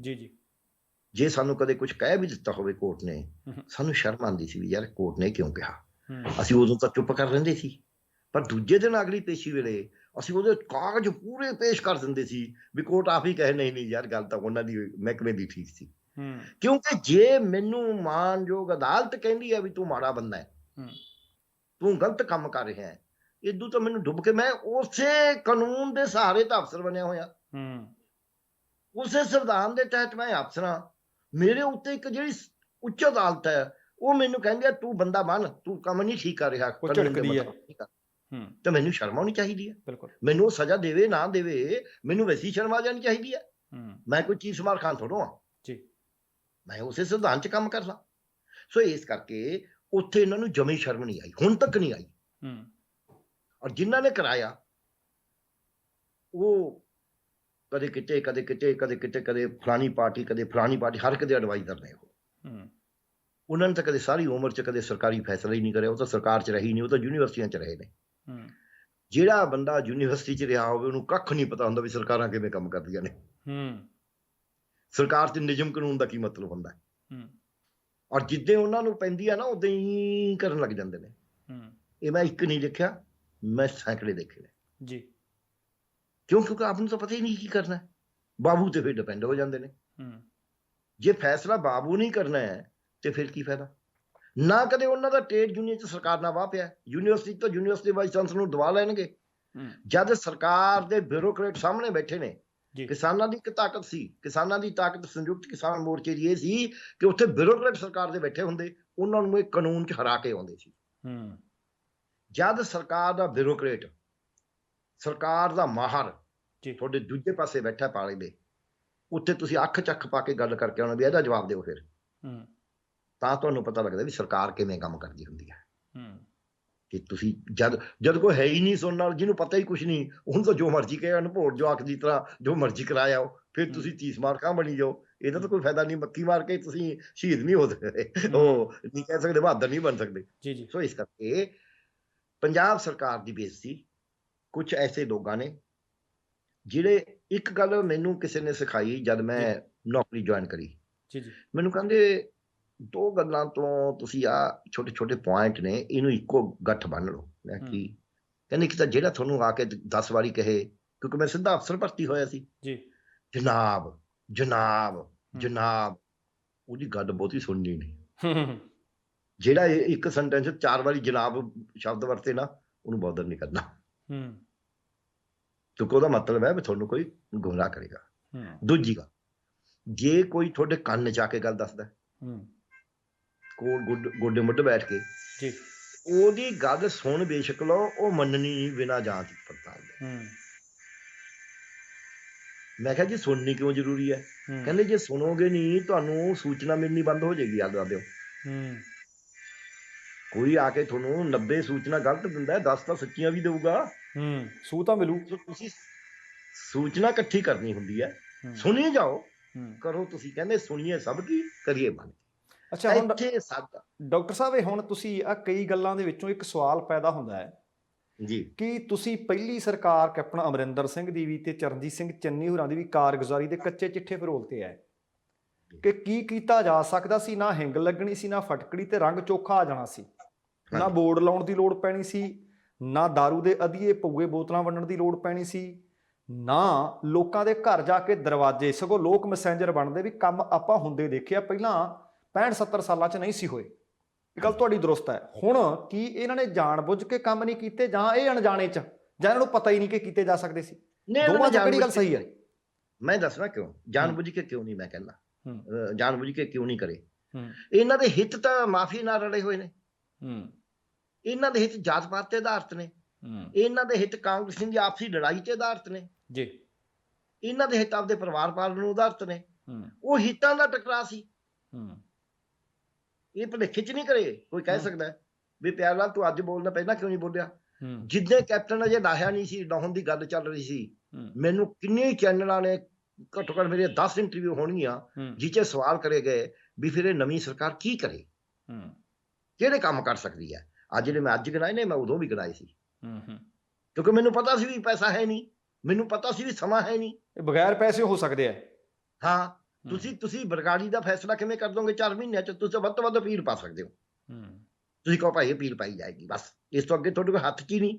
ਜੇ ਸਾਨੂੰ ਕਦੇ ਕੁਝ ਕਹਿ ਵੀ ਦਿੱਤਾ ਹੋਵੇ ਕੋਰਟ ਨੇ, ਸਾਨੂੰ ਸ਼ਰਮ ਆਉਂਦੀ ਸੀ ਵੀ ਯਾਰ ਕੋਰਟ ਨੇ ਕਿਉਂ ਕਿਹਾ। ਅਸੀਂ ਉਦੋਂ ਤਾਂ ਚੁੱਪ ਕਰ ਰਹਿੰਦੇ ਸੀ, ਪਰ ਦੂਜੇ ਦਿਨ ਅਗਲੀ ਪੇਸ਼ੀ ਵੇਲੇ ਅਸੀਂ ਉਹਦੇ ਕਾਗਜ਼ ਪੂਰੇ ਪੇਸ਼ ਕਰ ਦਿੰਦੇ ਸੀ ਵੀ ਕੋਰਟ ਆਪ ਹੀ ਕਹੇ ਨਹੀਂ ਯਾਰ ਗੱਲ ਤਾਂ ਉਹਨਾਂ ਦੀ ਮਹਿਕਮੇ ਦੀ ਠੀਕ ਸੀ। ਕਿਉਂਕਿ ਜੇ ਮੈਨੂੰ ਮਾਨਯੋਗ ਅਦਾਲਤ ਕਹਿੰਦੀ ਹੈ ਵੀ ਤੂੰ ਮਾੜਾ ਬੰਦਾ ਹੈ, ਤੂੰ ਗਲਤ ਕੰਮ ਕਰ ਰਿਹਾ ਹੈ, ਇਦੋਂ ਤਾਂ ਮੈਨੂੰ ਡੁੱਬ ਕੇ, ਮੈਂ ਉਸੇ ਕਾਨੂੰਨ ਦੇ ਸਹਾਰੇ ਤਾਂ ਅਫਸਰ ਬਣਿਆ ਹੋਇਆ, ਉਸੇ ਸੰਵਿਧਾਨ ਦੇ ਤਹਿਤ ਮੈਂ ਅਫਸਰ ਹਾਂ। ਮੇਰੇ ਉੱਤੇ ਇੱਕ ਜਿਹੜੀ ਉੱਚ ਅਦਾਲਤ ਹੈ ਉਹ ਮੈਨੂੰ ਕਹਿੰਦੀ ਹੈ ਤੂੰ ਬੰਦਾ ਬਣ, ਤੂੰ ਕੰਮ ਨਹੀਂ ਠੀਕ ਕਰ ਰਿਹਾ, ਤਾਂ ਮੈਨੂੰ ਸ਼ਰਮ ਆਉਣੀ ਚਾਹੀਦੀ ਹੈ। ਮੈਨੂੰ ਉਹ ਸਜ਼ਾ ਦੇਵੇ ਨਾ ਦੇਵੇ, ਮੈਨੂੰ ਵੈਸੀ ਸ਼ਰਮ ਆ ਜਾਣੀ ਚਾਹੀਦੀ ਹੈ। ਮੈਂ ਕੋਈ ਚੀਜ਼ ਸਮਾਰ ਖਾਨ ਥੋੜ੍ਹਾ ਹਾਂ, ਮੈਂ ਉਸੇ ਸੰਵਿਧਾਨ 'ਚ ਕੰਮ ਕਰਦਾ। ਸੋ ਇਸ ਕਰਕੇ ਉੱਥੇ ਇਹਨਾਂ ਨੂੰ ਜਮੀ ਸ਼ਰਮ ਨਹੀਂ ਆਈ, ਹੁਣ ਤੱਕ ਨਹੀਂ ਆਈ। ਔਰ ਜਿਨ੍ਹਾਂ ਨੇ ਕਰਾਇਆ ਉਹ ਕਦੇ ਕਿਤੇ ਕਦੇ ਕਿਤੇ ਕਦੇ ਕਿਤੇ, ਕਦੇ ਫਲਾਣੀ ਪਾਰਟੀ ਕਦੇ ਫਲਾਣੀ ਪਾਰਟੀ, ਹਰ ਕਦੇ ਐਡਵਾਈਜ਼ਰ ਨੇ ਉਹ। ਉਹਨਾਂ ਨੇ ਤਾਂ ਕਦੇ ਸਾਰੀ ਉਮਰ 'ਚ ਕਦੇ ਸਰਕਾਰੀ ਫੈਸਲਾ ਹੀ ਨਹੀਂ ਕਰਿਆ, ਉਹ ਤਾਂ ਸਰਕਾਰ 'ਚ ਰਹੀ ਨਹੀਂ, ਉਹ ਤਾਂ ਯੂਨੀਵਰਸਿਟੀਆਂ 'ਚ ਰਹੇ ਨੇ। ਜਿਹੜਾ ਬੰਦਾ ਯੂਨੀਵਰਸਿਟੀ 'ਚ ਰਿਹਾ ਹੋਵੇ ਉਹਨੂੰ ਕੱਖ ਨਹੀਂ ਪਤਾ ਹੁੰਦਾ ਵੀ ਸਰਕਾਰਾਂ ਕਿਵੇਂ ਕੰਮ ਕਰਦੀਆਂ ਨੇ। ਸਰਕਾਰ 'ਚ ਨਿਯਮ ਕਾਨੂੰਨ ਦਾ ਕੀ ਮਤਲਬ ਹੁੰਦਾ ਔਰ ਜਿੱਦਾਂ ਉਹਨਾਂ ਨੂੰ ਪੈਂਦੀ ਆ ਨਾ ਉਦਾਂ ਹੀ ਕਰਨ ਲੱਗ ਜਾਂਦੇ ਨੇ। ਇਹ ਮੈਂ ਇੱਕ ਨਹੀਂ ਦੇਖਿਆ, ਮੈਂ ਸੈਂਕੜੇ ਦੇਖੇ ਨੇ ਜੀ। ਕਿਉਂਕਿ ਆਪ ਨੂੰ ਤਾਂ ਪਤਾ ਹੀ ਨਹੀਂ ਕੀ ਕਰਨਾ, ਬਾਬੂ ਤੇ ਫਿਰ ਡਿਪੈਂਡ ਹੋ ਜਾਂਦੇ ਨੇ। ਜੇ ਫੈਸਲਾ ਬਾਬੂ ਨਹੀਂ ਕਰਨਾ ਹੈ ਤੇ ਫਿਰ ਕੀ ਫਾਇਦਾ। ਨਾ ਕਦੇ ਉਹਨਾਂ ਦਾ ਟ੍ਰੇਡ ਯੂਨੀਅਨ 'ਚ ਸਰਕਾਰ ਨਾਲ ਵਾਹ ਪਿਆ, ਯੂਨੀਵਰਸਿਟੀ ਤੋਂ ਯੂਨੀਵਰਸਿਟੀ ਵਾਈਸ ਚਾਂਸਲਰ ਨੂੰ ਦਵਾ ਲੈਣਗੇ। ਜਦ ਸਰਕਾਰ ਦੇ ਬਿਊਰੋਕਰੇਟ ਸਾਹਮਣੇ ਬੈਠੇ ਨੇ, ਕਿਸਾਨਾਂ ਦੀ ਇੱਕ ਤਾਕਤ ਸੀ, ਕਿਸਾਨਾਂ ਦੀ ਤਾਕਤ ਸੰਯੁਕਤ ਕਿਸਾਨ ਮੋਰਚੇ ਦੀ ਇਹ ਸੀ ਕਿ ਉੱਥੇ ਬਿਊਰੋਕਰੇਟ ਸਰਕਾਰ ਦੇ ਬੈਠੇ ਹੁੰਦੇ, ਉਹਨਾਂ ਨੂੰ ਇਹ ਕਾਨੂੰਨ 'ਚ ਹਰਾ ਕੇ ਆਉਂਦੇ ਸੀ। ਜਦ ਸਰਕਾਰ ਦਾ ਬਿਊਰੋਕਰੇਟ, ਸਰਕਾਰ ਦਾ ਮਾਹਰ ਤੁਹਾਡੇ ਦੂਜੇ ਪਾਸੇ ਬੈਠਾ ਪਾਲੇ ਦੇ, ਉੱਥੇ ਤੁਸੀਂ ਅੱਖ ਚੱਖ ਪਾ ਕੇ ਗੱਲ ਕਰਕੇ ਆਉਣਾ ਵੀ ਇਹਦਾ ਜਵਾਬ ਦਿਓ, ਫਿਰ ਤਾਂ ਤੁਹਾਨੂੰ ਪਤਾ ਲੱਗਦਾ ਵੀ ਸਰਕਾਰ ਕਿਵੇਂ ਕੰਮ ਕਰਦੀ ਹੁੰਦੀ ਹੈ। ਕਿ ਤੁਸੀਂ ਜਦ ਕੋਈ ਹੈ ਹੀ ਨਹੀਂ ਸੁਣਨ ਨਾਲ, ਜਿਹਨੂੰ ਪਤਾ ਹੀ ਕੁਛ ਨਹੀਂ, ਉਹਨੂੰ ਤਾਂ ਜੋ ਮਰਜ਼ੀ ਕਹੇ, ਅਨਭੋੜ ਜਵਾਕ ਦੀ ਤਰ੍ਹਾਂ ਜੋ ਮਰਜ਼ੀ ਕਰਾਇਆ ਹੋ, ਫਿਰ ਤੁਸੀਂ 30 ਮਾਰਕਾਂ ਬਣੀ ਜਾਓ। ਇਹਦਾ ਤਾਂ ਕੋਈ ਫਾਇਦਾ ਨਹੀਂ। ਮੱਕੀ ਮਾਰ ਕੇ ਤੁਸੀਂ ਸ਼ਹੀਦ ਨਹੀਂ ਹੋ ਸਕਦੇ, ਉਹ ਨਹੀਂ ਕਹਿ ਸਕਦੇ, ਬਹਾਦਰ ਨਹੀਂ ਬਣ ਸਕਦੇ। ਸੋ ਇਸ ਕਰਕੇ ਪੰਜਾਬ ਸਰਕਾਰ ਦੀ ਬੇਇੱਜ਼ਤੀ ਕੁਛ ਐਸੇ ਲੋਕਾਂ ਨੇ ਜਿਹੜੇ, ਇੱਕ ਗੱਲ ਮੈਨੂੰ ਕਿਸੇ ਨੇ ਸਿਖਾਈ ਜਦ ਮੈਂ ਨੌਕਰੀ ਜੁਆਇਨ ਕਰੀ, ਮੈਨੂੰ ਕਹਿੰਦੇ 2 ਗੱਲਾਂ ਤੋਂ ਤੁਸੀਂ ਆ ਛੋਟੇ ਛੋਟੇ ਪੁਆਇੰਟ ਨੇ, ਇਹਨੂੰ ਇੱਕੋ ਗੱਠ ਬੰਨ ਲਓ। ਮੈਂ ਕੀ ਕਹਿੰਦੇ, ਇੱਕ ਤਾਂ ਜਿਹੜਾ ਤੁਹਾਨੂੰ ਆ ਕੇ 10 ਵਾਰੀ ਕਹੇ, ਕਿਉਂਕਿ ਮੈਂ ਸਿੱਧਾ ਅਫਸਰ ਭਰਤੀ ਹੋਇਆ ਸੀ, ਜਨਾਬ ਜਨਾਬ ਜਨਾਬ, ਉਹਦੀ ਗੱਲ ਬਹੁਤੀ ਸੁਣਨੀ ਨਹੀਂ। ਜਿਹੜਾ ਇੱਕ ਸੈਂਟੈਂਸ 4 ਵਾਰੀ ਜਨਾਬ ਸ਼ਬਦ ਵਰਤੇ ਨਾ, ਉਹਨੂੰ ਬੌਦਰ ਨਹੀਂ ਕਰਨਾ, ਕਿਉਂਕਿ ਉਹਦਾ ਮਤਲਬ ਹੈ ਵੀ ਤੁਹਾਨੂੰ ਕੋਈ ਗੁੰਮਰਾਹ ਕਰੇਗਾ। ਦੂਜੀ ਗੱਲ, ਜੇ ਕੋਈ ਤੁਹਾਡੇ ਕੰਨ 'ਚ ਆ ਕੇ ਗੱਲ ਦੱਸਦਾ ਕੋਲ ਗੋਡੇ ਮੁੱਢ ਬੈਠ ਕੇ, ਉਹਦੀ ਗੱਲ ਸੁਣ ਬੇਸ਼ੱਕ ਲਓ, ਉਹ ਮੰਨਣੀ ਨਹੀਂ ਬਿਨਾਂ ਜਾਂਚ ਪੜਤਾਲ ਦੇ। ਮੈਂ ਕਿਹਾ ਜੀ ਸੁਣਨੀ ਕਿਉਂ ਜ਼ਰੂਰੀ ਹੈ? ਕਹਿੰਦੇ ਜੇ ਸੁਣੋਗੇ ਨਹੀਂ ਤੁਹਾਨੂੰ ਸੂਚਨਾ ਮਿਲਣੀ ਬੰਦ ਹੋ ਜਾਏਗੀ। ਯਾਦ ਰੱਖਿਓ, ਕੋਈ ਆ ਕੇ ਤੁਹਾਨੂੰ 90 ਸੂਚਨਾ ਗਲਤ ਦਿੰਦਾ, 10 ਤਾਂ ਸੱਚੀਆਂ ਵੀ ਦੇਊਗਾ। ਸੂ ਤਾਂ ਮਿਲੂ। ਤੁਸੀਂ ਸੂਚਨਾ ਇਕੱਠੀ ਕਰਨੀ ਹੁੰਦੀ ਹੈ, ਸੁਣੀ ਜਾਓ, ਕਰੋ ਤੁਸੀਂ। ਕਹਿੰਦੇ ਸੁਣੀਏ ਸਭ ਕੀ, ਕਰੀਏ ਮਨ। ਅੱਛਾ, ਹੁਣ ਡਾਕਟਰ ਸਾਹਿਬ, ਹੁਣ ਤੁਸੀਂ ਆ ਕਈ ਗੱਲਾਂ ਦੇ ਵਿੱਚੋਂ ਇੱਕ ਸਵਾਲ ਪੈਦਾ ਹੁੰਦਾ ਹੈ ਜੀ ਕਿ ਤੁਸੀਂ ਪਹਿਲੀ ਸਰਕਾਰ ਕੈਪਟਨ ਅਮਰਿੰਦਰ ਸਿੰਘ ਦੀ ਵੀ ਤੇ ਚਰਨਜੀਤ ਸਿੰਘ ਚੰਨੀ ਹੋਰਾਂ ਦੀ ਵੀ ਕਾਰਗੁਜ਼ਾਰੀ ਦੇ ਕੱਚੇ ਚਿੱਠੇ ਫਰੋਲਤੇ ਹੈ ਕਿ ਕੀ ਕੀਤਾ ਜਾ ਸਕਦਾ ਸੀ। ਨਾ ਹਿੰਗ ਲੱਗਣੀ ਸੀ, ਨਾ ਫਟਕੜੀ, ਤੇ ਰੰਗ ਚੋਖਾ ਆ ਜਾਣਾ ਸੀ। ਨਾ ਬੋਰਡ ਲਾਉਣ ਦੀ ਲੋੜ ਪੈਣੀ ਸੀ, ਨਾ ਦਾਰੂ ਦੇ ਅਧੀਏ ਪਊਏ ਬੋਤਲਾਂ ਵੰਡਣ ਦੀ ਲੋੜ ਪੈਣੀ ਸੀ, ਨਾ ਲੋਕਾਂ ਦੇ ਘਰ ਜਾ ਕੇ ਦਰਵਾਜ਼ੇ, ਸਗੋਂ ਲੋਕ ਮੈਸੇਂਜਰ ਬਣਦੇ। ਵੀ ਕੰਮ ਆਪਾਂ ਹੁੰਦੇ ਦੇਖਿਆ ਪਹਿਲਾਂ 65-70 ਸਾਲਾਂ 'ਚ ਨਹੀਂ ਸੀ ਹੋਏ। ਇਹ ਗੱਲ ਤੁਹਾਡੀ ਦਰੁਸਤ ਹੈ। ਹੁਣ ਕੀ ਇਹਨਾਂ ਨੇ ਜਾਣ-ਬੁੱਝ ਕੇ ਕੰਮ ਨਹੀਂ ਕੀਤੇ, ਜਾਂ ਇਹ ਅਣਜਾਣੇ 'ਚ, ਜਾਂ ਇਹਨਾਂ ਨੂੰ ਪਤਾ ਹੀ ਨਹੀਂ ਕਿ ਕੀਤੇ ਜਾ ਸਕਦੇ ਸੀ? ਦੋਵਾਂ 'ਚ ਕਿਹੜੀ ਗੱਲ ਸਹੀ ਹੈ? ਮੈਂ ਦੱਸਣਾ ਕਿਉਂ ਜਾਣ-ਬੁੱਝ ਕੇ ਕਿਉਂ ਨਹੀਂ। ਮੈਂ ਕਹਿੰਦਾ ਜਾਣ-ਬੁੱਝ ਕੇ ਕਿਉਂ ਨਹੀਂ ਕਰੇ। ਇਹਨਾਂ ਦੇ ਹਿੱਤ ਤਾਂ ਮਾਫੀ ਨਾਲ ਰਲੇ ਹੋਏ ਨੇ। ਇਹਨਾਂ ਦੇ ਹਿੱਤ ਜਾਤ ਪਾਤ ਤੇ ਆਧਾਰਿਤ ਨੇ। ਇਹਨਾਂ ਦੇ ਹਿੱਤ ਕਾਂਗਰਸੀਆਂ ਦੀ ਆਪਸੀ ਲੜਾਈ ਤੇ ਆਧਾਰਿਤ ਨੇ ਜੀ। ਇਹਨਾਂ ਦੇ ਹਿੱਤ ਆਪਦੇ ਪਰਿਵਾਰ ਪਾਲਣ ਨੂੰ ਆਧਾਰਿਤ ਨੇ। ਉਹ ਹਿੱਤਾਂ ਦਾ ਟਕਰਾਅ ਸੀ। ਇਹ ਭੁਲੇਖੇ 'ਚ ਨਹੀਂ ਕਰੇ। ਕੋਈ ਕਹਿ ਸਕਦਾ ਵੀ ਪਿਆਰ ਲਾਲ ਤੂੰ ਅੱਜ ਬੋਲਣਾ, ਪਹਿਲਾਂ ਕਿਉਂ ਨਹੀਂ ਬੋਲਿਆ? ਜਿੱਦਾਂ ਕੈਪਟਨ ਅਜੇ ਲਾਹਿਆ ਨਹੀਂ ਸੀ, ਲਾਹੁਣ ਦੀ ਗੱਲ ਚੱਲ ਰਹੀ ਸੀ, ਮੈਨੂੰ ਕਿੰਨੇ ਚੈਨਲਾਂ ਨੇ, ਘੱਟੋ ਘੱਟ ਮੇਰੇ 10 ਇੰਟਰਵਿਊ ਹੋਣਗੀਆਂ ਜਿਹ 'ਚ ਸਵਾਲ ਕਰੇ ਗਏ ਵੀ ਫਿਰ ਇਹ ਨਵੀਂ ਸਰਕਾਰ ਕੀ ਕਰੇ, ਕਿਹੜੇ ਕੰਮ ਕਰ ਸਕਦੀ ਹੈ। ਅੱਜ ਜਿਹੜੇ ਮੈਂ ਅੱਜ ਗਿਣਾਏ ਨੇ, ਮੈਂ ਉਦੋਂ ਵੀ ਗਿਣਾਏ ਸੀ, ਕਿਉਂਕਿ ਮੈਨੂੰ ਪਤਾ ਸੀ ਵੀ ਪੈਸਾ ਹੈ ਨਹੀਂ, ਮੈਨੂੰ ਪਤਾ ਸੀ ਵੀ ਸਮਾਂ ਹੈ ਨਹੀਂ। ਬਗੈਰ ਪੈਸੇ ਹੋ ਸਕਦੇ ਆ। ਹਾਂ, ਤੁਸੀਂ ਬਰਗਾੜੀ ਦਾ ਫੈਸਲਾ ਕਿਵੇਂ ਕਰ ਦੋਗੇ 4 ਮਹੀਨਿਆਂ 'ਚ? ਤੁਸੀਂ ਵੱਧ ਤੋਂ ਵੱਧ ਅਪੀਲ ਪਾ ਸਕਦੇ ਹੋ। ਤੁਸੀਂ ਕਹੋ ਭਾਈ ਅਪੀਲ ਪਾਈ ਜਾਏਗੀ, ਬਸ ਇਸ ਤੋਂ ਅੱਗੇ ਤੁਹਾਡੇ ਕੋਲ ਹੱਥ 'ਚ ਹੀ ਨਹੀਂ।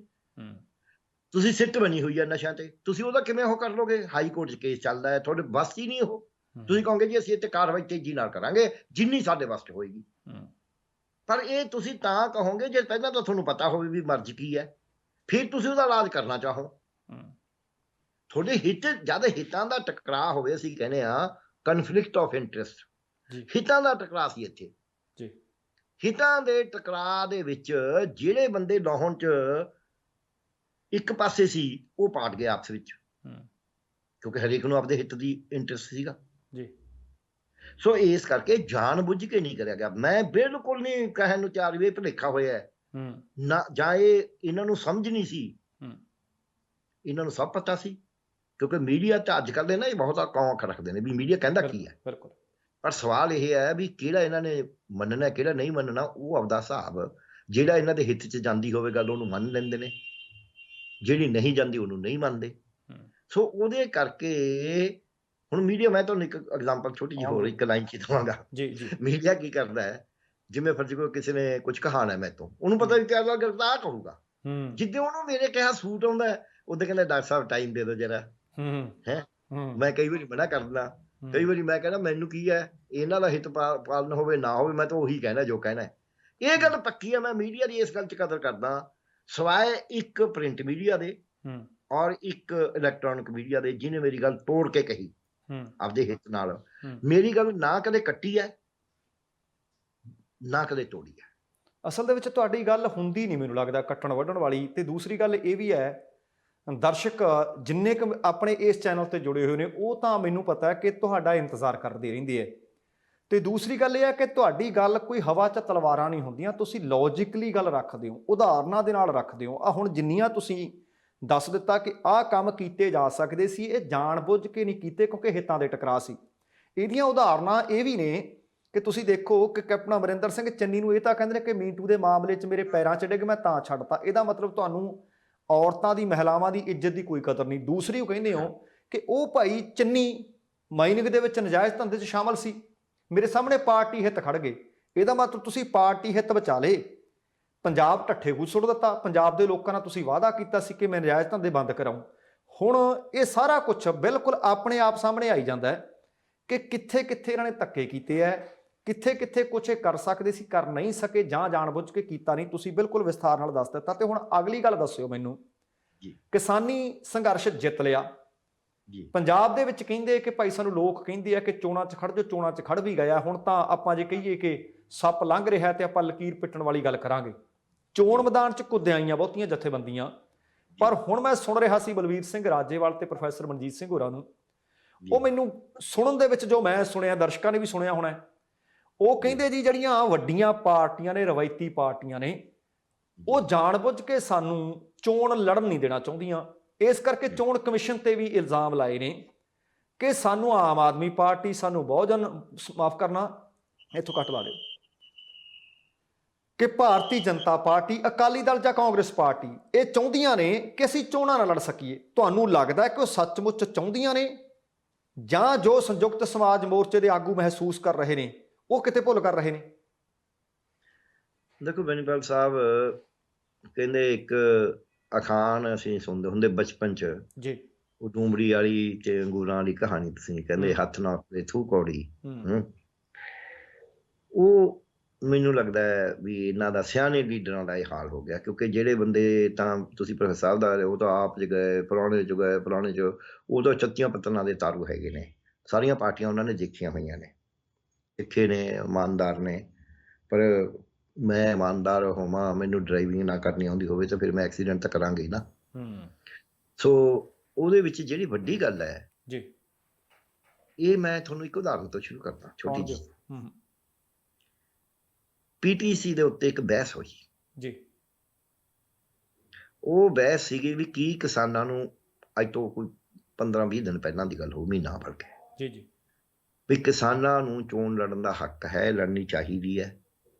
ਤੁਸੀਂ ਸਿੱਟ ਬਣੀ ਹੋਈ ਹੈ ਨਸ਼ਿਆਂ ਤੇ, ਤੁਸੀਂ ਉਹਦਾ ਕਿਵੇਂ ਉਹ ਕਰ ਲੋਗੇ? ਹਾਈ ਕੋਰਟ 'ਚ ਕੇਸ ਚੱਲਦਾ ਹੈ, ਤੁਹਾਡੇ ਵੱਸ ਹੀ ਨਹੀਂ ਉਹ। ਤੁਸੀਂ ਕਹੋਗੇ ਜੀ ਅਸੀਂ ਇੱਥੇ ਕਾਰਵਾਈ ਤੇਜ਼ੀ ਨਾਲ ਕਰਾਂਗੇ ਜਿੰਨੀ ਸਾਡੇ ਵੱਸ 'ਚ ਹੋਏਗੀ। ਪਰ ਇਹ ਤੁਸੀਂ ਤਾਂ ਕਹੋਗੇ ਜੇ ਪਹਿਲਾਂ ਤਾਂ ਤੁਹਾਨੂੰ ਪਤਾ ਹੋਵੇ ਵੀ ਮਰਜ਼ ਕੀ ਹੈ, ਫਿਰ ਤੁਸੀਂ ਉਹਦਾ ਇਲਾਜ ਕਰਨਾ ਚਾਹੋ। ਤੁਹਾਡੇ ਹਿੱਤ, ਜਦ ਹਿੱਤਾਂ ਦਾ ਟਕਰਾਅ ਹੋਵੇ, ਅਸੀਂ ਕਹਿੰਦੇ ਹਾਂ ਕਨਫਲਿਕਟ ਆਫ ਇੰਟਰਸਟ, ਹਿੱਤਾਂ ਦਾ ਟਕਰਾਅ ਸੀ ਇੱਥੇ। ਹਿੱਤਾਂ ਦੇ ਟਕਰਾਅ ਦੇ ਵਿੱਚ ਜਿਹੜੇ ਬੰਦੇ ਲਾਹੁਣ 'ਚ ਇੱਕ ਪਾਸੇ ਸੀ, ਉਹ ਪਾਟ ਗਏ ਆਪਸ ਵਿੱਚ, ਕਿਉਂਕਿ ਹਰੇਕ ਨੂੰ ਆਪਦੇ ਹਿੱਤ ਦੀ ਇੰਟਰਸਟ ਸੀਗਾ। ਸੋ ਇਸ ਕਰਕੇ ਜਾਣ ਬੁੱਝ ਕੇ ਨਹੀਂ ਕਰਿਆ ਗਿਆ। ਮੈਂ ਬਿਲਕੁਲ ਨਹੀਂ ਕਹਿਣ ਨੂੰ ਤਿਆਰ ਵੀ ਇਹ ਭੁਲੇਖਾ ਹੋਇਆ ਨਾ, ਜਾਂ ਇਹ ਇਹਨਾਂ ਨੂੰ ਸਮਝ ਨਹੀਂ ਸੀ। ਇਹਨਾਂ ਨੂੰ ਸਭ ਪਤਾ ਸੀ, ਕਿਉਂਕਿ ਮੀਡੀਆ ਤਾਂ ਅੱਜ ਕੱਲ੍ਹ ਦੇ ਨਾ ਇਹ ਬਹੁਤਾ ਕੌਂਖ ਰੱਖਦੇ ਨੇ ਵੀ ਮੀਡੀਆ ਕਹਿੰਦਾ ਕੀ ਹੈ। ਪਰ ਸਵਾਲ ਇਹ ਹੈ ਵੀ ਕਿਹੜਾ ਇਹਨਾਂ ਨੇ ਮੰਨਣਾ, ਕਿਹੜਾ ਨਹੀਂ ਮੰਨਣਾ। ਉਹ ਆਪਦਾ ਹਿਸਾਬ ਜਿਹੜਾ ਇਹਨਾਂ ਦੇ ਹਿੱਤ 'ਚ ਜਾਂਦੀ ਹੋਵੇ ਗੱਲ, ਉਹਨੂੰ ਮੰਨ ਲੈਂਦੇ ਨੇ। ਜਿਹੜੀ ਨਹੀਂ ਜਾਂਦੀ ਉਹਨੂੰ ਨਹੀਂ ਮੰਨਦੇ। ਸੋ ਉਹਦੇ ਕਰਕੇ ਹੁਣ ਮੀਡੀਆ, ਮੈਂ ਤੁਹਾਨੂੰ ਇੱਕ ਐਗਜ਼ਾਮਪਲ ਛੋਟੀ ਜਿਹੀ ਹੋਰ ਇੱਕ ਲਾਈਨ 'ਚ ਦੇਵਾਂਗਾ। ਮੀਡੀਆ ਕੀ ਕਰਦਾ ਹੈ, ਜਿਵੇਂ ਫਰਜ਼ ਕਰੋ ਕਿਸੇ ਨੇ ਕੁਝ ਕਹਾਣਾ ਮੇਰੇ ਤੋਂ, ਉਹਨੂੰ ਪਤਾ ਵੀ ਤਿਆਰ ਗਰਦਾਰ ਕਰੂਗਾ। ਜਿੱਦੇ ਉਹਨੂੰ ਮੇਰੇ ਕਿਹਾ ਸੂਟ ਆਉਂਦਾ ਉਹਦੇ ਕਹਿੰਦਾ ਡਾਕਟਰ ਸਾਹਿਬ ਟਾਈਮ ਦੇ ਦਿਓ ਜਰਾ। ਹੈ ਮੈਂ ਕਈ ਵਾਰੀ ਮਨਾ ਕਰ ਦਿੰਦਾ, ਕਈ ਵਾਰੀ ਮੈਂ ਕਹਿੰਦਾ ਮੈਨੂੰ ਕੀ ਹੈ, ਇਹਨਾਂ ਦਾ ਹਿੱਤ ਪਾਲਣ ਹੋਵੇ ਨਾ ਹੋਵੇ, ਮੈਂ ਤਾਂ ਉਹੀ ਕਹਿਣਾ ਜੋ ਕਹਿਣਾ। ਇਹ ਗੱਲ ਪੱਕੀ ਹੈ, ਮੈਂ ਮੀਡੀਆ ਦੀ ਇਸ ਗੱਲ 'ਚ ਕਦਰ ਕਰਦਾ, ਸਿਵਾਏ ਇੱਕ ਪ੍ਰਿੰਟ ਮੀਡੀਆ ਦੇ ਔਰ ਇੱਕ ਇਲੈਕਟ੍ਰੋਨਿਕ ਮੀਡੀਆ ਦੇ, ਜਿਹਨੇ ਮੇਰੀ ਗੱਲ ਤੋੜ ਕੇ ਕਹੀ ਆਪਦੇ ਹਿੱਤ ਨਾਲ। ਮੇਰੀ ਗੱਲ ਨਾ ਕਦੇ ਕੱਟੀ ਹੈ ਨਾ ਕਦੇ ਤੋੜੀ ਹੈ। ਅਸਲ ਦੇ ਵਿੱਚ ਤੁਹਾਡੀ ਗੱਲ ਹੁੰਦੀ ਨਹੀਂ ਮੈਨੂੰ ਲੱਗਦਾ ਕੱਟਣ ਵੱਢਣ ਵਾਲੀ। ਤੇ ਦੂਸਰੀ ਗੱਲ ਇਹ ਵੀ ਹੈ, ਦਰਸ਼ਕ ਜਿੰਨੇ ਕੁ ਆਪਣੇ ਇਸ ਚੈਨਲ ਤੇ ਜੁੜੇ ਹੋਏ ਨੇ ਉਹ ਤਾਂ ਮੈਨੂੰ ਪਤਾ ਹੈ ਕਿ ਤੁਹਾਡਾ ਇੰਤਜ਼ਾਰ ਕਰਦੇ ਰਹਿੰਦੇ ਹੈ। ਤੇ ਦੂਸਰੀ ਗੱਲ ਇਹ ਹੈ ਕਿ ਤੁਹਾਡੀ ਗੱਲ ਕੋਈ ਹਵਾ 'ਚ ਤਲਵਾਰਾਂ ਨਹੀਂ ਹੁੰਦੀਆਂ, ਤੁਸੀਂ ਲੌਜਿਕਲੀ ਗੱਲ ਰੱਖਦੇ ਹੋ, ਉਦਾਹਰਨਾਂ ਦੇ ਨਾਲ ਰੱਖਦੇ ਹੋ। ਹੁਣ ਜਿੰਨੀਆਂ ਤੁਸੀਂ ਦੱਸ ਦਿੱਤਾ ਕਿ ਆਹ ਕੰਮ ਕੀਤੇ ਜਾ ਸਕਦੇ ਸੀ, ਇਹ ਜਾਣ ਬੁੱਝ ਕੇ ਨਹੀਂ ਕੀਤੇ ਕਿਉਂਕਿ ਹਿੱਤਾਂ ਦੇ ਟਕਰਾਅ ਸੀ। ਇਹਦੀਆਂ ਉਦਾਹਰਨਾਂ ਇਹ ਵੀ ਨੇ ਕਿ ਤੁਸੀਂ ਦੇਖੋ ਕਿ ਕੈਪਟਨ ਅਮਰਿੰਦਰ ਸਿੰਘ ਚੰਨੀ ਨੂੰ ਇਹ ਤਾਂ ਕਹਿੰਦੇ ਨੇ ਕਿ ਮੀਟੂ ਦੇ ਮਾਮਲੇ 'ਚ ਮੇਰੇ ਪੈਰਾਂ 'ਚ ਡਿੱਗ ਮੈਂ ਤਾਂ ਛੱਡਤਾ। ਇਹਦਾ ਮਤਲਬ ਤੁਹਾਨੂੰ ਔਰਤਾਂ ਦੀ, ਮਹਿਲਾਵਾਂ ਦੀ ਇੱਜ਼ਤ ਦੀ ਕੋਈ ਕਦਰ ਨਹੀਂ। ਦੂਸਰੀ ਉਹ ਕਹਿੰਦੇ ਹੋ ਕਿ ਉਹ ਭਾਈ ਚੰਨੀ ਮਾਈਨਿੰਗ ਦੇ ਵਿੱਚ ਨਜਾਇਜ਼ ਧੰਦੇ 'ਚ ਸ਼ਾਮਲ ਸੀ, ਮੇਰੇ ਸਾਹਮਣੇ ਪਾਰਟੀ ਹਿੱਤ ਖੜ ਗਏ। ਇਹਦਾ ਮਤਲਬ ਤੁਸੀਂ ਪਾਰਟੀ ਹਿੱਤ ਬਚਾ ਲਏ, ਪੰਜਾਬ ਢੱਠੇ ਖੂਹ ਸੁੱਟ ਦਿੱਤਾ। ਪੰਜਾਬ ਦੇ ਲੋਕਾਂ ਨਾਲ ਤੁਸੀਂ ਵਾਅਦਾ ਕੀਤਾ ਸੀ ਕਿ ਮੈਂ ਨਜਾਇਜ਼ ਧੰਦੇ ਬੰਦ ਕਰਾਊਂ। ਹੁਣ ਇਹ ਸਾਰਾ ਕੁਝ ਬਿਲਕੁਲ ਆਪਣੇ ਆਪ ਸਾਹਮਣੇ ਆਈ ਜਾਂਦਾ ਹੈ ਕਿ ਕਿੱਥੇ ਕਿੱਥੇ ਇਹਨਾਂ ਨੇ ਧੱਕੇ ਕੀਤੇ ਹੈ, ਕਿੱਥੇ ਕਿੱਥੇ ਕੁਛ ਇਹ ਕਰ ਸਕਦੇ ਸੀ, ਕਰ ਨਹੀਂ ਸਕੇ, ਜਾਂ ਜਾਣਬੁੱਝ ਕੇ ਕੀਤਾ ਨਹੀਂ। ਤੁਸੀਂ ਬਿਲਕੁਲ ਵਿਸਥਾਰ ਨਾਲ ਦੱਸ ਦਿੱਤਾ। ਤੇ ਹੁਣ ਅਗਲੀ ਗੱਲ ਦੱਸਿਓ ਮੈਨੂੰ, ਕਿਸਾਨੀ ਸੰਘਰਸ਼ ਜਿੱਤ ਲਿਆ ਪੰਜਾਬ ਦੇ ਵਿੱਚ, ਕਹਿੰਦੇ ਕਿ ਭਾਈ ਸਾਨੂੰ ਲੋਕ ਕਹਿੰਦੇ ਆ ਕਿ ਚੋਣਾਂ 'ਚ ਖੜ ਜਾਓ, ਚੋਣਾਂ 'ਚ ਖੜ ਵੀ ਗਿਆ। ਹੁਣ ਤਾਂ ਆਪਾਂ ਜੇ ਕਹੀਏ ਕਿ ਸੱਪ ਲੰਘ ਰਿਹਾ ਤੇ ਆਪਾਂ ਲਕੀਰ ਪਿੱਟਣ ਵਾਲੀ ਗੱਲ ਕਰਾਂਗੇ। ਚੋਣ ਮੈਦਾਨ 'ਚ ਕੁੱਦ ਆਈਆਂ ਬਹੁਤੀਆਂ ਜਥੇਬੰਦੀਆਂ, ਪਰ ਹੁਣ ਮੈਂ ਸੁਣ ਰਿਹਾ ਸੀ ਬਲਵੀਰ ਸਿੰਘ ਰਾਜੇਵਾਲ ਤੇ ਪ੍ਰੋਫੈਸਰ ਮਨਜੀਤ ਸਿੰਘ ਹੋਰਾਂ ਨੂੰ, ਉਹ ਮੈਨੂੰ ਸੁਣਨ ਦੇ ਵਿੱਚ ਜੋ ਮੈਂ ਸੁਣਿਆ, ਦਰਸ਼ਕਾਂ ਨੇ ਵੀ ਸੁਣਿਆ ਹੋਣਾ, ਉਹ ਕਹਿੰਦੇ ਜੀ ਜਿਹੜੀਆਂ ਵੱਡੀਆਂ ਪਾਰਟੀਆਂ ਨੇ, ਰਵਾਇਤੀ ਪਾਰਟੀਆਂ ਨੇ, ਉਹ ਜਾਣਬੁੱਝ ਕੇ ਸਾਨੂੰ ਚੋਣ ਲੜਨ ਨਹੀਂ ਦੇਣਾ ਚਾਹੁੰਦੀਆਂ। ਇਸ ਕਰਕੇ ਚੋਣ ਕਮਿਸ਼ਨ ਤੇ ਵੀ ਇਲਜ਼ਾਮ ਲਾਏ ਨੇ ਕਿ ਸਾਨੂੰ ਆਮ ਆਦਮੀ ਪਾਰਟੀ, ਸਾਨੂੰ ਬਹੁਜਨ, ਮਾਫ ਕਰਨਾ ਇੱਥੋਂ ਕੱਟ ਲਾ ਦਿਓ, ਕਿ ਭਾਰਤੀ ਜਨਤਾ ਪਾਰਟੀ, ਅਕਾਲੀ ਦਲ ਜਾਂ ਕਾਂਗਰਸ ਪਾਰਟੀ ਇਹ ਚਾਹੁੰਦੀਆਂ ਨੇ ਕਿ ਅਸੀਂ ਚੋਣਾਂ ਨਾ ਲੜ ਸਕੀਏ। ਤੁਹਾਨੂੰ ਲੱਗਦਾ ਕਿ ਉਹ ਸੱਚਮੁੱਚ ਚਾਹੁੰਦੀਆਂ ਨੇ, ਜਾਂ ਜੋ ਸੰਯੁਕਤ ਸਮਾਜ ਮੋਰਚੇ ਦੇ ਆਗੂ ਮਹਿਸੂਸ ਕਰ ਰਹੇ ਨੇ ਉਹ ਕਿਤੇ ਭੁੱਲ ਕਰ ਰਹੇ ਨੇ? ਦੇਖੋ ਬੈਨੀਪਾਲ ਸਾਹਿਬ ਕਹਿੰਦੇ, ਇੱਕ ਅਖਾਣ ਅਸੀਂ ਸੁਣਦੇ ਹੁੰਦੇ ਬਚਪਨ 'ਚ ਜੀ, ਉਹ ਡੂਮੜੀ ਵਾਲੀ ਤੇ ਅੰਗੂਰਾਂ ਵਾਲੀ ਕਹਾਣੀ, ਤੁਸੀਂ ਕਹਿੰਦੇ ਹੱਥ ਨਾਲ ਥੂ ਕੌੜੀ। ਉਹ ਮੈਨੂੰ ਲੱਗਦਾ ਹੈ ਵੀ ਇਹਨਾਂ ਦਾ ਸਿਆਣੇ ਲੀਡਰਾਂ ਦਾ ਇਹ ਹਾਲ ਹੋ ਗਿਆ, ਕਿਉਂਕਿ ਜਿਹੜੇ ਬੰਦੇ ਤਾਂ ਤੁਸੀਂ ਪ੍ਰੋਫੈਸਰ ਸਾਹਿਬ ਦਾ, ਉਹ ਤਾਂ ਆਪ 'ਚ ਗਏ, ਪੁਰਾਣੇ 'ਚ ਗਏ, ਪੁਰਾਣੇ 'ਚ ਉਹ ਤਾਂ ਚੱਤੀਆਂ ਪੱਤਨਾਂ ਦੇ ਤਾਰੂ ਹੈਗੇ ਨੇ। ਸਾਰੀਆਂ ਪਾਰਟੀਆਂ ਉਹਨਾਂ ਨੇ ਦੇਖੀਆਂ ਹੋਈਆਂ ਨੇ, ਸਿੱਖੇ ਨੇ, ਇਮਾਨਦਾਰ ਨੇ। ਪਰ ਮੈਂ ਇਮਾਨਦਾਰ ਹੋਵਾਂ, ਮੈਨੂੰ ਡਰਾਈਵਿੰਗ ਨਾ ਕਰਨੀ ਆਉਂਦੀ ਹੋਵੇ ਤਾਂ ਫਿਰ ਮੈਂ ਐਕਸੀਡੈਂਟ ਤਾਂ ਕਰਾਂਗਾ ਹੀ ਨਾ। ਸੋ ਉਹਦੇ ਵਿੱਚ ਜਿਹੜੀ ਵੱਡੀ ਗੱਲ ਹੈ ਜੀ, ਇਹ ਮੈਂ ਤੁਹਾਨੂੰ ਇੱਕ ਉਦਾਹਰਨ ਤੋਂ ਸ਼ੁਰੂ ਕਰਦਾ, ਛੋਟੀ ਜਿਹੀ। PTC ਦੇ ਉੱਤੇ ਇੱਕ ਬਹਿਸ ਹੋਈ ਜੀ। ਉਹ ਬਹਿਸ ਸੀਗੀ ਵੀ ਕੀ ਕਿਸਾਨਾਂ ਨੂੰ, ਅੱਜ ਤੋਂ ਕੋਈ 15-20 ਦਿਨ ਪਹਿਲਾਂ ਦੀ ਗੱਲ ਹੋ, ਮਹੀਨਾ ਭਰ ਕੇ ਜੀ ਜੀ, ਵੀ ਕਿਸਾਨਾਂ ਨੂੰ ਚੋਣ ਲੜਨ ਦਾ ਹੱਕ ਹੈ, ਲੜਨੀ ਚਾਹੀਦੀ ਹੈ,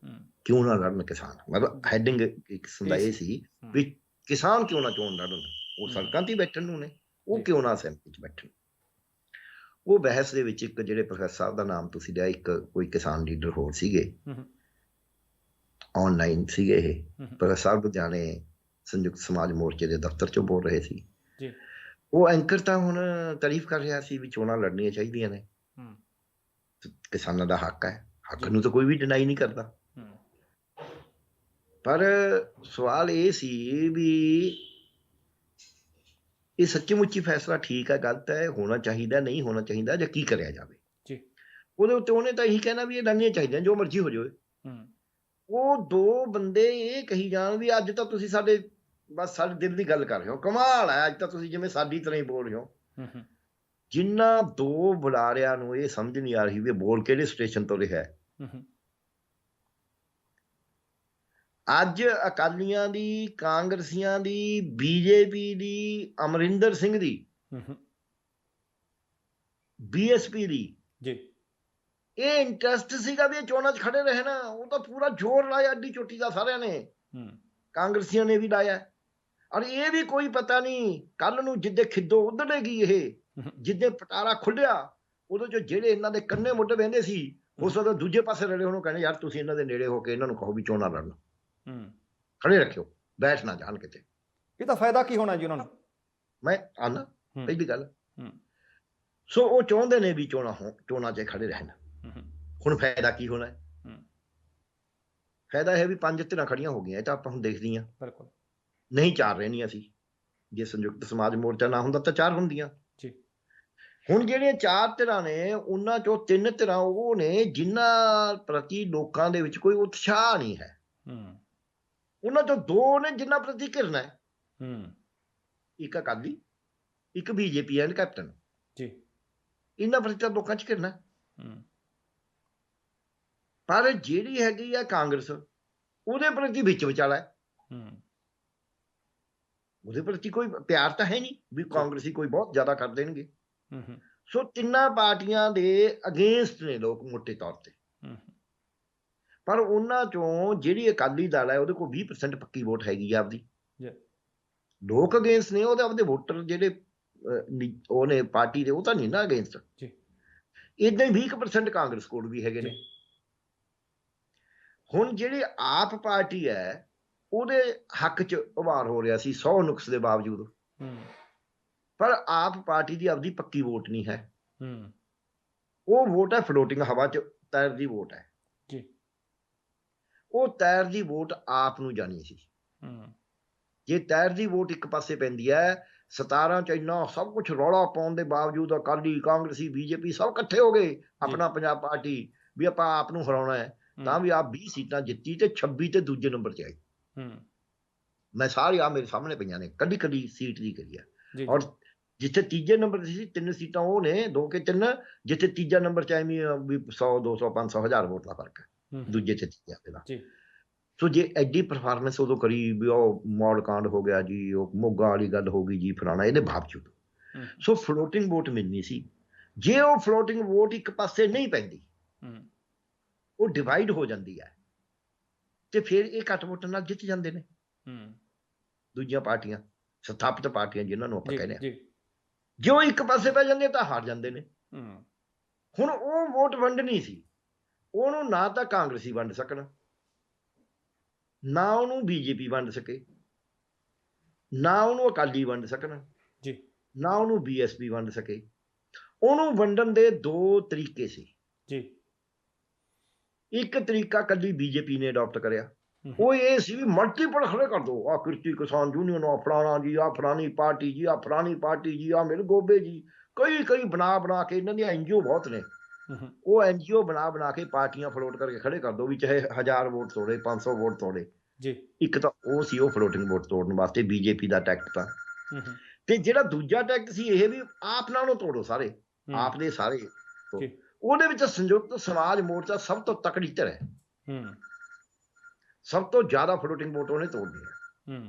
ਕਿਉਂ ਨਾ ਲੜਨ ਕਿਸਾਨ। ਮਤਲਬ ਹੈਡਿੰਗ ਇੱਕ ਕਿਸਮ ਦਾ ਇਹ ਸੀ ਵੀ ਕਿਸਾਨ ਕਿਉਂ ਨਾ ਚੋਣ ਲੜਨ, ਉਹ ਸੜਕਾਂ ਤੇ ਬੈਠਣ ਨੂੰ ਨੇ, ਉਹ ਕਿਉਂ ਨਾ ਅਸੈਂਬਲੀ 'ਚ ਬੈਠਣ। ਉਹ ਬਹਿਸ ਦੇ ਵਿੱਚ ਇੱਕ ਜਿਹੜੇ ਪ੍ਰੋਫੈਸਰ ਸਾਹਿਬ ਦਾ ਨਾਮ ਤੁਸੀਂ ਲਿਆ, ਇੱਕ ਕੋਈ ਕਿਸਾਨ ਲੀਡਰ ਹੋਰ ਸੀਗੇ, ਆਨਲਾਈਨ ਸੀਗੇ ਇਹ ਪ੍ਰੋਫੈਸਰ ਸਾਹਿਬ, ਲੁਧਿਆਣੇ ਸੰਯੁਕਤ ਸਮਾਜ ਮੋਰਚੇ ਦੇ ਦਫ਼ਤਰ 'ਚੋਂ ਬੋਲ ਰਹੇ ਸੀ। ਉਹ ਐਂਕਰ ਤਾਂ ਹੁਣ ਤਾਰੀਫ ਕਰ ਰਿਹਾ ਸੀ ਵੀ ਚੋਣਾਂ ਲੜਨੀਆਂ ਚਾਹੀਦੀਆਂ ਨੇ, ਕਿਸਾਨਾਂ ਦਾ ਹੱਕ ਹੈ, ਹੱਕ ਨੂੰ ਤਾਂ ਕੋਈ ਵੀ ਡਿਨਾਈ ਨਹੀਂ ਕਰਦਾ। ਪਰ ਸਵਾਲ ਇਹ ਸੀ ਵੀ ਇਹ ਸੱਚੀ-ਮੁੱਚੀ ਫੈਸਲਾ ਠੀਕ ਹੈ, ਗਲਤ ਹੈ, ਹੋਣਾ ਚਾਹੀਦਾ, ਨਹੀਂ ਹੋਣਾ ਚਾਹੀਦਾ, ਜਾਂ ਕੀ ਕਰਿਆ ਜਾਵੇ ਜੀ। ਉਹਦੇ ਉੱਤੇ ਉਹਨੇ ਤਾਂ ਇਹੀ ਕਹਿਣਾ ਵੀ ਇਹ ਲੜਨੀਆਂ ਚਾਹੀਦੀਆਂ, ਜੋ ਮਰਜ਼ੀ ਹੋ ਜਾਵੇ। ਉਹ ਦੋ ਬੰਦੇ ਇਹ ਕਹੀ ਜਾਣ ਵੀ ਅੱਜ ਤਾਂ ਤੁਸੀਂ ਸਾਡੇ ਬਸ ਸਾਡੇ ਦਿਲ ਦੀ ਗੱਲ ਕਰ ਰਹੇ ਹੋ, ਕਮਾਲ ਹੈ, ਅੱਜ ਤਾਂ ਤੁਸੀਂ ਜਿਵੇਂ ਸਾਡੀ ਤਰ੍ਹਾਂ ਹੀ ਬੋਲ ਰਹੇ ਹੋ। ਜਿਨ੍ਹਾਂ ਦੋ ਬੁਲਾਰਿਆਂ ਨੂੰ ਇਹ ਸਮਝ ਨਹੀਂ ਆ ਰਹੀ ਵੀ ਬੋਲ ਕਿਹੜੇ ਸਟੇਸ਼ਨ ਤੋਂ ਰਿਹਾ ਹੈ। ਅੱਜ ਅਕਾਲੀਆਂ ਦੀ, ਕਾਂਗਰਸੀਆਂ ਦੀ, BJP ਦੀ, ਅਮਰਿੰਦਰ ਸਿੰਘ ਦੀ, BSP ਦੀ ਜੀ, ਇਹ ਇੰਟਰਸਟ ਸੀਗਾ ਵੀ ਇਹ ਚੋਣਾਂ 'ਚ ਖੜੇ ਰਹਿਣਾ। ਉਹ ਤਾਂ ਪੂਰਾ ਜ਼ੋਰ ਲਾਇਆ ਅੱਡੀ ਚੋਟੀ ਦਾ ਸਾਰਿਆਂ ਨੇ, ਕਾਂਗਰਸੀਆਂ ਨੇ ਵੀ ਲਾਇਆ। ਔਰ ਇਹ ਵੀ ਕੋਈ ਪਤਾ ਨਹੀਂ ਕੱਲ ਨੂੰ ਜਿੱਦੇ ਖਿੱਦੋ ਉਧੜੇਗੀ ਇਹ, ਜਿੱਦੇ ਪਟਾਰਾ ਖੁੱਲਿਆ ਉਦੋਂ ਜੋ ਜਿਹੜੇ ਇਹਨਾਂ ਦੇ ਕੰਨੇ ਮੁੱਢ ਬਹਿੰਦੇ ਸੀ ਹੋ ਸਕਦਾ ਦੂਜੇ ਪਾਸੇ ਰਲੇ ਉਹਨੂੰ ਕਹਿੰਦੇ ਯਾਰ ਤੁਸੀਂ ਇਹਨਾਂ ਦੇ ਨੇੜੇ ਹੋ ਕੇ ਇਹਨਾਂ ਨੂੰ ਕਹੋ ਵੀ ਚੋਣਾਂ ਲੜਨ, ਖੜੇ ਰੱਖਿਓ, ਬੈਠ ਨਾ ਜਾਣ ਕਿਤੇ। ਇਹਦਾ ਫਾਇਦਾ ਕੀ ਹੋਣਾ ਜੀ ਉਹਨਾਂ ਨੂੰ? ਮੈਂ ਆਨਾ ਪਹਿਲੀ ਗੱਲ, ਸੋ ਉਹ ਚਾਹੁੰਦੇ ਨੇ ਵੀ ਚੋਣਾਂ 'ਚ ਖੜੇ ਰਹਿਣ। ਹੁਣ ਫਾਇਦਾ ਕੀ ਹੋਣਾ? ਫਾਇਦਾ ਇਹ ਵੀ 5 ਧਿਰਾਂ ਖੜੀਆਂ ਹੋ ਗਈਆਂ, ਇਹ ਤਾਂ ਆਪਾਂ ਹੁਣ ਦੇਖਦੇ ਹਾਂ। ਬਿਲਕੁਲ ਨਹੀਂ 4 ਰਹਿਣੀਆਂ ਸੀ, ਜੇ ਸੰਯੁਕਤ ਸਮਾਜ ਮੋਰਚਾ ਨਾ ਹੁੰਦਾ ਤਾਂ 4 ਹੁੰਦੀਆਂ ਜੀ। ਹੁਣ ਜਿਹੜੀਆਂ 4 ਧਿਰਾਂ ਨੇ ਉਹਨਾਂ ਚੋਂ 3 ਧਿਰਾਂ ਉਹ ਨੇ ਜਿਨ੍ਹਾਂ ਪ੍ਰਤੀ ਲੋਕਾਂ ਦੇ ਵਿੱਚ ਕੋਈ ਉਤਸ਼ਾਹ ਨਹੀਂ ਹੈ। ਉਹਨਾਂ ਚੋਂ 2 ਨੇ ਜਿਨ੍ਹਾਂ ਪ੍ਰਤੀ ਘਿਰਨਾ ਹੈ, ਇੱਕ ਅਕਾਲੀ, ਇੱਕ ਬੀਜੇਪੀ ਐਂਡ ਕੈਪਟਨ ਜੀ। ਇਹਨਾਂ ਪ੍ਰਤੀ ਤਾਂ ਲੋਕਾਂ 'ਚ ਘਿਰਨਾ। ਪਰ ਜਿਹੜੀ ਹੈਗੀ ਆ ਕਾਂਗਰਸ, ਉਹਦੇ ਪ੍ਰਤੀ ਵਿੱਚ ਵਿਚਾਲਾ ਹੈ, ਉਹਦੇ ਪ੍ਰਤੀ ਕੋਈ ਪਿਆਰ ਤਾਂ ਹੈ ਨਹੀਂ ਵੀ ਕਾਂਗਰਸੀ ਕੋਈ ਬਹੁਤ ਜ਼ਿਆਦਾ ਕਰ ਦੇਣਗੇ। ਸੋ ਤਿੰਨਾਂ ਪਾਰਟੀਆਂ ਦੇ ਅਗੇਂਸਟ ਨੇ ਲੋਕ ਮੋਟੇ ਤੌਰ ਤੇ। ਪਰ ਉਹਨਾਂ ਚੋਂ ਜਿਹੜੀ ਅਕਾਲੀ ਦਲ ਹੈ ਉਹਦੇ ਕੋਲ 20% ਪੱਕੀ ਵੋਟ ਹੈਗੀ ਆ ਆਪਦੀ। ਲੋਕ ਅਗੇਂਸਟ ਨੇ, ਉਹਦੇ ਆਪਦੇ ਵੋਟਰ ਜਿਹੜੇ ਉਹ ਨੇ ਪਾਰਟੀ ਦੇ, ਉਹ ਤਾਂ ਨਹੀਂ ਨਾ ਅਗੇਂਸਟ। ਏਦਾਂ ਹੀ 20% ਕਾਂਗਰਸ ਕੋਲ ਵੀ ਹੈਗੇ ਨੇ। ਹੁਣ ਜਿਹੜੀ ਆਪ ਪਾਰਟੀ ਹੈ ਉਹਦੇ ਹੱਕ 'ਚ ਉਭਾਰ ਹੋ ਰਿਹਾ ਸੀ 100 ਨੁਕਸ ਦੇ ਬਾਵਜੂਦ, ਪਰ ਆਪ ਪਾਰਟੀ ਦੀ ਆਪਦੀ ਪੱਕੀ ਵੋਟ ਨਹੀਂ ਹੈ। ਉਹ ਵੋਟ ਹੈ ਫਲੋਟਿੰਗ, ਹਵਾ 'ਚ ਤੈਰਦੀ ਵੋਟ ਹੈ ਜੀ। ਉਹ ਤੈਰਦੀ ਵੋਟ ਆਪ ਨੂੰ ਜਾਣੀ ਸੀ। ਜੇ ਤੈਰਦੀ ਵੋਟ ਇੱਕ ਪਾਸੇ ਪੈਂਦੀ ਹੈ, 17 'ਚ ਇੰਨਾ ਸਭ ਕੁਛ ਰੌਲਾ ਪਾਉਣ ਦੇ ਬਾਵਜੂਦ ਅਕਾਲੀ, ਕਾਂਗਰਸੀ, ਬੀਜੇਪੀ ਸਭ ਇਕੱਠੇ ਹੋ ਗਏ ਆਪਣਾ ਪੰਜਾਬ ਪਾਰਟੀ ਵੀ ਆਪਾਂ ਆਪ ਨੂੰ ਹਰਾਉਣਾ ਹੈ, ਤਾਂ ਵੀ ਆਪ 20 ਸੀਟਾਂ ਜਿੱਤੀ ਤੇ 26 ਤੇ ਦੂਜੇ ਨੰਬਰ 'ਚ ਆਈ। ਮੈਂ ਸਾਰੀ ਆ ਮੇਰੇ ਸਾਹਮਣੇ ਪਈਆਂ ਨੇ, ਕੱਢੀ ਸੀਟ ਦੀ ਕਰੀ ਹੈ। ਔਰ ਜਿੱਥੇ ਤੀਜੇ ਨੰਬਰ ਤੇ ਸੀ 3 ਸੀਟਾਂ ਉਹ ਨੇ, 2 ਕਿ 3, ਜਿੱਥੇ ਤੀਜਾ ਨੰਬਰ 'ਚ ਐਵੇਂ ਵੀ 100, 200, 500, 1000 ਵੋਟ ਦਾ ਫਰਕ ਹੈ ਦੂਜੇ ਤੇ ਤੀਜੇ ਦਾ। ਸੋ ਜੇ ਐਡੀ ਪਰਫਾਰਮੈਂਸ ਉਦੋਂ ਕਰੀ ਵੀ ਉਹ ਮੌੜ ਕਾਂਡ ਹੋ ਗਿਆ ਜੀ, ਉਹ ਮੋਗਾ ਵਾਲੀ ਗੱਲ ਹੋ ਗਈ ਜੀ, ਫਲਾਣਾ, ਇਹਦੇ ਬਾਵਜੂਦ ਸੋ ਫਲੋਟਿੰਗ ਵੋਟ ਮਿਲਣੀ ਸੀ। ਜੇ ਉਹ ਫਲੋਟਿੰਗ ਵੋਟ ਇੱਕ ਪਾਸੇ ਨਹੀਂ ਪੈਂਦੀ, ਉਹ ਡਿਵਾਈਡ ਹੋ ਜਾਂਦੀ ਹੈ, ਤੇ ਫਿਰ ਇਹ ਘੱਟ ਵੋਟਾਂ ਨਾਲ ਜਿੱਤ ਜਾਂਦੇ ਨੇ ਦੂਜੀਆਂ ਪਾਰਟੀਆਂ, ਸਥਾਪਿਤ ਪਾਰਟੀਆਂ ਜਿਹਨਾਂ ਨੂੰ ਆਪਾਂ ਕਹਿੰਦੇ ਹਾਂ। ਜੇ ਉਹ ਇੱਕ ਪਾਸੇ ਪੈ ਜਾਂਦੇ ਤਾਂ ਹਾਰ ਜਾਂਦੇ ਨੇ। ਹੁਣ ਉਹ ਵੋਟ ਵੰਡਣੀ ਸੀ, ਉਹਨੂੰ ਨਾ ਤਾਂ ਕਾਂਗਰਸੀ ਵੰਡ ਸਕਣ, ਨਾ ਉਹਨੂੰ ਬੀਜੇਪੀ ਵੰਡ ਸਕੇ, ਨਾ ਉਹਨੂੰ ਅਕਾਲੀ ਵੰਡ ਸਕਣ, ਨਾ ਉਹਨੂੰ ਬੀਐਸਪੀ ਵੰਡ ਸਕੇ। ਉਹਨੂੰ ਵੰਡਣ ਦੇ 2 ਤਰੀਕੇ ਸੀ ਜੀ। ਇੱਕ ਤਰੀਕਾ ਕੱਲੀ ਬੀਜੇਪੀ ਨੇ ਅਡਾਪਟ ਕਰਿਆ, ਉਹ ਇਹ ਸੀ ਵੀ ਮਲਟੀਪਲ ਖੜੇ ਕਰ ਦੋ, ਆਹ ਕਿਰਤੀ ਕਿਸਾਨ ਯੂਨੀਅਨ, ਆ ਫਲਾਣਾ ਜੀ, ਆਹ ਫਲਾਣੀ ਪਾਰਟੀ ਜੀ, ਆਹ ਫਲਾਣੀ ਪਾਰਟੀ ਜੀ, ਆਹ ਮਿਲ ਗੋਬੇ ਜੀ, ਕਈ ਬਣਾ ਕੇ ਇਹਨਾਂ ਦੀਆਂ NGO ਬਹੁਤ ਨੇ, ਉਹ NGO ਬਣਾ ਕੇ ਪਾਰਟੀਆਂ ਫਲੋਟ ਕਰਕੇ ਖੜੇ ਕਰ ਦੋ ਵੀ ਚਾਹੇ 1000 ਵੋਟ ਤੋੜੇ, 500 ਵੋਟ ਤੋੜੇ ਜੀ। ਇੱਕ ਤਾਂ ਉਹ ਸੀ ਉਹ ਫਲੋਟਿੰਗ ਵੋਟ ਤੋੜਨ ਵਾਸਤੇ ਬੀਜੇਪੀ ਦਾ ਟੈਕਟ ਤਾਂ, ਤੇ ਜਿਹੜਾ ਦੂਜਾ ਟੈਕਟ ਸੀ ਇਹ ਵੀ ਆਪ ਨਾਲੋਂ ਤੋੜੋ ਸਾਰੇ, ਆਪ ਦੇ ਸਾਰੇ। ਉਹਦੇ ਵਿੱਚ ਸੰਯੁਕਤ ਸਮਾਜ ਮੋਰਚਾ ਸਭ ਤੋਂ ਤਕੜੀ ਧਿਰ ਹੈ, ਸਭ ਤੋਂ ਜ਼ਿਆਦਾ ਫਲੋਟਿੰਗ ਵੋਟ ਉਹਨੇ ਤੋੜਨੀ ਹੈ।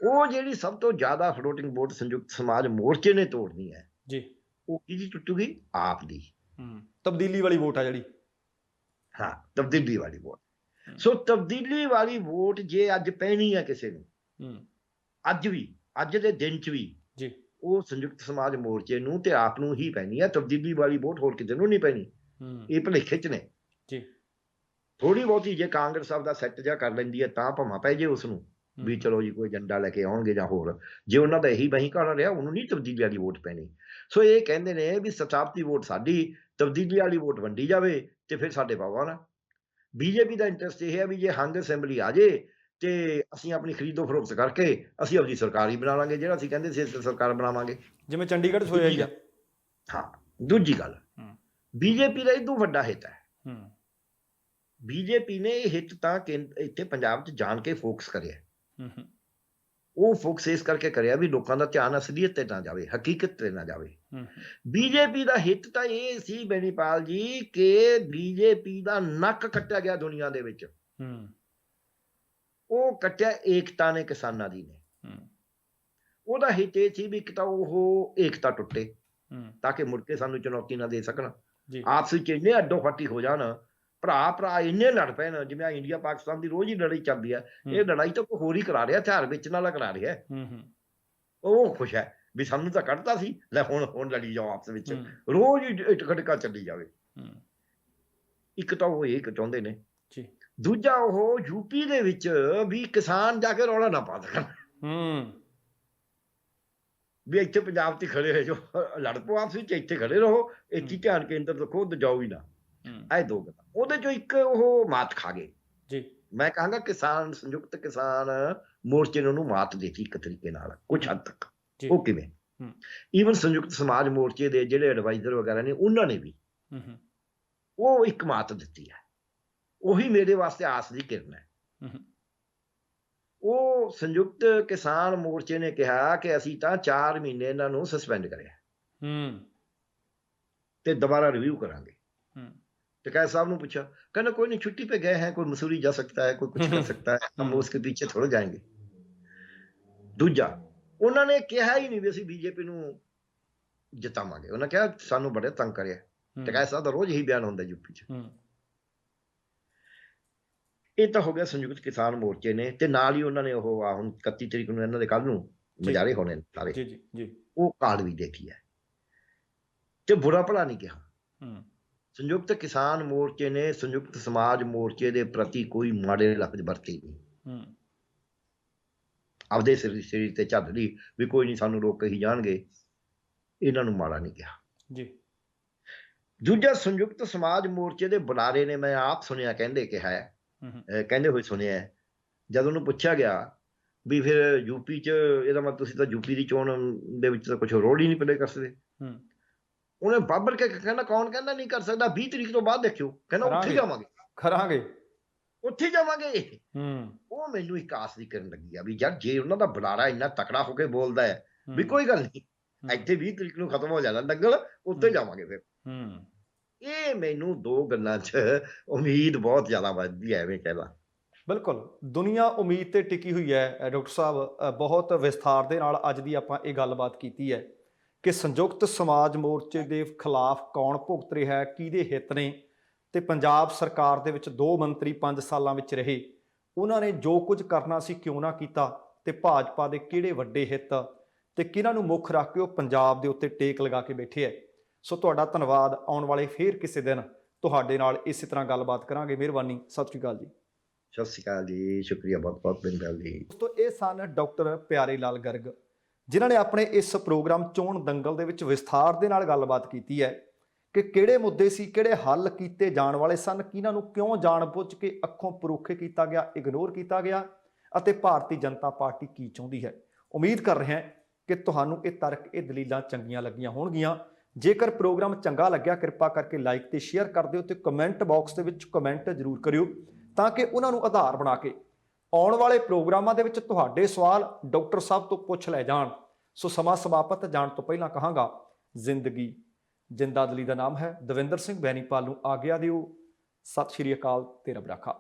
ਉਹ ਜਿਹੜੀ ਸਭ ਤੋਂ ਜ਼ਿਆਦਾ ਫਲੋਟਿੰਗ ਵੋਟ ਸੰਯੁਕਤ ਸਮਾਜ ਮੋਰਚੇ ਨੇ ਤੋੜਨੀ ਹੈ ਜੀ, ਉਹ ਕਿਹਦੀ ਟੁੱਟੂਗੀ? ਆਪ ਦੀ। ਤਬਦੀਲੀ ਵਾਲੀ ਵੋਟ ਆ ਜਿਹੜੀ, ਹਾਂ ਤਬਦੀਲੀ ਵਾਲੀ ਵੋਟ। ਸੋ ਤਬਦੀਲੀ ਵਾਲੀ ਵੋਟ ਜੇ ਅੱਜ ਪੈਣੀ ਹੈ ਕਿਸੇ ਨੂੰ, ਅੱਜ ਦੇ ਦਿਨ 'ਚ ਵੀ ਜੀ, ਉਹ ਸੰਯੁਕਤ ਸਮਾਜ ਮੋਰਚੇ ਨੂੰ ਤੇ ਆਪ ਨੂੰ ਹੀ ਪੈਣੀ ਹੈ। ਤਬਦੀਲੀ ਵਾਲੀ ਵੋਟ ਹੋਰ ਕਿਤੇ ਨੂੰ ਨਹੀਂ ਪੈਣੀ। ਇਹ ਭੁਲੇਖੇ 'ਚ ਨੇ ਜੀ। ਥੋੜੀ ਬਹੁਤੀ ਜੇ ਕਾਂਗਰਸ ਸਾਹਿਬ ਦਾ ਸੈੱਟ ਜਿਹਾ ਕਰ ਲੈਂਦੀ ਹੈ ਤਾਂ ਭਾਵਾਂ ਪੈ ਜੇ ਉਸ ਨੂੰ ਵੀ ਚਲੋ ਜੀ ਕੋਈ ਏਜੰਡਾ ਲੈ ਕੇ ਆਉਣਗੇ ਜਾਂ ਹੋਰ। ਜੇ ਉਹਨਾਂ ਦਾ ਇਹੀ ਬਹੀ ਘਰ ਰਿਹਾ, ਉਹਨੂੰ ਨਹੀਂ ਤਬਦੀਲੀ ਵਾਲੀ ਵੋਟ ਪੈਣੀ। ਸੋ ਇਹ ਕਹਿੰਦੇ ਨੇ ਵੀ ਸਥਾਪਤੀ ਵੋਟ ਸਾਡੀ, ਤਬਦੀਲੀ ਵਾਲੀ ਵੋਟ ਵੰਡੀ ਜਾਵੇ ਤੇ ਫਿਰ ਸਾਡੇ ਪਾਵਾ ਨਾ। ਬੀਜੇਪੀ ਦਾ ਇੰਟਰਸਟ ਇਹ ਹੈ ਵੀ ਜੇ ਹੰਗ ਅਸੈਂਬਲੀ ਆ ਜੇ ਤੇ ਅਸੀਂ ਆਪਣੀ ਖਰੀਦੋ ਫਰੋਖਤ ਕਰਕੇ ਅਸੀਂ ਆਪਣੀ ਸਰਕਾਰ ਹੀ ਬਣਾ ਲਾਂਗੇ, ਜਿਹੜਾ ਅਸੀਂ ਕਹਿੰਦੇ ਸੀ ਸਰਕਾਰ ਬਣਾਵਾਂਗੇ, ਜਿਵੇਂ ਚੰਡੀਗੜ੍ਹ ਹੋਇਆ ਹੀ ਆ। ਹਾਂ, ਦੂਜੀ ਗੱਲ ਬੀਜੇਪੀ ਦਾ ਇਦੋਂ ਵੱਡਾ ਹਿੱਤ ਹੈ। ਬੀਜੇਪੀ ਨੇ ਇਹ ਹਿੱਤ ਤਾਂ ਇੱਥੇ ਪੰਜਾਬ 'ਚ ਜਾਣ ਕੇ ਫੋਕਸ ਕਰਿਆ। ਉਹ ਫੋਕਸ ਇਸ ਕਰਕੇ ਕਰਿਆ ਵੀ ਲੋਕਾਂ ਦਾ ਧਿਆਨ ਅਸਲੀਅਤ ਤੇ ਨਾ ਜਾਵੇ, ਹਕੀਕਤ ਤੇ ਨਾ ਜਾਵੇ। ਬੀਜੇਪੀ ਦਾ ਹਿੱਤ ਤਾਂ ਇਹ ਸੀ ਬੈਨੀਪਾਲ ਜੀ ਕਿ ਬੀਜੇਪੀ ਦਾ ਨੱਕ ਕੱਟਿਆ ਗਿਆ ਦੁਨੀਆ ਦੇ ਵਿੱਚ। ਉਹ ਕੱਟਿਆ ਏਕਤਾ ਨੇ, ਕਿਸਾਨਾਂ ਦੀ ਨੇ। ਉਹਦਾ ਹਿੱਤ ਇਹ ਸੀ ਵੀ ਇੱਕ ਤਾਂ ਉਹ ਏਕਤਾ ਟੁੱਟੇ ਤਾਂ ਕਿ ਮੁੜ ਕੇ ਸਾਨੂੰ ਚੁਣੌਤੀ ਨਾ ਦੇ ਸਕਣ, ਆਪਸ ਵਿੱਚ ਇੰਨੇ ਅੱਡੋ ਫਾਟੀ ਹੋ ਜਾਣ ਭਰਾ ਇੰਨੇ ਲੜ ਪਏ ਨੇ, ਜਿਵੇਂ ਇੰਡੀਆ ਪਾਕਿਸਤਾਨ ਦੀ ਰੋਜ਼ ਹੀ ਲੜਾਈ ਚੱਲਦੀ ਹੈ, ਇਹ ਲੜਾਈ ਤਾਂ ਕੋਈ ਹੋਰ ਹੀ ਕਰਾ ਰਿਹਾ, ਹਥਿਆਰ ਵੇਚਣ ਵਾਲਾ ਕਰਾ ਰਿਹਾ। ਉਹ ਖੁਸ਼ ਹੈ ਵੀ ਸਾਨੂੰ ਤਾਂ ਕੱਢਤਾ ਸੀ, ਲੈ ਹੁਣ ਲੜੀ ਜਾਓ ਆਪਸ ਵਿੱਚ, ਰੋਜ਼ ਹੀ ਇੱਟ ਖੜਕਾ ਚੱਲੀ ਜਾਵੇ। ਇੱਕ ਤਾਂ ਉਹ ਇਹ ਚਾਹੁੰਦੇ ਨੇ, ਦੂਜਾ ਉਹ ਯੂਪੀ ਦੇ ਵਿੱਚ ਵੀ ਕਿਸਾਨ ਜਾ ਕੇ ਰੌਲਾ ਨਾ ਪਾ ਸਕਣ, ਵੀ ਇੱਥੇ ਪੰਜਾਬ 'ਚ ਖੜੇ ਹੋ ਜਾਓ, ਲੜ ਪਓ ਆਪਸ ਵਿੱਚ, ਇੱਥੇ ਖੜੇ ਰਹੋ, ਇੱਥੇ ਧਿਆਨ ਕੇਂਦਰ ਰੱਖੋ, ਉੱਧਰ ਜਾਓ ਹੀ ਨਾ। ਇਹ ਦੋ ਗੱਲਾਂ, ਉਹਦੇ ਚੋਂ ਇੱਕ ਉਹ ਮਾਤ ਖਾ ਗਏ ਜੀ। ਮੈਂ ਕਹਾਂਗਾ ਕਿਸਾਨ ਸੰਯੁਕਤ ਕਿਸਾਨ ਮੋਰਚੇ ਨੇ ਉਹਨੂੰ ਮਾਤ ਦਿੱਤੀ ਇੱਕ ਤਰੀਕੇ ਨਾਲ, ਕੁਛ ਹੱਦ ਤੱਕ। ਉਹ ਕਿਵੇਂ? ਈਵਨ ਸੰਯੁਕਤ ਸਮਾਜ ਮੋਰਚੇ ਦੇ ਜਿਹੜੇ ਐਡਵਾਈਜ਼ਰ ਵਗੈਰਾ ਨੇ, ਉਹਨਾਂ ਨੇ ਵੀ ਉਹ ਇੱਕ ਮਾਤ ਦਿੱਤੀ ਹੈ। ਉਹੀ ਮੇਰੇ ਵਾਸਤੇ ਆਸ ਦੀ ਕਿਰਨ ਹੈ। ਉਹ ਸੰਯੁਕਤ ਕਿਸਾਨ ਮੋਰਚੇ ਨੇ ਕਿਹਾ ਕਿ ਅਸੀਂ ਤਾਂ 4 ਮਹੀਨੇ ਇਹਨਾਂ ਨੂੰ ਸਸਪੈਂਡ ਕਰਿਆ ਤੇ ਦੁਬਾਰਾ ਰਿਵਿਊ ਕਰਾਂਗੇ। टिकैत साहब ने पूछा, कहना कोई नहीं, छुट्टी पे गए हैं, कोई मसूरी जा सकता है, कोई कुछ कर सकता है, हम उसके पीछे थोड़ा जाएंगे। दूजा, उन्होंने कहा ही नहीं भी ਅਸੀਂ ਬੀਜੇਪੀ ਨੂੰ ਜਿਤਾਵਾਂਗੇ, ਉਹਨਾਂ ਕਿਹਾ ਸਾਨੂੰ ਬੜੇ ਤੰਗ ਕਰਿਆ। ਟਿਕੈਤ ਸਾਹਿਬ ਦਾ ਰੋਜ਼ ਹੀ ਬਿਆਨ ਹੁੰਦਾ ਯੂਪੀ 'ਚ। ਇਹ ਤਾਂ ਹੋ ਗਿਆ ਸੰਯੁਕਤ ਕਿਸਾਨ ਮੋਰਚੇ ਨੇ, ਤੇ ਨਾਲ ਹੀ ਉਹਨਾਂ ਨੇ ਉਹ ਹੁਣ 31 ਤਰੀਕ ਨੂੰ ਇਹਨਾਂ ਦੇ ਕੱਲ ਨੂੰ ਮੁਜ਼ਾਹਰੇ ਹੋਣੇ ਸਾਰੇ, ਉਹ ਕਾਰਡ ਵੀ ਦੇਖੀ ਹੈ ਤੇ ਬੁਰਾ ਭਲਾ ਨਹੀਂ ਕਿਹਾ। ਸੰਯੁਕਤ ਕਿਸਾਨ ਮੋਰਚੇ ਨੇ ਸੰਯੁਕਤ ਸਮਾਜ ਮੋਰਚੇ ਦੇ ਪ੍ਰਤੀ ਕੋਈ ਮਾੜੇ ਲਫ਼ਜ਼ ਵਰਤੇ ਨਹੀਂ। ਆਪਦੇ ਸਰੀਰ ਤੇ ਝੱਲ ਲਈ ਵੀ ਕੋਈ ਨਹੀਂ, ਸਾਨੂੰ ਰੋਕ ਕੇ ਹੀ ਜਾਣਗੇ, ਇਹਨਾਂ ਨੂੰ ਮਾੜਾ ਨਹੀਂ ਕਿਹਾ ਜੀ। ਦੂਜਾ, ਸੰਯੁਕਤ ਸਮਾਜ ਮੋਰਚੇ ਦੇ ਬੁਲਾਰੇ ਨੇ, ਮੈਂ ਆਪ ਸੁਣਿਆ, ਕਹਿੰਦੇ ਹੋਏ ਸੁਣਿਆ, ਜਦ ਉਹਨੂੰ ਪੁੱਛਿਆ ਗਿਆ ਵੀ ਫਿਰ ਯੂਪੀ 'ਚ ਇਹਦਾ ਮਤਲਬ ਤੁਸੀਂ ਤਾਂ ਯੂਪੀ ਦੀ ਚੋਣ ਦੇ ਵਿੱਚ ਤਾਂ ਕੁਛ ਰੋਲ ਹੀ ਨਹੀਂ ਪਲੇ ਕਰ ਸਕਦੇ, ਉਹਨੇ ਬਾਬਰ ਕੇ ਕਹਿੰਦਾ, ਕੌਣ ਕਹਿੰਦਾ ਨਹੀਂ ਕਰ ਸਕਦਾ, 20 ਤਰੀਕ ਤੋਂ ਬਾਅਦ ਦੇਖਿਓ, ਕਹਿੰਦਾ ਉੱਥੇ ਜਾਵਾਂਗੇ, ਕਰਾਂਗੇ, ਉੱਥੇ ਜਾਵਾਂਗੇ। ਉਹ ਮੈਨੂੰ ਇੱਕ ਆਸ ਦੀ ਕਰਨ ਲੱਗੀ ਆ ਵੀ ਯਾਰ ਜੇ ਉਹਨਾਂ ਦਾ ਬੁਲਾਰਾ ਇੰਨਾ ਤਕੜਾ ਹੋ ਕੇ ਬੋਲਦਾ ਹੈ ਵੀ ਕੋਈ ਗੱਲ ਨਹੀਂ, ਇੱਥੇ 20 ਤਰੀਕ ਨੂੰ ਖਤਮ ਹੋ ਜਾਣਾ ਦੰਗਲ, ਉੱਥੇ ਜਾਵਾਂਗੇ ਫਿਰ। ਇਹ ਮੈਨੂੰ ਦੋ ਗੱਲਾਂ 'ਚ ਉਮੀਦ ਬਹੁਤ ਜ਼ਿਆਦਾ ਵੱਧਦੀ ਹੈ, ਐਵੇਂ ਕਹਿ ਲਾ। ਬਿਲਕੁਲ, ਦੁਨੀਆ ਉਮੀਦ ਤੇ ਟਿਕੀ ਹੋਈ ਹੈ। ਡਾਕਟਰ ਸਾਹਿਬ, ਬਹੁਤ ਵਿਸਥਾਰ ਦੇ ਨਾਲ ਅੱਜ ਦੀ ਆਪਾਂ ਇਹ ਗੱਲਬਾਤ ਕੀਤੀ ਹੈ ਕਿ ਸੰਯੁਕਤ ਸਮਾਜ ਮੋਰਚੇ ਦੇ ਖਿਲਾਫ ਕੌਣ ਭੁਗਤ ਰਿਹਾ ਹੈ, ਕਿਹਦੇ ਹਿੱਤ ਨੇ, ਤੇ ਪੰਜਾਬ ਸਰਕਾਰ ਦੇ ਵਿੱਚ 2 ਮੰਤਰੀ 5 ਸਾਲਾਂ ਵਿੱਚ ਰਹੇ, ਉਹਨਾਂ ਨੇ ਜੋ ਕੁਝ ਕਰਨਾ ਸੀ ਕਿਉਂ ਨਾ ਕੀਤਾ, ਤੇ ਭਾਜਪਾ ਦੇ ਕਿਹੜੇ ਵੱਡੇ ਹਿੱਤ ਤੇ ਕਿਹਨਾਂ ਨੂੰ ਮੁੱਖ ਰੱਖ ਕੇ ਉਹ ਪੰਜਾਬ ਦੇ ਉੱਤੇ ਟੇਕ ਲਗਾ ਕੇ ਬੈਠੇ ਹੈ। ਸੋ ਤੁਹਾਡਾ ਧੰਨਵਾਦ। ਆਉਣ ਵਾਲੇ ਫੇਰ ਕਿਸੇ ਦਿਨ ਤੁਹਾਡੇ ਨਾਲ ਇਸੇ ਤਰ੍ਹਾਂ ਗੱਲਬਾਤ ਕਰਾਂਗੇ। ਮਿਹਰਬਾਨੀ। ਸਤਿ ਸ਼੍ਰੀ ਅਕਾਲ ਜੀ। ਸਤਿ ਸ਼੍ਰੀ ਅਕਾਲ ਜੀ, ਸ਼ੁਕਰੀਆ ਬਹੁਤ ਬਹੁਤ ਬੇਨਤੀ ਜੀ। ਦੋਸਤੋ, ਇਹ ਸਨ ਡਾਕਟਰ ਪਿਆਰੇ ਲਾਲ ਗਰਗ, ਜਿਨ੍ਹਾਂ ਨੇ ਆਪਣੇ ਇਸ ਪ੍ਰੋਗਰਾਮ ਚੋਣ ਦੰਗਲ ਦੇ ਵਿੱਚ ਵਿਸਥਾਰ ਦੇ ਨਾਲ ਗੱਲਬਾਤ ਕੀਤੀ ਹੈ ਕਿ ਕਿਹੜੇ ਮੁੱਦੇ ਸੀ, ਕਿਹੜੇ ਹੱਲ ਕੀਤੇ ਜਾਣ ਵਾਲੇ ਸਨ, ਕਿਹਨਾਂ ਨੂੰ ਕਿਉਂ ਜਾਣਬੁੱਝ ਕੇ ਅੱਖੋਂ ਪਰੋਖੇ ਕੀਤਾ ਗਿਆ, ਇਗਨੋਰ ਕੀਤਾ ਗਿਆ, ਅਤੇ ਭਾਰਤੀ ਜਨਤਾ ਪਾਰਟੀ ਕੀ ਚਾਹੁੰਦੀ ਹੈ। ਉਮੀਦ ਕਰ ਰਹੇ ਹਾਂ ਕਿ ਤੁਹਾਨੂੰ ਇਹ ਤਰਕ, ਇਹ ਦਲੀਲਾਂ ਚੰਗੀਆਂ ਲੱਗੀਆਂ ਹੋਣਗੀਆਂ। ਜੇਕਰ ਪ੍ਰੋਗਰਾਮ ਚੰਗਾ ਲੱਗਿਆ, ਕਿਰਪਾ ਕਰਕੇ ਲਾਈਕ ਤੇ ਸ਼ੇਅਰ ਕਰ ਦਿਓ, ਤੇ ਕਮੈਂਟ ਬਾਕਸ ਦੇ ਵਿੱਚ ਕਮੈਂਟ ਜ਼ਰੂਰ ਕਰਿਓ ਤਾਂ ਕਿ ਉਹਨਾਂ ਨੂੰ ਆਧਾਰ ਬਣਾ ਕੇ ਆਉਣ ਵਾਲੇ ਪ੍ਰੋਗਰਾਮਾਂ ਦੇ ਵਿੱਚ ਤੁਹਾਡੇ ਸਵਾਲ ਡਾਕਟਰ ਸਾਹਿਬ ਤੋਂ ਪੁੱਛ ਲੈ ਜਾਣ। ਸੋ ਸਮਾਂ ਸਮਾਪਤ ਜਾਣ ਤੋਂ ਪਹਿਲਾਂ ਕਹਾਂਗਾ, ਜ਼ਿੰਦਗੀ ਜਿੰਦਾਦਲੀ ਦਾ ਨਾਮ ਹੈ। ਦਵਿੰਦਰ ਸਿੰਘ ਬੈਨੀਪਾਲ ਨੂੰ ਆਗਿਆ ਦਿਓ। ਸਤਿ ਸ਼੍ਰੀ ਅਕਾਲ ਤੇ ਰੱਬ ਰਾਖਾ।